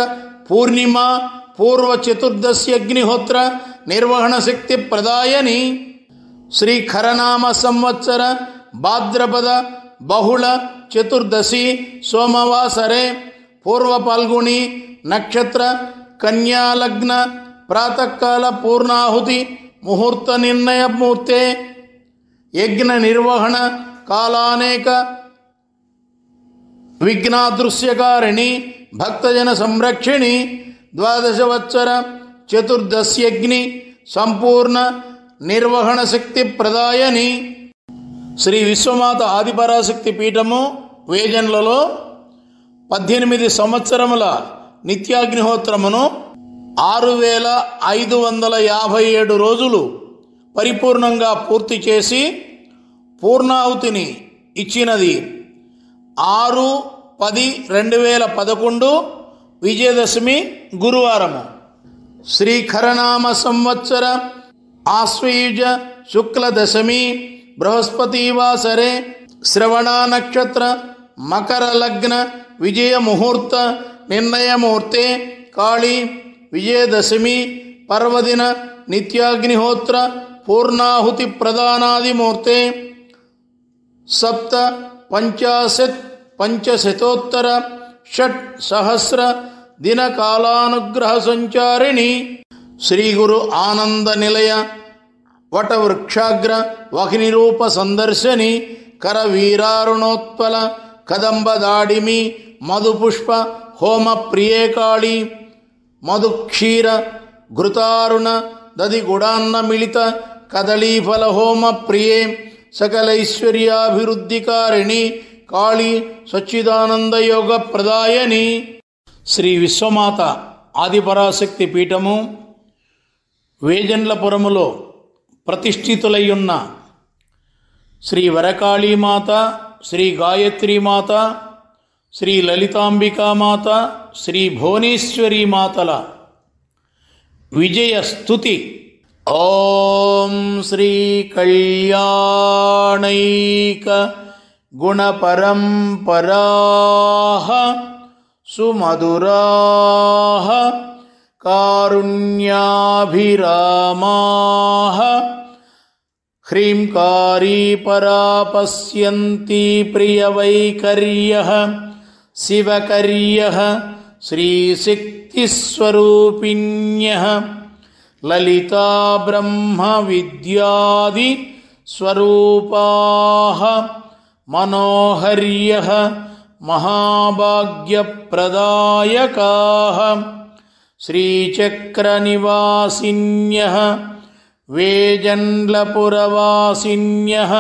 పూర్ణిమ పూర్వ చతుర్దశ్యగ్నిహోత్ర నిర్వహణ శక్తి ప్రదాయని శ్రీ ఖరనామ సంవత్సర భాద్రపద బహుళ చతుర్దశి సోమవాసరే పూర్వ పాల్గుణి నక్షత్ర కన్యాలగ్న ప్రాతకాల పూర్ణాహుతి ముహూర్త నిర్ణయ మూర్తే యజ్ఞ నిర్వహణ కాలానేక విఘ్నాదృశ్యకారిణి భక్తజన సంరక్షిణి ద్వాదశవత్సర చతుర్దశ్యగ్ని సంపూర్ణ నిర్వహణ శక్తి ప్రదాయని శ్రీ విశ్వమాత ఆదిపరాశక్తి పీఠము వేజన్లలో 18 సంవత్సరముల నిత్యాగ్నిహోత్రమును 6557 రోజులు పరిపూర్ణంగా పూర్తి చేసి పూర్ణాహుతిని ఇచ్చినది 6/10/2011 విజయదశమి గురువారము. శ్రీ ఖరనామ సంవత్సర ఆశ్వయుజ శుక్ల దశమి బృహస్పతివాసరే శ్రవణ నక్షత్ర మకర లగ్న విజయ ముహూర్త నిర్ణయమూర్తే కాళీ విజయదశమి పర్వదిన నిత్యాగ్నిహోత్ర పూర్ణాహుతి ప్రదానాదిమూర్తే పంచశతోత్తర షట్ సహస్ర దిన కాలానుగ్రహ సంచారిణి శ్రీ గురు ఆనంద నిలయ వటవృక్షాగ్ర వహిని రూప సందర్శని కరవీరారుణోత్పల కదంబదాడిమి మధుపుష్ప హోమ ప్రియే కాళీ మధుక్షీర ఘృతారుణ దది గుడాన్న మిళిత కదళీఫల హోమ ప్రియే సకలైశ్వర్యాభివృద్ధికారిణి కాళీ సచ్చిదానంద యోగ ప్రదాయని శ్రీ విశ్వమాత ఆదిపరాశక్తి పీఠము వేజండ్లపురములో ప్రతిష్ఠితులయ్యున్న శ్రీ వరకాళీమాత, శ్రీ గాయత్రీమాత, శ్రీ లలితాంబికామాత, శ్రీ భువనేశ్వరీ మాతల విజయ స్తుతి. ఓం శ్రీ కళ్యాణైక గుణపరంపరాః సుమధురాః కారుణ్యాభిరామాః హ్రీంకారీ పరా పశ్యంతి ప్రియవైకర్యః శివకర్యః శ్రీశక్తిస్వరూపిణ్యః లలితా బ్రహ్మ విద్యాది స్వరూపాః మనోహర్యః మహాభాగ్యప్రదాయకాః శ్రీచక్రనివాసిన్యః వేజండ్లపురవాసిన్యః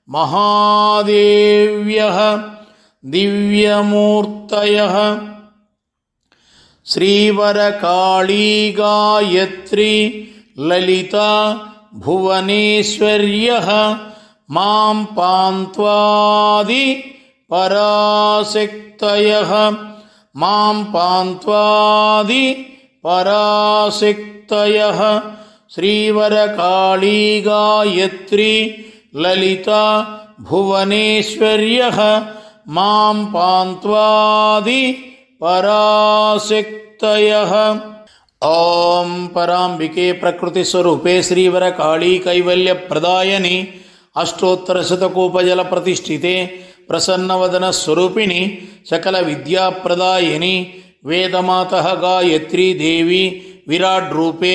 మహాదేవ్యః దివ్యమూర్తయః శ్రీవరకాళీ గాయత్రీ లలితా భువనేశ్వర్యః మాం పాంత్వాది పరాశక్తయః మాం పాంత్వాది పరాశక్తయః శ్రీవరకాళీ గాయత్రీ లలితా భువనేశ్వర్యః మాం పాంత్వాది పరాశక్తయః. ఓం పరాంబికే ప్రకృతి స్వరూపే శ్రీవరకాళీ కైవల్య ప్రదాయని అష్టోత్తరశతకోపజల ప్రతిష్ఠితే ప్రసన్నవదన స్వరూపిణి సకల విద్యాప్రదాయిని వేదమాతః గాయత్రీ దేవి విరాట్ రూపే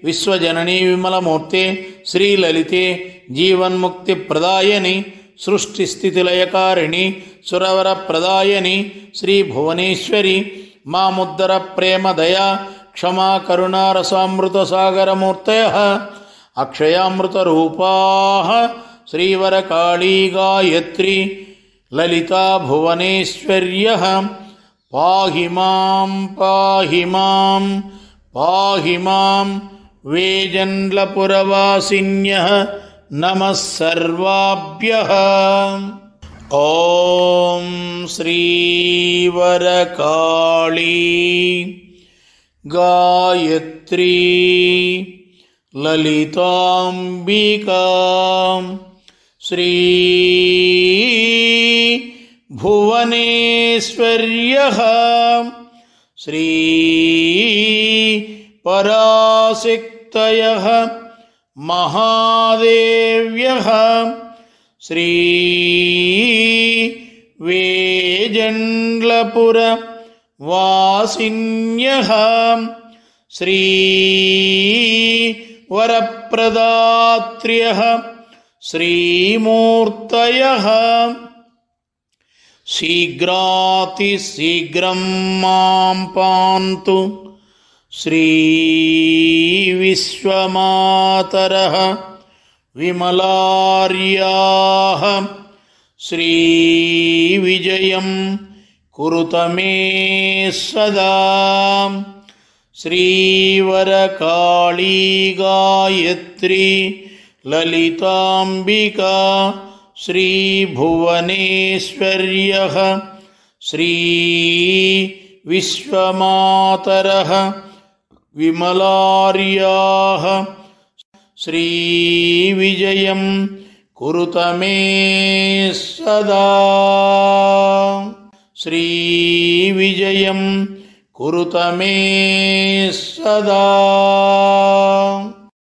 విశ్వజననీ విమలమూర్తే శ్రీలలితే జీవన్ముక్తి ప్రదాయని సృష్టిస్థితిలయకారిణి సురవర ప్రదాయని శ్రీ భువనేశ్వరి మాముద్దర ప్రేమదయా క్షమా కరుణారసామృత సాగరమూర్తయః అక్షయామృత రూపాః శ్రీవరకాళీ గాయత్రీ లలితా భువనేశ్వర్యః పాహి మాం పాహి మాం పాహి మాం వేజండ్లపురవాసిన్యః నమః సర్వాభ్యః. ఓం శ్రీవరకాళీ గాయత్రీ లలితాంబికా శ్రీ భువనేశ్వర్యః శ్రీ పరాశక్తయః మహాదేవ్యః శ్రీ వేజండ్లపుర వాసిన్యః శ్రీ వరప్రదాత్ర్యః శ్రీమూర్తయః శీఘ్రాతిశీఘ్రం మాం పాంతు శ్రీ విశ్వమాతరః విమలార్యాః శ్రీ విజయం కురుత మే సదా శ్రీవరకాళీ గాయత్రీ లలితాంబికా శ్రీభువనేశ్వర్యః శ్రీ విశ్వమాతరః విమలార్యాః శ్రీ విజయం కురుత మే సదా శ్రీ విజయం కురుత మే సదా.